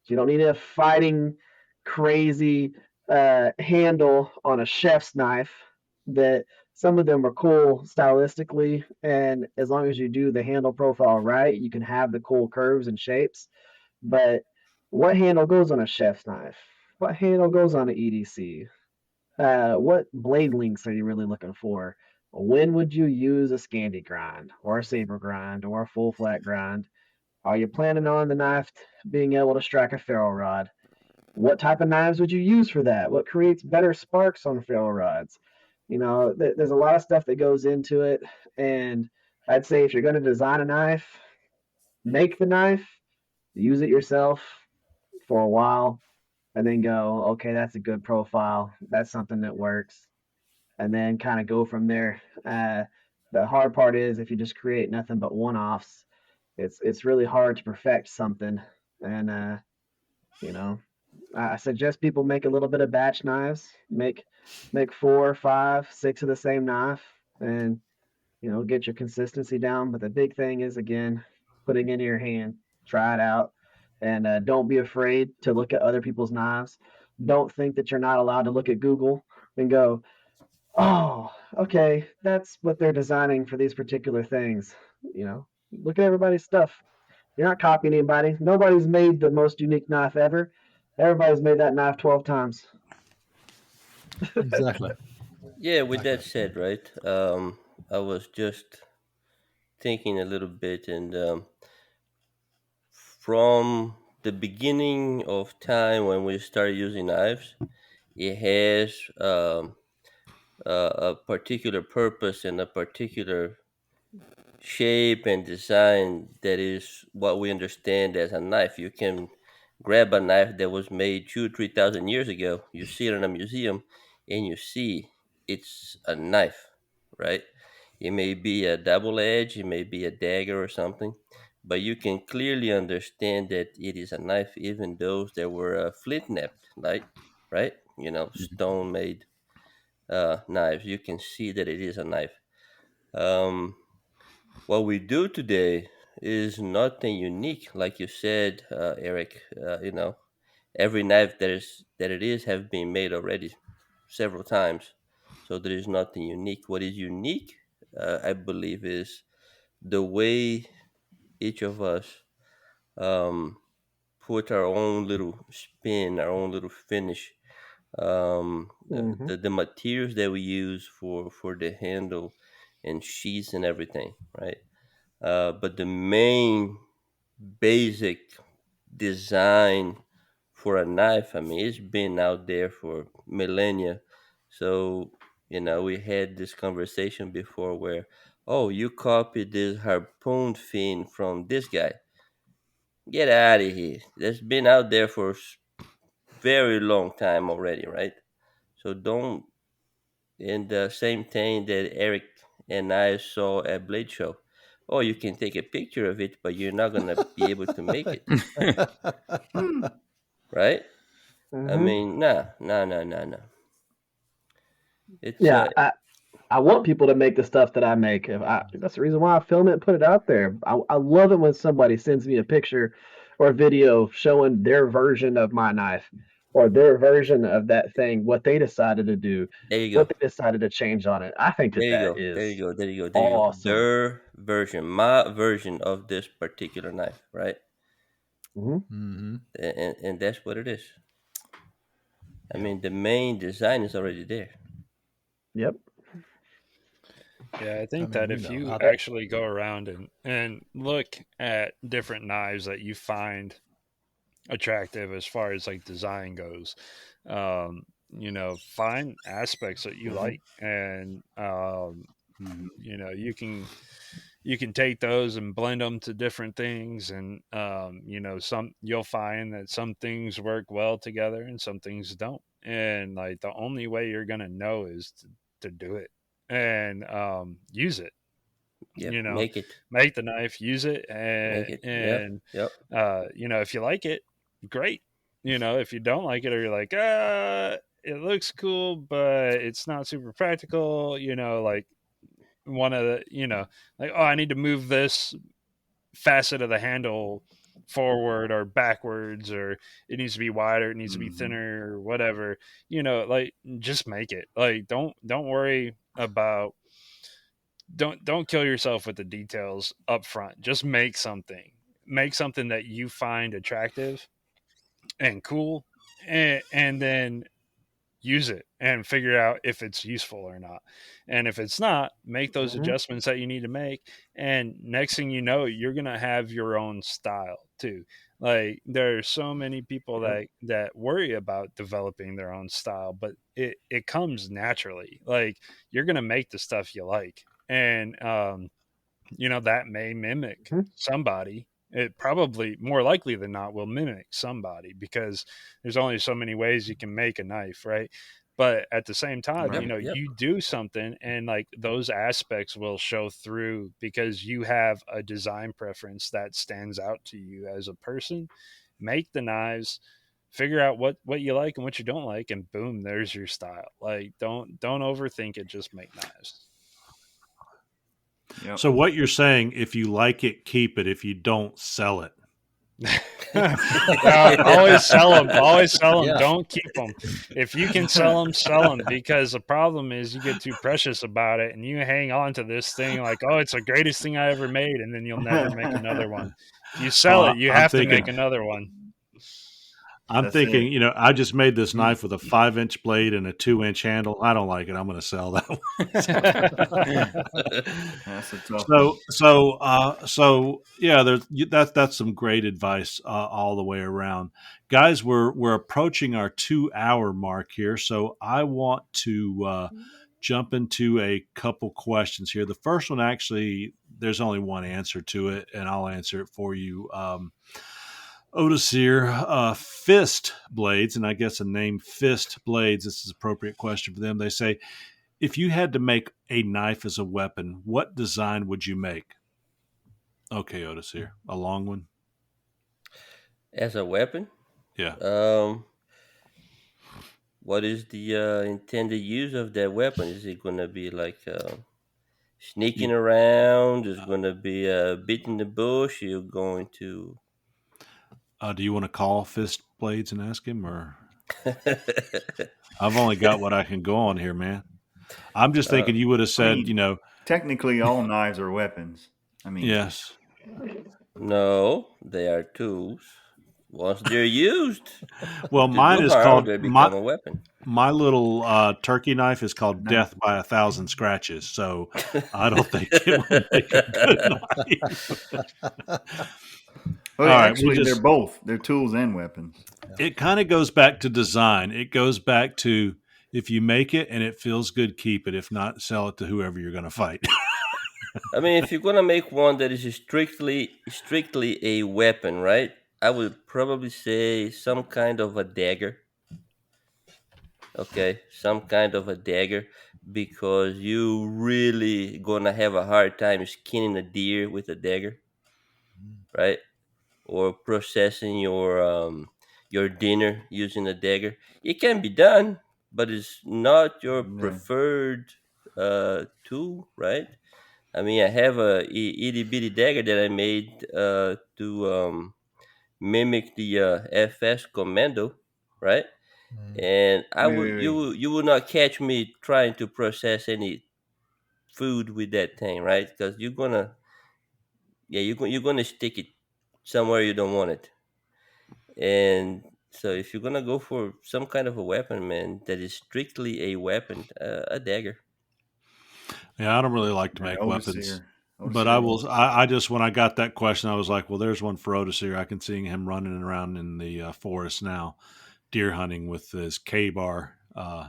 You don't need a fighting crazy handle on a chef's knife. That some of them are cool stylistically, and as long as you do the handle profile right, you can have the cool curves and shapes. But what handle goes on a chef's knife? What handle goes on an EDC? What blade links are you really looking for? When would you use a Scandi grind or a saber grind or a full flat grind? Are you planning on the knife being able to strike a ferro rod? What type of knives would you use for that? What creates better sparks on ferro rods? There's a lot of stuff that goes into it. And I'd say if you're going to design a knife, make the knife, use it yourself for a while, and then go, okay, that's a good profile. That's something that works. And then kind of go from there. The hard part is if you just create nothing but one-offs, it's really hard to perfect something. And I suggest people make a little bit of batch knives, make 4, 5, 6 of the same knife, and get your consistency down. But the big thing is again putting it in your hand, try it out, and don't be afraid to look at other people's knives. Don't think that you're not allowed to look at Google and go, oh, okay, that's what they're designing for these particular things. Look at everybody's stuff. You're not copying anybody. Nobody's made the most unique knife ever. Everybody's made that knife 12 times. Exactly. Yeah, with that said, right? I was just thinking a little bit, and from the beginning of time when we started using knives, it has a particular purpose and a particular shape and design that is what we understand as a knife. You can grab a knife that was made 2,000-3,000 years ago. You see it in a museum, and you see it's a knife, right? It may be a double edge, it may be a dagger or something, but you can clearly understand that it is a knife, even those that were flint napped, right? Stone made knives. You can see that it is a knife. Um, what we do today is nothing unique, like you said, Eric. Every knife that it is have been made already several times, so there is nothing unique. What is unique, I believe, is the way each of us um, put our own little spin, our own little finish. The materials that we use for the handle and sheaths and everything, right? But the main basic design for a knife, I mean, it's been out there for millennia. So, we had this conversation before where, oh, you copied this harpoon fin from this guy. Get out of here. That's been out there for very long time already, right? So don't. And the same thing that Eric and I saw at Blade Show. Oh, you can take a picture of it, but you're not gonna be able to make it, right? I mean, no. It's Yeah, I want people to make the stuff that I make. That's the reason why I film it and put it out there. I love it when somebody sends me a picture or a video showing their version of my knife or their version of that thing, what they decided to do, there you what go. they decided to change on it. I think There you that go. There is you go. There you go. There you go. awesome. Their version, my version of this particular knife, right? And that's what it is. I mean, the main design is already there. Yep. Yeah, I think that if you actually go around and look at different knives that you find attractive as far as like design goes, find aspects that you like, and you can take those and blend them to different things, and some you'll find that some things work well together and some things don't, and like the only way you're gonna know is to do it and use it. Yep, make it. Make the knife, use it, Make it. and Yep. if you like it, great. if you don't like it, or you're like, it looks cool, but it's not super practical, like one of the, like, oh, I need to move this facet of the handle forward or backwards, or it needs to be wider, it needs to be thinner, or whatever, like, just make it. Like, don't worry about, don't kill yourself with the details up front. Just make something that you find attractive and cool, and then use it and figure out if it's useful or not. And if it's not, make those adjustments that you need to make. And next thing you know, you're going to have your own style too. Like, there are so many people that worry about developing their own style, but it comes naturally. Like, you're going to make the stuff you like. And, that may mimic somebody. It probably, more likely than not, will mimic somebody, because there's only so many ways you can make a knife, right? But at the same time, you do something, and like, those aspects will show through because you have a design preference that stands out to you as a person. Make the knives, figure out what you like and what you don't like, and boom, there's your style. Like, don't overthink it, just make knives. Yep. So what you're saying, if you like it, keep it. If you don't, sell it. Always sell them. Always sell them. Yeah. Don't keep them. If you can sell them, because the problem is you get too precious about it and you hang on to this thing like, oh, it's the greatest thing I ever made, and then you'll never make another one. If you sell it, you have to make another one. I'm thinking, I just made this knife with a 5-inch blade and a 2-inch handle. I don't like it. I'm going to sell that one. That's a tough So yeah, that's some great advice all the way around, guys. We're approaching our 2-hour mark here, so I want to jump into a couple questions here. The first one, actually, there's only one answer to it, and I'll answer it for you. Otis here, fist blades, and I guess a name, fist blades. This is an appropriate question for them. They say, if you had to make a knife as a weapon, what design would you make? Okay, Otis here, a long one. As a weapon? Yeah. What is the intended use of that weapon? Is it going to be like sneaking around? Is it going to be beating the bush? You're going to... do you want to call Fist Blades and ask him, or? I've only got what I can go on here, man. I'm just thinking you would have said, technically all knives are weapons. Yes. No, they are tools. Once they're used, well, mine is called a weapon. My little turkey knife is called Death by 1,000 Scratches, so I don't think it would make a good knife. Well, actually, they're both. They're tools and weapons. It kind of goes back to design. It goes back to, if you make it and it feels good, keep it. If not, sell it to whoever you're going to fight. I mean, if you're going to make one that is strictly a weapon, right? I would probably say some kind of a dagger. Okay, some kind of a dagger, because you really going to have a hard time skinning a deer with a dagger, right? Or processing your dinner using a dagger. It can be done, but it's not your preferred tool, right? I mean, I have a itty bitty dagger that I made to mimic the FS Commando, right? And you will not catch me trying to process any food with that thing, right? Because you're gonna stick it somewhere you don't want it. And so if you're gonna go for some kind of a weapon, man, that is strictly a weapon, a dagger. Yeah, I don't really like to make weapons, but I just, when I got that question, I was like, well, there's one for Otis here. I can see him running around in the forest now, deer hunting with his K-bar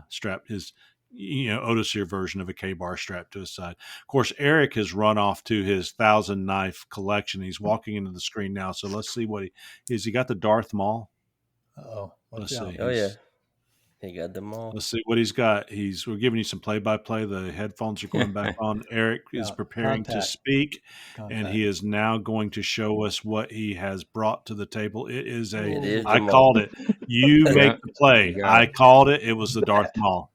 strapped, his Otis here version of a K-bar strapped to his side. Of course, Eric has run off to his 1,000 knife collection. He's walking into the screen now, so let's see what he got the Darth Maul. Oh, let's see. Oh yeah. He got them all. Let's see what he's got. We're giving you some play-by-play. The headphones are going back on. Eric is preparing to speak, and he is now going to show us what he has brought to the table. It is I called it. You make the play. I called it. It was the Darth Maul.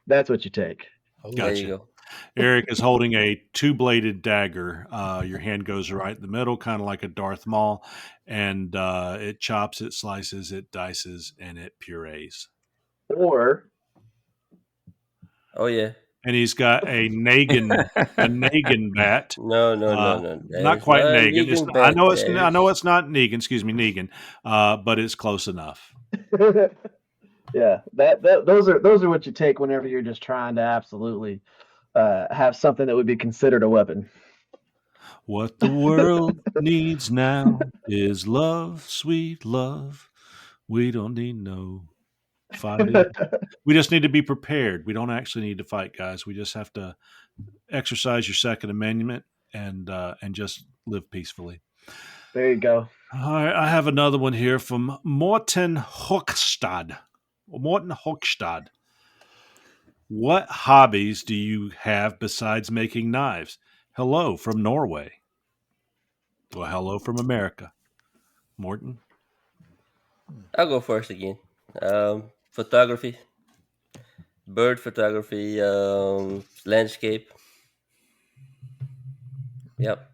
That's what you take. Gotcha. There you go. Eric is holding a 2-bladed dagger. Your hand goes right in the middle, kind of like a Darth Maul, and it chops, it slices, it dices, and it purees. Oh yeah. And he's got a Nagan bat. No. Not quite Nagan. I know it's not Negan. Excuse me, Negan. But it's close enough. Yeah, those are what you take whenever you're just trying to absolutely have something that would be considered a weapon. What the world needs now is love, sweet love. We don't need no fighting. We just need to be prepared. We don't actually need to fight, guys. We just have to exercise your Second Amendment and just live peacefully. There you go. All right, I have another one here from Morten Hochstad. What hobbies do you have besides making knives? Hello from Norway. Well, hello from America. Morten? I'll go first again. Photography, bird photography, landscape. Yep.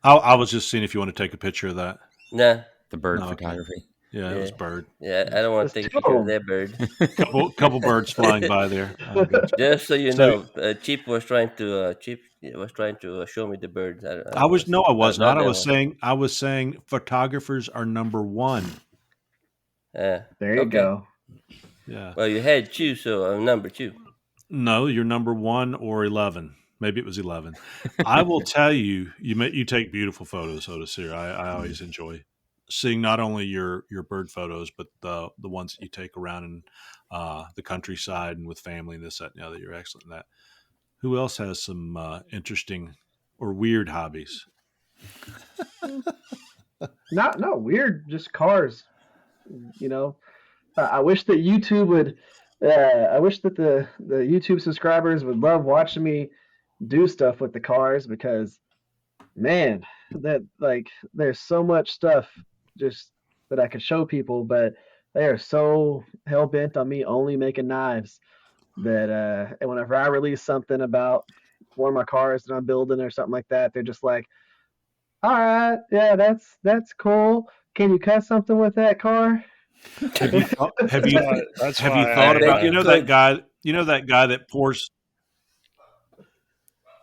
I was just seeing if you want to take a picture of that. Nah. The bird photography. Yeah, it was bird. Yeah, I don't want to take a picture of that bird. couple birds flying by there. Just so you know, Chip was trying to show me the birds. I wasn't. I was saying photographers are number one. There you go. Yeah. Well, you had 2, so I'm number 2. No, you're number 1 or 11. Maybe it was 11. I will tell you, you take beautiful photos, Otis. Here, I always enjoy seeing not only your bird photos, but the ones that you take around in the countryside and with family and this, that, and the other. You're excellent in that. Who else has some interesting or weird hobbies? Not weird, just cars. You know, I wish that YouTube would. I wish that the YouTube subscribers would love watching me do stuff with the cars because, man, there's so much stuff just that I could show people, but they are so hell bent on me only making knives that and whenever I release something about one of my cars that I'm building or something like that, they're just like, all right, yeah, that's cool. Can you cut something with that car? Have you thought about that guy that pours?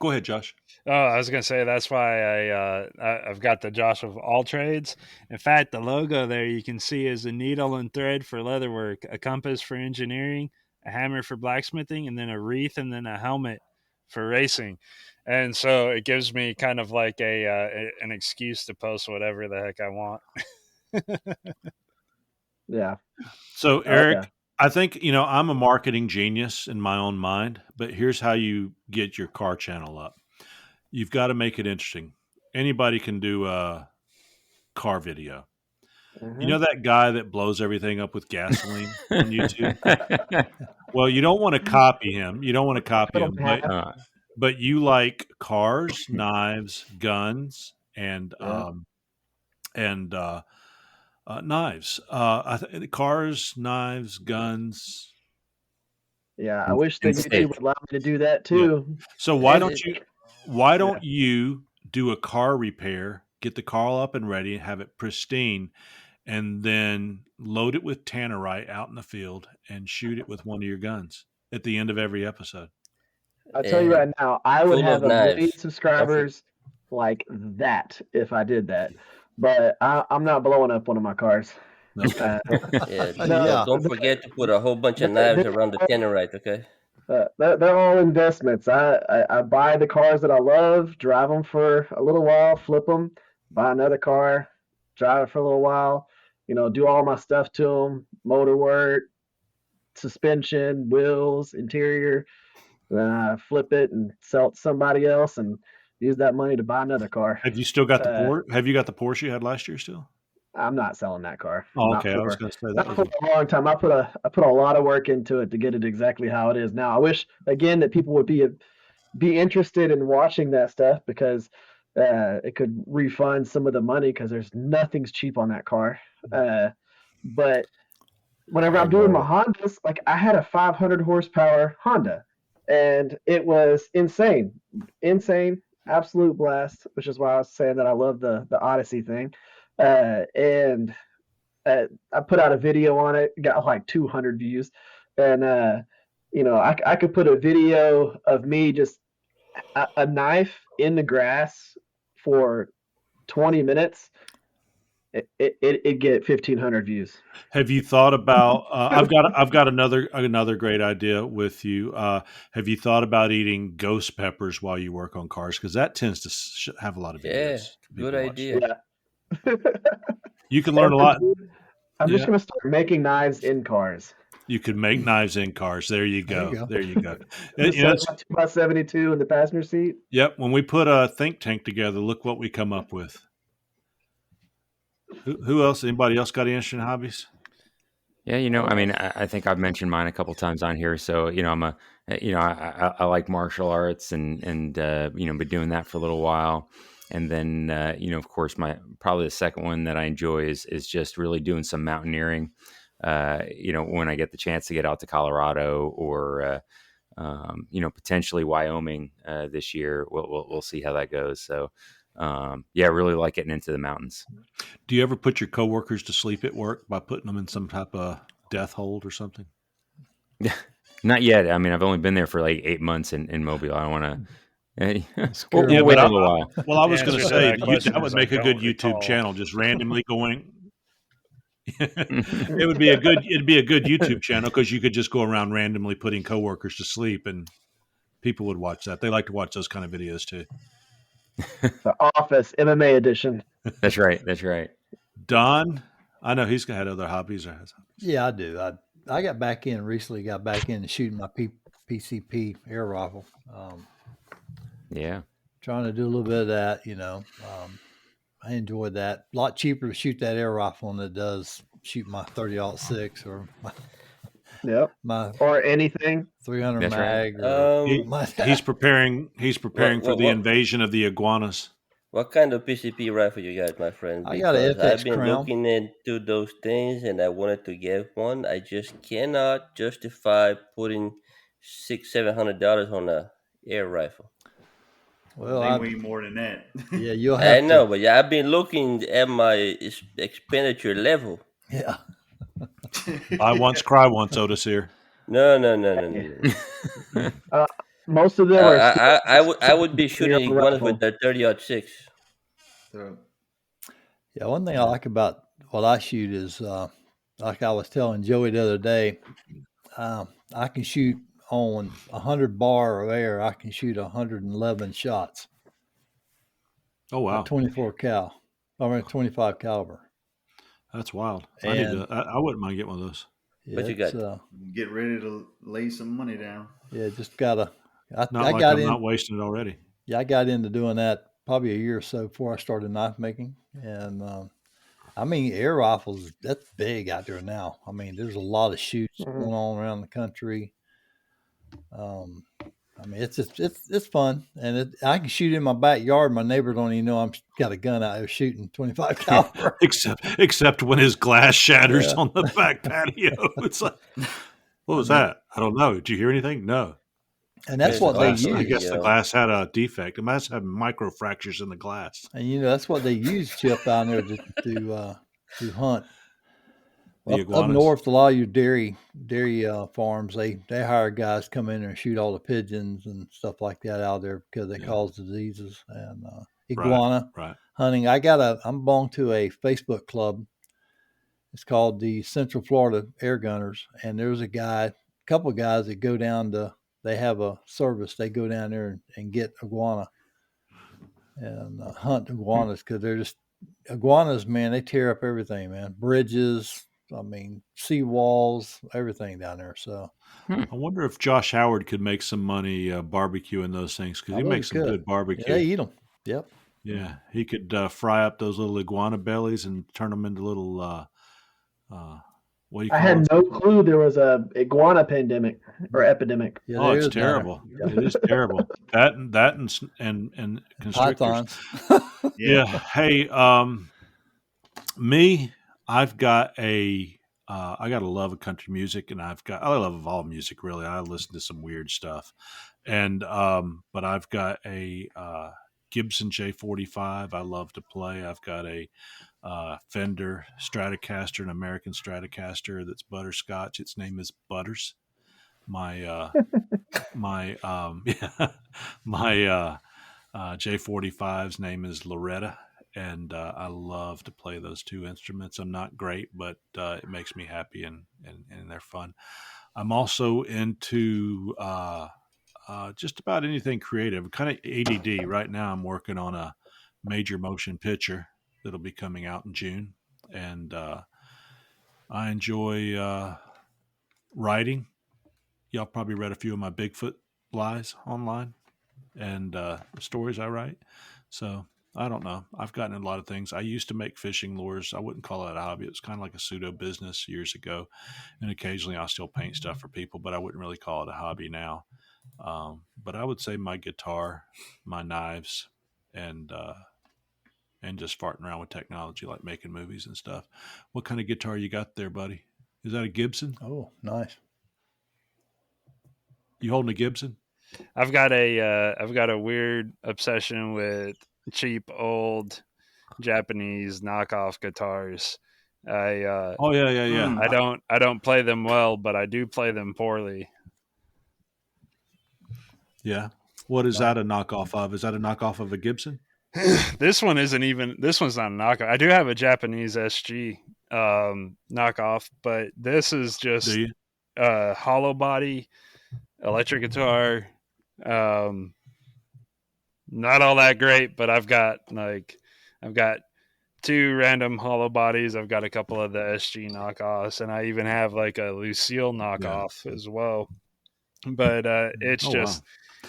Go ahead, Josh. Oh, I was gonna say that's why I've got the Josh of all trades. In fact, the logo there you can see is a needle and thread for leatherwork, a compass for engineering, a hammer for blacksmithing, and then a wreath and then a helmet for racing. And so it gives me kind of like an excuse to post whatever the heck I want. Yeah. So Eric, I think, I'm a marketing genius in my own mind, but here's how you get your car channel up. You've got to make it interesting. Anybody can do a car video. Mm-hmm. You know that guy that blows everything up with gasoline on YouTube? Well, you don't want to copy him. But you like cars, knives, guns, and knives. Cars, knives, guns. Yeah, I wish that YouTube would allow me to do that too. Yeah. So why don't you do a car repair, get the car up and ready, have it pristine, and then load it with tannerite out in the field and shoot it with one of your guns at the end of every episode? I'll tell you right now, I would have 1 million subscribers like that if I did that. But I'm not blowing up one of my cars. Don't forget to put a whole bunch of knives around the tannerite, okay? They're all investments. I buy the cars that I love, drive them for a little while, flip them, buy another car, drive it for a little while, do all my stuff to them, motor work, suspension, wheels, interior. Then I flip it and sell it to somebody else and use that money to buy another car. Have you still got the Porsche? Have you got the Porsche you had last year still? I'm not selling that car. Oh, Not okay. I was for going to say that not was for a long time. I put a lot of work into it to get it exactly how it is now. I wish again that people would be interested in watching that stuff because it could refund some of the money because there's nothing's cheap on that car. But whenever I'm doing my Hondas, like I had a 500 horsepower Honda, and it was insane, absolute blast. Which is why I was saying that I love the Odyssey thing. And I put out a video on it, got like 200 views, and I could put a video of me just a knife in the grass for 20 minutes. It get 1,500 views. Have you thought about? I've got another great idea with you. Have you thought about eating ghost peppers while you work on cars? Because that tends to have a lot of videos. Yeah, good idea. Yeah. You can learn a lot. I'm just gonna start making knives in cars. You could make knives in cars. There you go. There you go. Just set my 2x72 in the passenger seat. Yep. When we put a think tank together, look what we come up with. Who else? Anybody else got any interesting hobbies? Yeah, I mean, I think I've mentioned mine a couple times on here. So, I like martial arts and been doing that for a little while. And then, of course, probably the second one that I enjoy is just really doing some mountaineering. When I get the chance to get out to Colorado or, potentially Wyoming this year, we'll see how that goes. So, I really like getting into the mountains. Do you ever put your coworkers to sleep at work by putting them in some type of death hold or something? Not yet. I mean, I've only been there for like 8 months in Mobile. I don't want to. We'll wait a little while. Well, I was going to say that would make a good YouTube channel, just randomly going. It'd be a good YouTube channel because you could just go around randomly putting coworkers to sleep, and people would watch that. They like to watch those kind of videos too. The Office MMA edition. That's right. Don, I know he's had other hobbies. Yeah, I do. I got back in recently. Got back in shooting my PCP air rifle. Trying to do a little bit of that. I enjoyed that. A lot cheaper to shoot that air rifle than it does shoot my 30-06 or or anything 300 mag. Right. He's preparing for the invasion of the iguanas. What kind of PCP rifle you got, my friend? I got an FX I've been Crown. looking into those things, and I wanted to get one. I just cannot justify putting $600-700 on a air rifle. Well, I way more than that. Yeah, you'll have. I know, but I've been looking at my expenditure level. Yeah. I once, cry once, Otis here. No. Most of them are. I would be shooting iguanas with the 30-06. Yeah, one thing I like about what I shoot is, like I was telling Joey the other day, I can shoot on 100 bar of air. I can shoot 111 shots. Oh wow! 25 caliber. That's wild. I wouldn't mind getting one of those. Yeah, what you got? Get ready to lay some money down. Yeah, just gotta. I'm not wasting it already. Yeah, I got into doing that probably a year or so before I started knife making, and I mean, air rifles, that's big out there now. I mean, there's a lot of shoots going on around the country. I mean, it's fun, and I can shoot in my backyard. My neighbor don't even know I'm got a gun out there shooting 25 caliber. except when his glass shatters on the back patio. It's like, what was that? I don't know. Did you hear anything? No. And that's what they use. I guess the glass had a defect. It must have micro fractures in the glass. And that's what they use, Chip, down there to hunt. Up north, a lot of your dairy farms, they hire guys to come in there and shoot all the pigeons and stuff like that out there because they cause diseases and iguana hunting. I belong to a Facebook club. It's called the Central Florida Air Gunners, and there's a couple of guys that go down to. They have a service. They go down there and get iguana and hunt iguanas because they're just iguanas, man. They tear up everything, man. Bridges. I mean, sea walls, everything down there. So, I wonder if Josh Howard could make some money barbecuing those things because he makes some good barbecue. Yeah, they eat them. Yep. Yeah, he could fry up those little iguana bellies and turn them into little. What do you I call had it? no clue there was a iguana pandemic or epidemic. Yeah, Oh, there it's is now. terrible. It is terrible. That and constrictors. Pythons. Yeah. Hey, me, I've got a I got a love of country music, and I love all music really. I listen to some weird stuff, and but I've got a Gibson J45. I love to play. I've got a Fender Stratocaster, an American Stratocaster that's butterscotch. Its name is Butters. My my yeah, my J45's name is Loretta, and I love to play those two instruments. I'm not great, but it makes me happy, and they're fun. I'm also into just about anything creative, kind of ADD. Right now, I'm working on a major motion picture that'll be coming out in June, and I enjoy writing. Y'all probably read a few of my Bigfoot lies online and the stories I write. So I don't know. I've gotten in a lot of things. I used to make fishing lures. I wouldn't call it a hobby. It was kind of like a pseudo business years ago. And occasionally I still paint stuff for people, but I wouldn't really call it a hobby now. But I would say my guitar, my knives, and just farting around with technology, like making movies and stuff. What kind of guitar you got there, buddy? Is that a Gibson? Oh, nice. You holding a Gibson? I've got a weird obsession with cheap old Japanese knockoff guitars. Oh yeah. I don't play them well, but I do play them poorly. Yeah. What is that a knockoff of? Is that a knockoff of a Gibson? This one's not a knockoff. I do have a Japanese SG knockoff, but this is just hollow body electric guitar. Not all that great, but I've got two random hollow bodies. I've got a couple of the SG knockoffs, and I even have like a Lucille knockoff as well. But it's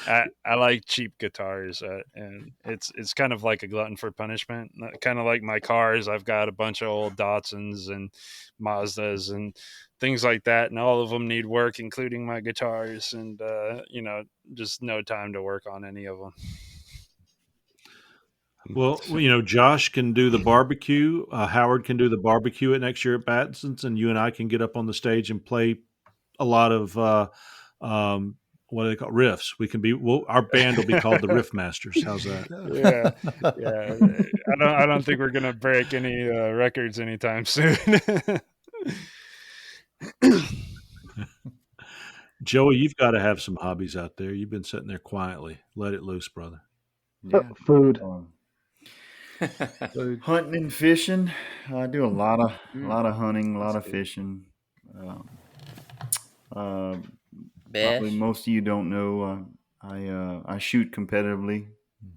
I like cheap guitars, and it's kind of like a glutton for punishment. Kind of like my cars. I've got a bunch of old Datsuns and Mazdas and things like that, and all of them need work, including my guitars, and just no time to work on any of them. Well, Josh can do the barbecue. Howard can do the barbecue at next year at Batson's, and you and I can get up on the stage and play a lot of what do they call riffs? Our band will be called the Riff Masters. How's that? Yeah. I don't think we're gonna break any records anytime soon. Joey, you've got to have some hobbies out there. You've been sitting there quietly. Let it loose, brother. Yeah. Food. Hunting and fishing. I do a lot of hunting, a lot of fishing. Probably most of you don't know. I shoot competitively.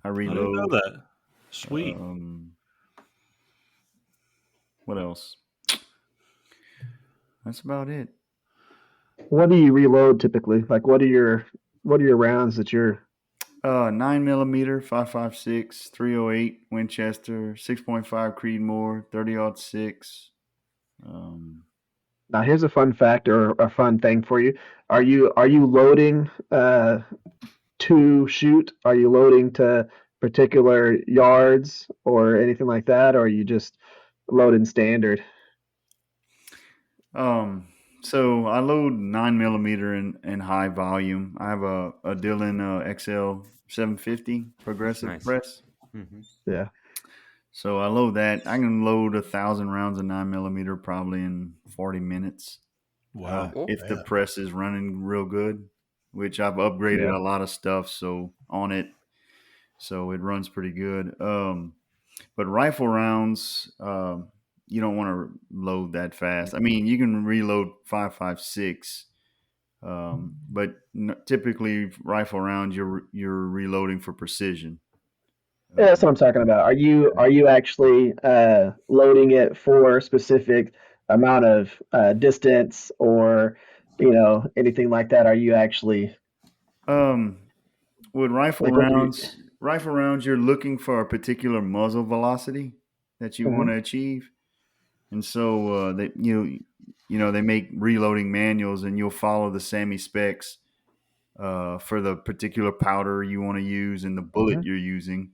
I reload. I didn't know that. Sweet. What else? That's about it. What do you reload typically? Like, what are your rounds that you're? 9mm, 5.56, 308 Winchester, 6.5 Creedmoor, 30-06. Now, here's a fun fact or a fun thing for you. Are you loading to shoot? Are you loading to particular yards or anything like that, or are you just loading standard? So I load 9mm in high volume. I have a Dillon XL 750 progressive press. Mm-hmm. Yeah. So I load that. I can load 1,000 rounds of 9mm probably in 40 minutes. Wow. If the press is running real good, which I've upgraded a lot of stuff on it. So it runs pretty good. But rifle rounds, you don't want to load that fast. I mean, you can reload 5.56, but typically rifle rounds you're reloading for precision. Yeah, that's what I'm talking about. Are you actually loading it for a specific amount of distance or anything like that? Are you actually with rifle rounds? rifle rounds, you're looking for a particular muzzle velocity that you want to achieve, and so they they make reloading manuals, and you'll follow the SAMI specs for the particular powder you want to use and the bullet you're using.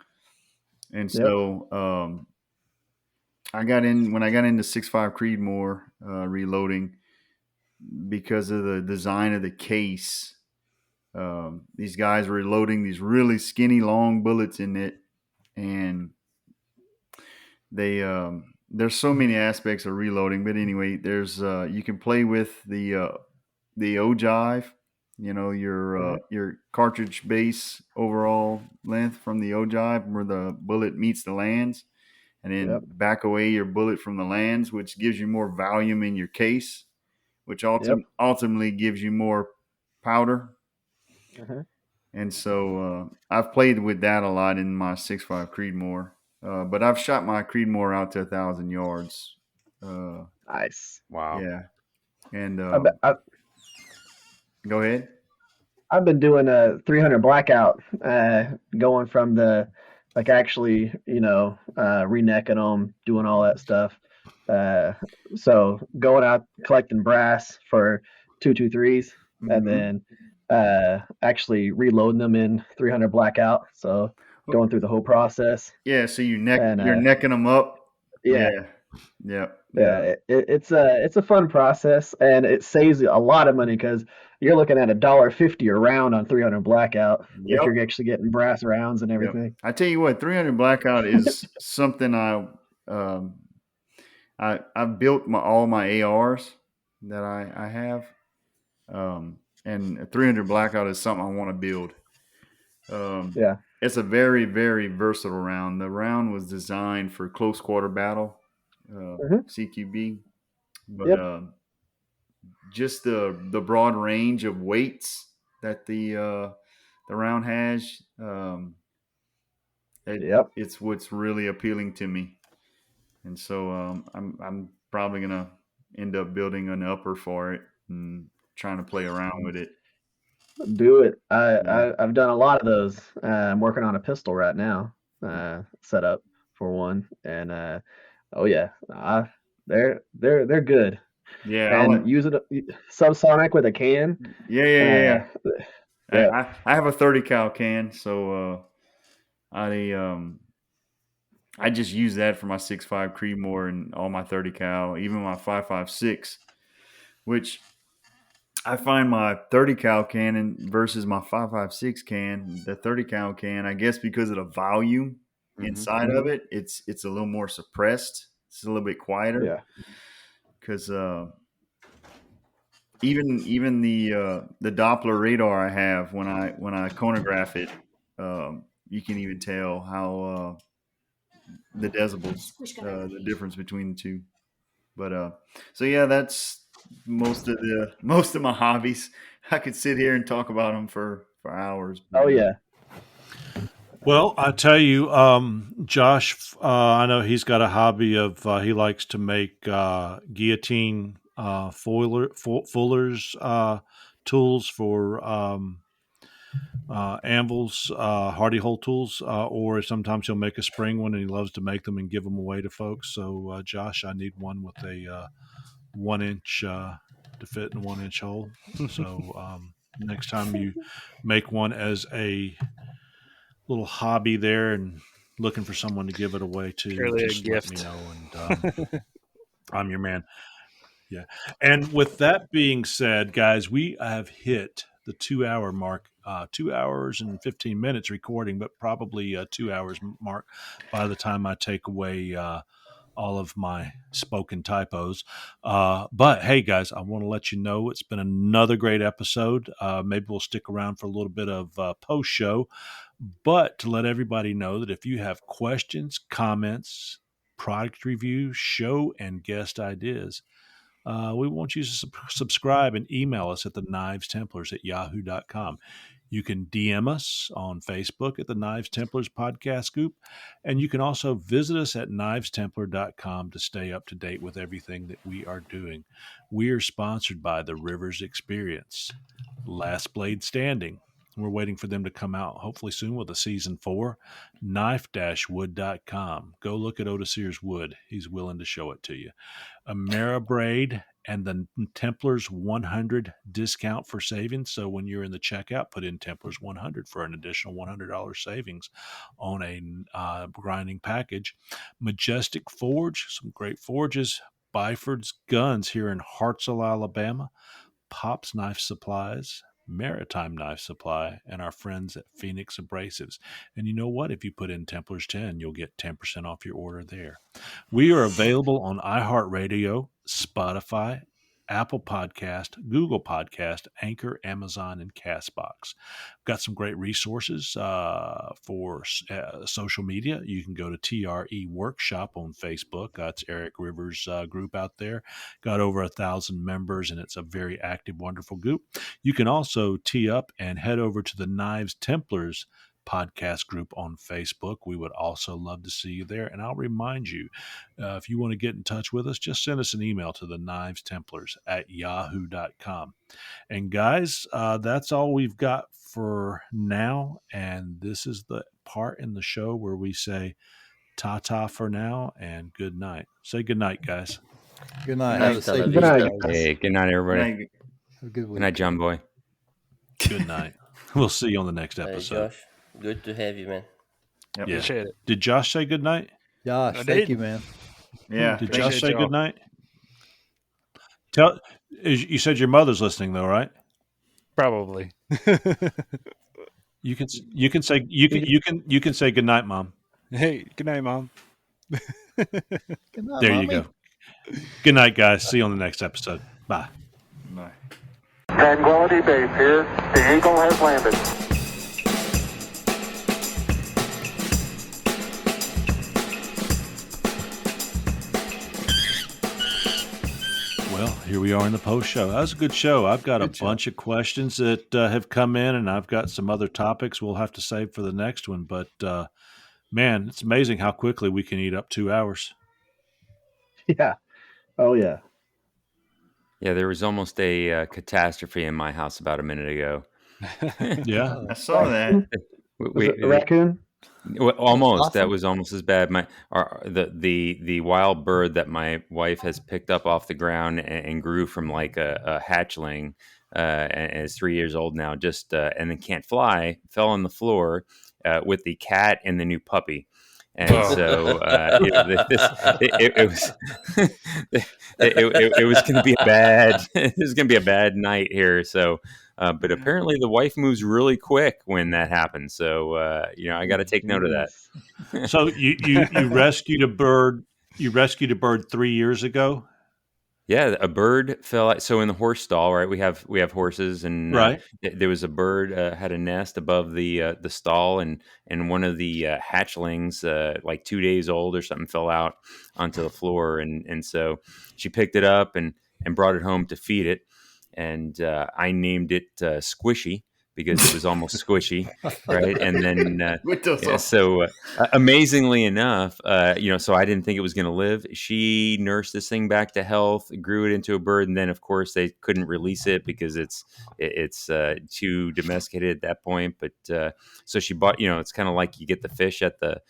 And so when I got into 6.5 Creedmoor reloading, because of the design of the case, these guys were loading these really skinny long bullets in it, and they there's so many aspects of reloading. But anyway, there's you can play with the ogive, your cartridge base overall length from the ogive where the bullet meets the lands, and then back away your bullet from the lands, which gives you more volume in your case, which ultimately gives you more powder. And so I've played with that a lot in my 6.5 Creedmoor, but I've shot my Creedmoor out to 1,000 yards. Nice. Wow. Yeah. And go ahead. I've been doing a 300 blackout, going from the actually, renecking them, doing all that stuff. So going out collecting brass for 223s, and then actually reloading them in 300 blackout. So going through the whole process. Yeah. So you're necking them up. Yeah. Yeah. It's a fun process, and it saves a lot of money because you're looking at $1.50 a round on 300 blackout if you're actually getting brass rounds and everything. I tell you what, 300 blackout is something I built all my ARs that I have, and 300 blackout is something I want to build. It's a very, very versatile round. The round was designed for close quarter battle, CQB, but just the broad range of weights that the round has, it's what's really appealing to me. And so I'm probably gonna end up building an upper for it and trying to play around with it. Do it. I've done a lot of those. I'm working on a pistol right now, set up for one, and they're good. Yeah, and use it subsonic with a can. Yeah. I have a 30 cal can, so I just use that for my 6.5 Creedmoor and all my 30 cal, even my 5.56, which I find my 30 cal cannon versus my 5.56 can, the 30 cal can, I guess because of the volume inside of it, it's a little more suppressed. It's a little bit quieter. Yeah. Because even the Doppler radar I have when I chronograph it, you can even tell how the decibels, the difference between the two. But so yeah, that's most of my hobbies. I could sit here and talk about them for hours. Oh yeah. Well, I tell you, Josh, I know he's got a hobby of he likes to make guillotine fuller's tools for anvils, hardy hole tools, or sometimes he'll make a spring one, and he loves to make them and give them away to folks. So, Josh, I need one with a 1 inch to fit in a 1 inch hole. So next time you make one as a little hobby there and looking for someone to give it away to, just let me know, and I'm your man. Yeah. And with that being said, guys, we have hit the 2 hour mark, 2 hours and 15 minutes recording, but probably 2 hours mark by the time I take away all of my spoken typos. But hey, guys, I want to let you know it's been another great episode. Maybe we'll stick around for a little bit of post show, but to let everybody know that if you have questions, comments, product reviews, show and guest ideas, we want you to subscribe and email us at the Knives Templars at yahoo.com. You can DM us on Facebook at the Knives Templars Podcast Scoop, and you can also visit us at knivestemplar.com to stay up to date with everything that we are doing. We are sponsored by the Rivers Experience, Last Blade Standing, We're waiting for them to come out hopefully soon with a season 4. Knife-wood.com. Go look at Otis Sears wood. He's willing to show it to you. Ameribraid and the Templars 100 discount for savings. So when you're in the checkout, put in Templars 100 for an additional $100 savings on a grinding package. Majestic Forge, some great forges. Byford's Guns here in Hartselle, Alabama. Pop's Knife Supplies, Maritime Knife Supply, and our friends at Phoenix Abrasives. And you know what? If you put in Templars 10, you'll get 10% off your order there. We are available on iHeartRadio, Spotify, Apple Podcast, Google Podcast, Anchor, Amazon, and Castbox. Got some great resources for social media. You can go to TRE Workshop on Facebook. That's Eric Rivers' group out there. Got over 1,000 members, and it's a very active, wonderful group. You can also tee up and head over to the Knives Templars podcast group on Facebook. We would also love to see you there. And I'll remind you, if you want to get in touch with us, just send us an email to the Knives Templars at yahoo.com. And guys, that's all we've got for now. And this is the part in the show where we say ta-ta for now and good night. Say good night, guys. Good night. Have a safe good night. Hey, good night, everybody. Have a good week. Good night, John Boy. Good night. We'll see you on the next Hey, episode. Josh, good to have you, man. Yep. Yeah. Appreciate it. Did Josh say good night? Josh, I thank did. you, man. Yeah. Did Appreciate Josh say y'all. good night? You said your mother's listening though, right? Probably. You can say good night, Mom. Hey, good night, Mom. Good night, There Mommy. you go. Good night, guys. See you on the next episode. Bye. Bye. Tranquility Base here. The Eagle has landed. Well, here we are in the post show. That was a good show. I've got a bunch of questions that have come in, and I've got some other topics we'll have to save for the next one. But man, it's amazing how quickly we can eat up 2 hours. Yeah. Oh yeah. Yeah, there was almost a catastrophe in my house about a minute ago. Yeah, I saw that. Was it a raccoon? Well, almost. Awesome. That was almost as bad. The wild bird that my wife has picked up off the ground and grew from like a hatchling and is 3 years old now. Just and then can't fly. Fell on the floor with the cat and the new puppy. And so it was going to be a bad. It was going to be a bad night here. So. But apparently the wife moves really quick when that happens. So, I got to take note of that. So you rescued a bird. You rescued a bird 3 years ago. Yeah, a bird fell out. So in the horse stall, right? We have horses, and Right. There was a bird had a nest above the stall, and one of the hatchlings, like 2 days old or something, fell out onto the floor, and so she picked it up and brought it home to feed it. And I named it Squishy because it was almost squishy, right? And then, amazingly enough, so I didn't think it was going to live. She nursed this thing back to health, grew it into a bird, and then, of course, they couldn't release it because it's too domesticated at that point. But so she bought, it's kind of like you get the fish at the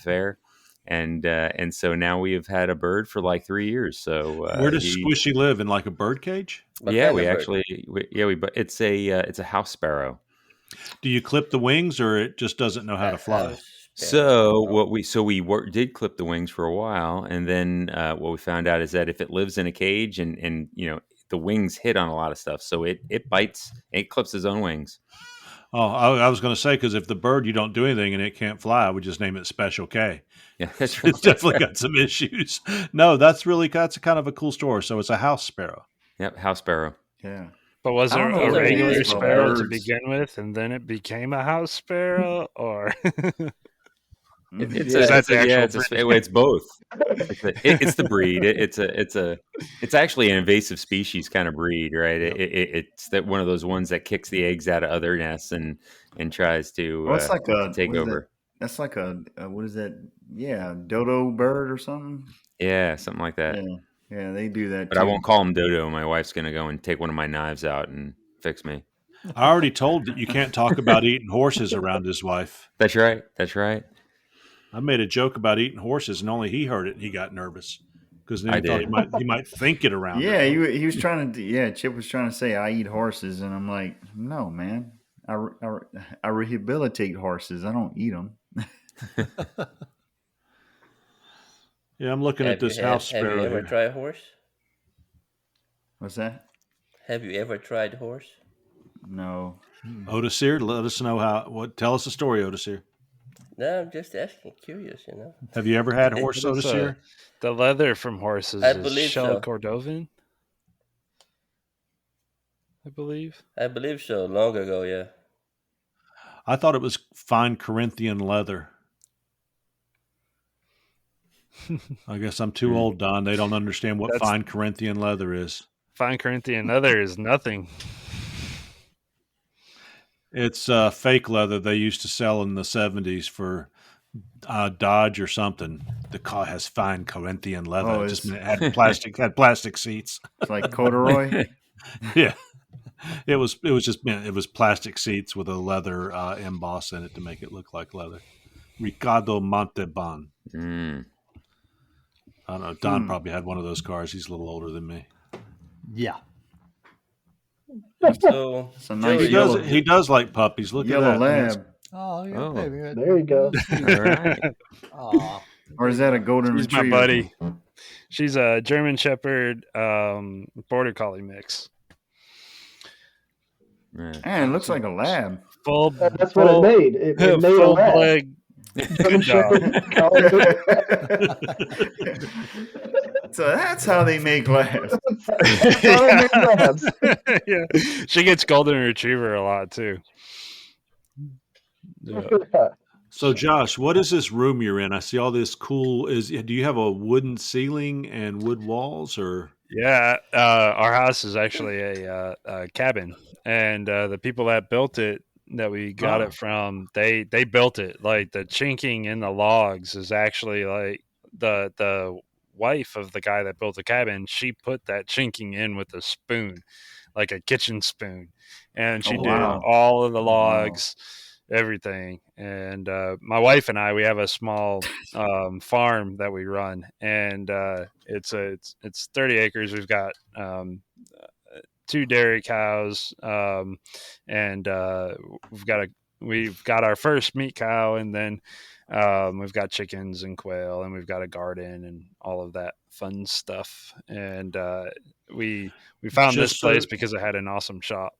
fair. And so now we have had a bird for like 3 years. So where does Squishy live? In like a bird cage? Yeah, it's a house sparrow. Do you clip the wings, or it just doesn't know how to fly? So we did clip the wings for a while, and then what we found out is that if it lives in a cage and the wings hit on a lot of stuff, so it bites, it clips its own wings. Oh, I was going to say, because if the bird, you don't do anything and it can't fly, I would just name it Special K. Yeah, that's right. It's definitely got some issues. No, that's kind of a cool story. So it's a house sparrow. Yep, house sparrow. Yeah. But was I it don't know a what it regular is about sparrow to birds. begin with, and then it became a house sparrow, or It's both. It's the breed. It's actually an invasive species kind of breed, right? It's that one of those ones that kicks the eggs out of other nests and tries to It's like a take over. That's like a what is that? Yeah, dodo bird or something. Yeah, something like that. Yeah, they do that. But I won't call him Dodo. My wife's gonna go and take one of my knives out and fix me. I already told that you can't talk about eating horses around his wife. That's right. That's right. I made a joke about eating horses, and only he heard it, and he got nervous because then I he thought did. he might think it around Yeah, her. he was trying to. Yeah, Chip was trying to say I eat horses, and I'm like, no, man. I rehabilitate horses. I don't eat them. Yeah, I'm looking at this house Have sparrow you ever here. tried a horse? What's that? Have you ever tried a horse? No. Odisir, let us know tell us the story, Odisir. No, I'm just asking, curious, Have you ever had horse, What is Odisir? the leather from horses I is believe shell so. Cordovan, I believe. I believe so. Long ago, yeah. I thought it was fine Corinthian leather. I guess I'm too old, Don. They don't understand what fine Corinthian leather is. Fine Corinthian leather is nothing. It's fake leather they used to sell in the 70s for Dodge or something. The car has fine Corinthian leather. Oh, It just had plastic seats. It's like corduroy. Yeah, it was plastic seats with a leather emboss in it to make it look like leather. Ricardo Montalban. I don't know. Don probably had one of those cars. He's a little older than me. Yeah. So It's a nice He does like puppies. Look yellow at that. lab. Oh, yeah, Oh. baby. Right There you go. All right. Aw. Or is that a golden She's retriever? my buddy. She's a German Shepherd Border Collie mix. Yeah. Man, it looks like a lab. Full. That's what it made. It made a full lab. blood. Good dog. So that's how they make labs. That's how they make labs. Yeah, she gets golden retriever a lot too. Yeah. So, Josh, what is this room you're in? I see all this cool. Do you have a wooden ceiling and wood walls, or? Yeah, our house is actually a cabin, and the people that built it, that we got it from, they built it. Like the chinking in the logs is actually like the wife of the guy that built the cabin. She put that chinking in with a spoon, like a kitchen spoon, and she did all of the logs. Everything. And my wife and I, we have a small farm that we run, and it's 30 acres. We've got 2 dairy cows, and we've got our first meat cow, and then we've got chickens and quail, and we've got a garden and all of that fun stuff. And we found this place because it had an awesome shop.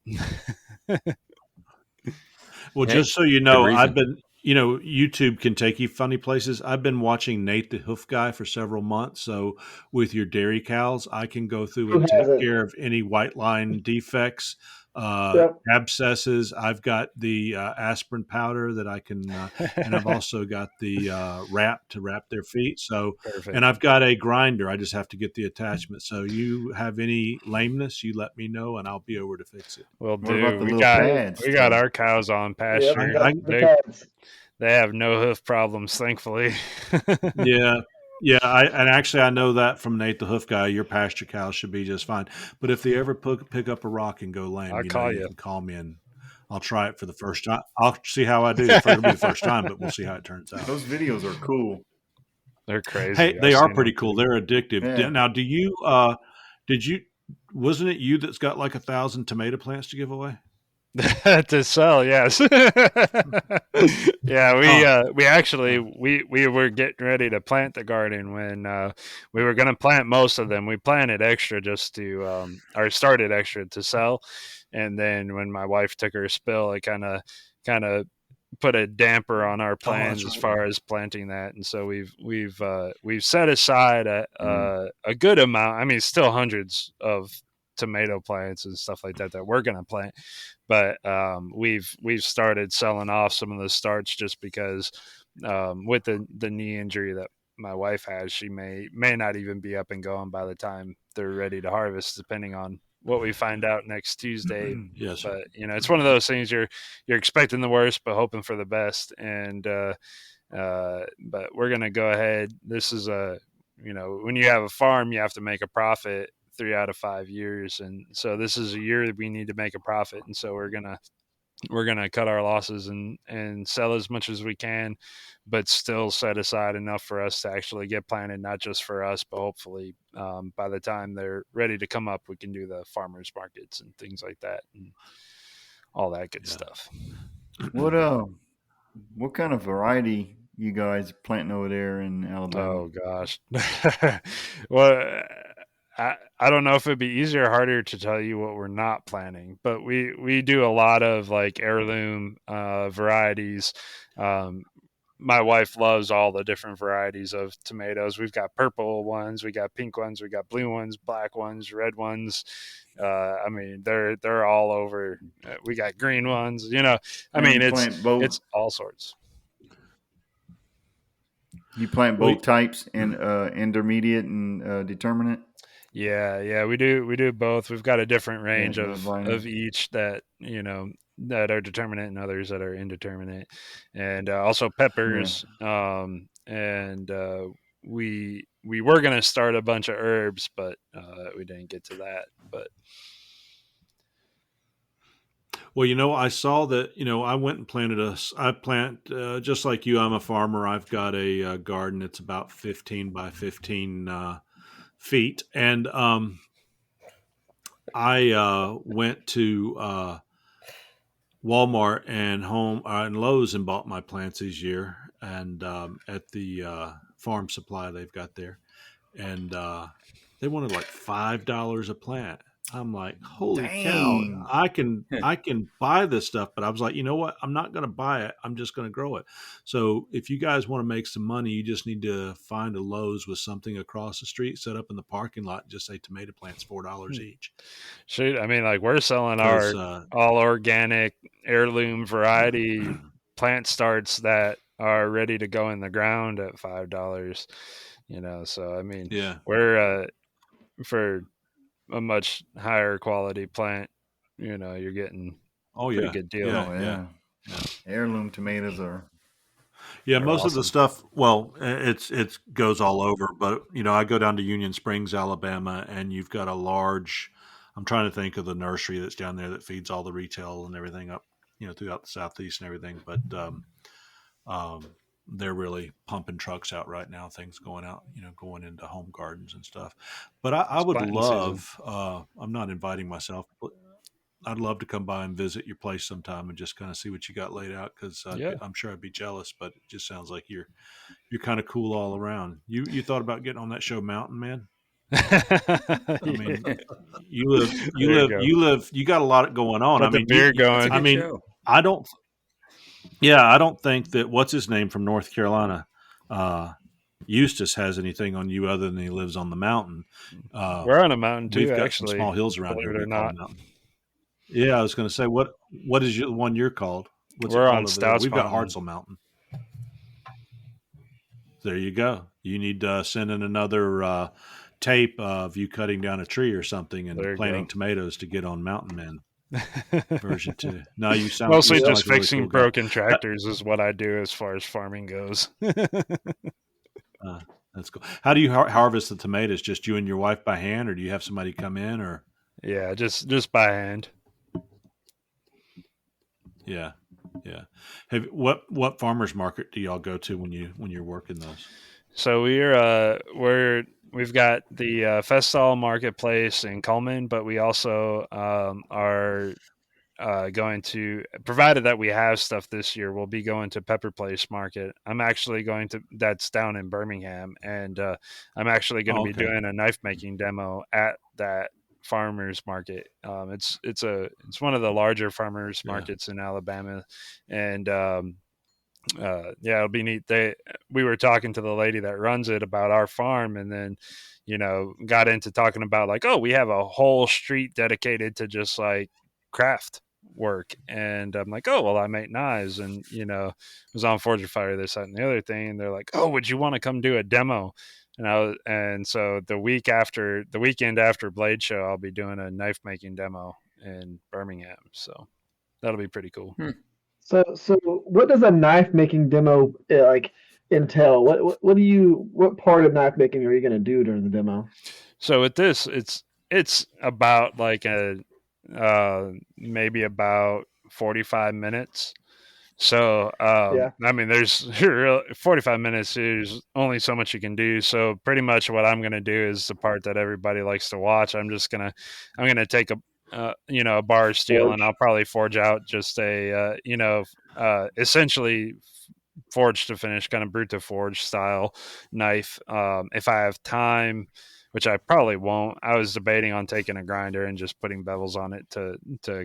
Well, just so you know, I've been, YouTube can take you funny places. I've been watching Nate the Hoof Guy for several months. So with your dairy cows, I can go through and take care of any white line defects, abscesses. I've got the aspirin powder that I can, and I've also got the wrap to wrap their feet. So, Perfect. And I've got a grinder. I just have to get the attachment. So you have any lameness, you let me know, and I'll be over to fix it. Well, What about the we little got pads, our cows on pasture. They have no hoof problems, thankfully. Yeah, I know that from Nate the Hoof Guy. Your pasture cows should be just fine. But if they ever pick up a rock and go lame, I'll call you. can call me and I'll try it for the first time. I'll see how I do. It'll be the first time, but we'll see how it turns out. Those videos are cool. They're crazy. Hey, they are pretty cool. They're addictive. Yeah. Now, wasn't it you that's got like 1,000 tomato plants to give away? To sell, yes. Yeah, we actually were getting ready to plant the garden when we were going to plant most of them. We planted extra just to or started extra to sell, and then when my wife took her spill, it kind of put a damper on our plans as far as planting that. And so we've set aside a good amount. I mean, still hundreds of tomato plants and stuff like that we're going to plant, but we've started selling off some of the starts just because with the knee injury that my wife has, she may not even be up and going by the time they're ready to harvest, depending on what we find out next Tuesday. Yes, but it's one of those things you're expecting the worst but hoping for the best. And but we're going to go ahead. This is when you have a farm, you have to make a profit 3 out of 5 years, and so this is a year that we need to make a profit, and so we're gonna cut our losses and sell as much as we can, but still set aside enough for us to actually get planted, not just for us, but hopefully by the time they're ready to come up, we can do the farmers markets and things like that and all that good stuff. What kind of variety you guys planting over there in Alabama? Oh gosh. Well, I don't know if it'd be easier or harder to tell you what we're not planting, but we do a lot of like heirloom varieties. My wife loves all the different varieties of tomatoes. We've got purple ones, we got pink ones, we got blue ones, black ones, red ones. I mean, they're all over. We got green ones. You know, I mean, it's all sorts. You plant both types and intermediate and determinate. Yeah, we do both. We've got a different range of each that that are determinate and others that are indeterminate, and also peppers. And we were gonna start a bunch of herbs, but we didn't get to that. But well, I saw that. I went and planted I plant just like you. I'm a farmer. I've got a garden that's about 15 by 15 feet, and I went to Walmart and and Lowe's and bought my plants this year, and at the farm supply they've got there, and they wanted like $5 a plant. I'm like, holy cow! I can buy this stuff, but I was like, you know what? I'm not going to buy it. I'm just going to grow it. So if you guys want to make some money, you just need to find a Lowe's with something across the street, set up in the parking lot, and just say tomato plants $4 each. Shoot, I mean, like we're selling our all organic heirloom variety plant starts that are ready to go in the ground at $5. So I mean, we're for a much higher quality plant, you're getting pretty good deal. Yeah. Heirloom tomatoes are. Yeah, most of the stuff. Well, it goes all over, but I go down to Union Springs, Alabama, and you've got a large. I'm trying to think of the nursery that's down there that feeds all the retail and everything up, throughout the Southeast and everything. But they're really pumping trucks out right now, things going out, going into home gardens and stuff. But I would love, I'm not inviting myself, but I'd love to come by and visit your place sometime and just kind of see what you got laid out. Cause I'm sure I'd be jealous, but it just sounds like you're kind of cool all around. You thought about getting on that show Mountain Man? I mean, you got a lot going on. Got the beer going. I mean, I don't think that what's his name from North Carolina, Eustace, has anything on you other than he lives on the mountain. We're on a mountain too. We've got actually, some small hills around here. Or not. Yeah, I was going to say, what is the one you're called? We're on Stouts. We've got Hartzell Mountain. There you go. You need to send in another tape of you cutting down a tree or something and planting tomatoes to get on Mountain Man. Version 2. No, you sound mostly you sound just like fixing really cool broken tractors is what I do as far as farming goes. That's cool. How do you harvest the tomatoes? Just you and your wife by hand, or do you have somebody come in? Or yeah, just by hand. Yeah. What farmers market do y'all go to when you're working those? So we've got the Festal Marketplace in Cullman, but we also are going to, provided that we have stuff this year, we'll be going to Pepper Place Market. I'm actually that's down in Birmingham, and I'm actually going to be doing a knife making demo at that farmers market. It's one of the larger farmers markets in Alabama, and it'll be neat. We were talking to the lady that runs it about our farm, and then got into talking about like, oh, we have a whole street dedicated to just like craft work, and I'm like, oh well, I make knives, and was on Forge of Fire, this, that, and the other thing, and they're like, oh, would you want to come do a demo? And so the weekend after Blade Show, I'll be doing a knife making demo in Birmingham, so that'll be pretty cool. So what does a knife making demo like entail? What part of knife making are you going to do during the demo? So with this, it's it's about like maybe about 45 minutes. So, Yeah. I mean, there's 45 minutes. There's only so much you can do. So pretty much what I'm going to do is the part that everybody likes to watch. I'm going to take a bar of steel, and I'll probably forge out just a, essentially forge to finish, kind of brute to forge style knife. If I have time, which I probably won't, I was debating on taking a grinder and just putting bevels on it to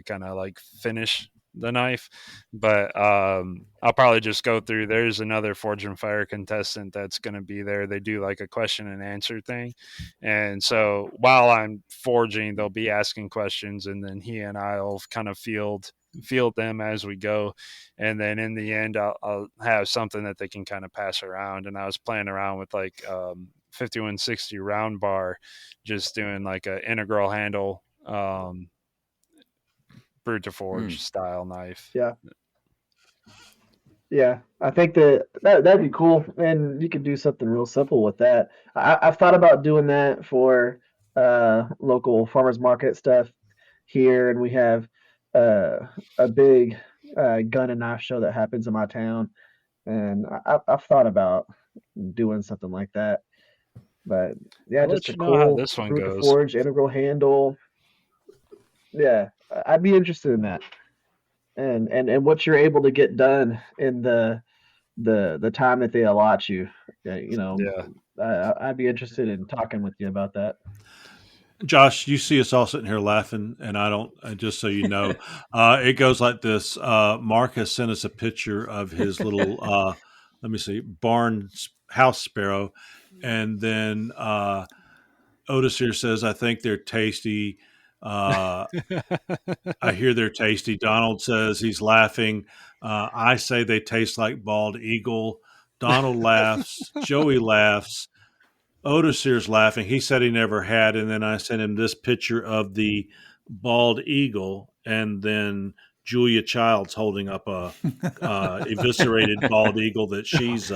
kind of like finish the knife, but I'll probably just go through. There's another Forge and Fire contestant that's going to be there. They do like a question and answer thing, and so while I'm forging, they'll be asking questions, and then he and I'll kind of field them as we go, and then in the end I'll have something that they can kind of pass around. And I was playing around with like 5160 round bar, just doing like a integral handle brute to forge style knife. Yeah, I think that'd be cool, and you could do something real simple with that. I've thought about doing that for local farmers market stuff here, and we have a big gun and knife show that happens in my town, and I've thought about doing something like that. But yeah, I'll just let a you know how cool this one brute to goes. forge integral handle. Yeah, I'd be interested in that. And what you're able to get done in the time that they allot you. I'd be interested in talking with you about that. Josh, you see us all sitting here laughing, and I don't. Just so you know, it goes like this. Mark has sent us a picture of his little, let me see, house sparrow, and then Otis here says, "I think they're tasty." I hear they're tasty. Donald says he's laughing. I say they taste like bald eagle. Donald laughs. Joey laughs. Otis here's laughing. He said he never had, and then I sent him this picture of the bald eagle, and then Julia Childs holding up a eviscerated bald eagle that she's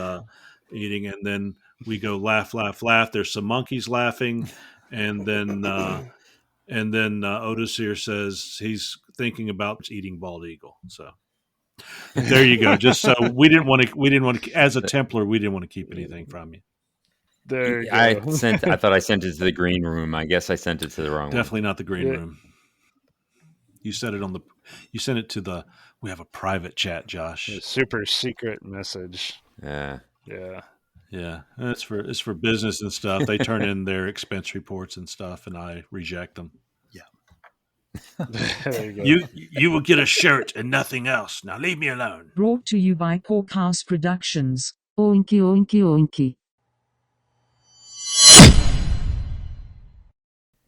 eating, and then we go laugh, laugh, laugh. There's some monkeys laughing, and then Otis here says he's thinking about eating bald eagle. So there you go. Just so we didn't want to, as a Templar, we didn't want to keep anything from you. There you I go. thought I sent it to the green room. I guess I sent it to the wrong Definitely one. not the green room. You sent it to the, we have a private chat, Josh. A super secret message. Yeah. It's for business and stuff. They turn in their expense reports and stuff, and I reject them. There you go. You will get a shirt and nothing else. Now leave me alone. Brought to you by PORKHouse Productions. Oinky oinky oinky.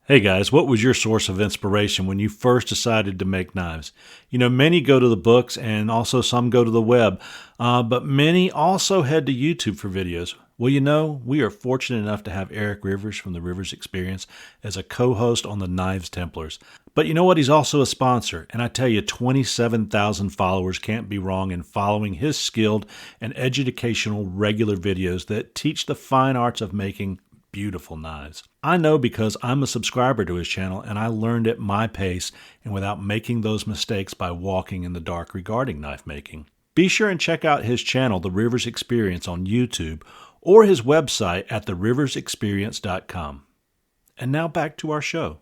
Hey guys, what was your source of inspiration when you first decided to make knives? Many go to the books and also some go to the web, but many also head to YouTube for videos. Well, we are fortunate enough to have Eric Rivers from the Rivers Experience as a co-host on the Knives Templars. But you know what? He's also a sponsor, and I tell you, 27,000 followers can't be wrong in following his skilled and educational regular videos that teach the fine arts of making beautiful knives. I know because I'm a subscriber to his channel, and I learned at my pace and without making those mistakes by walking in the dark regarding knife making. Be sure and check out his channel, The Rivers Experience, on YouTube, or his website at theriversexperience.com. And now back to our show.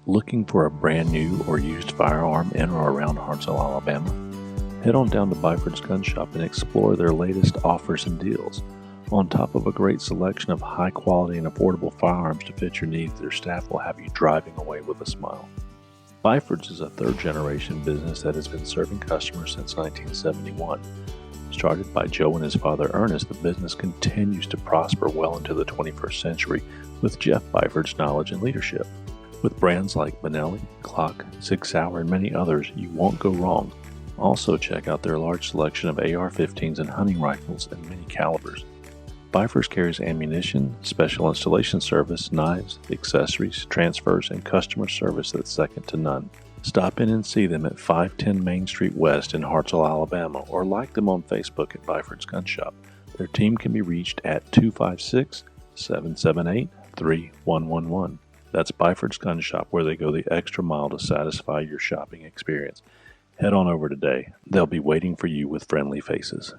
Looking for a brand new or used firearm in or around Hartselle, Alabama? Head on down to Byford's Gun Shop and explore their latest offers and deals. On top of a great selection of high quality and affordable firearms to fit your needs, their staff will have you driving away with a smile. Byford's is a third-generation business that has been serving customers since 1971. Started by Joe and his father Ernest, the business continues to prosper well into the 21st century with Jeff Byford's knowledge and leadership. With brands like Benelli, Glock, Sig Sauer, and many others, you won't go wrong. Also check out their large selection of AR-15s and hunting rifles in many calibers. Byford's carries ammunition, special installation service, knives, accessories, transfers, and customer service that's second to none. Stop in and see them at 510 Main Street West in Hartselle, Alabama, or like them on Facebook at Byford's Gun Shop. Their team can be reached at 256-778-3111. That's Byford's Gun Shop, where they go the extra mile to satisfy your shopping experience. Head on over today. They'll be waiting for you with friendly faces.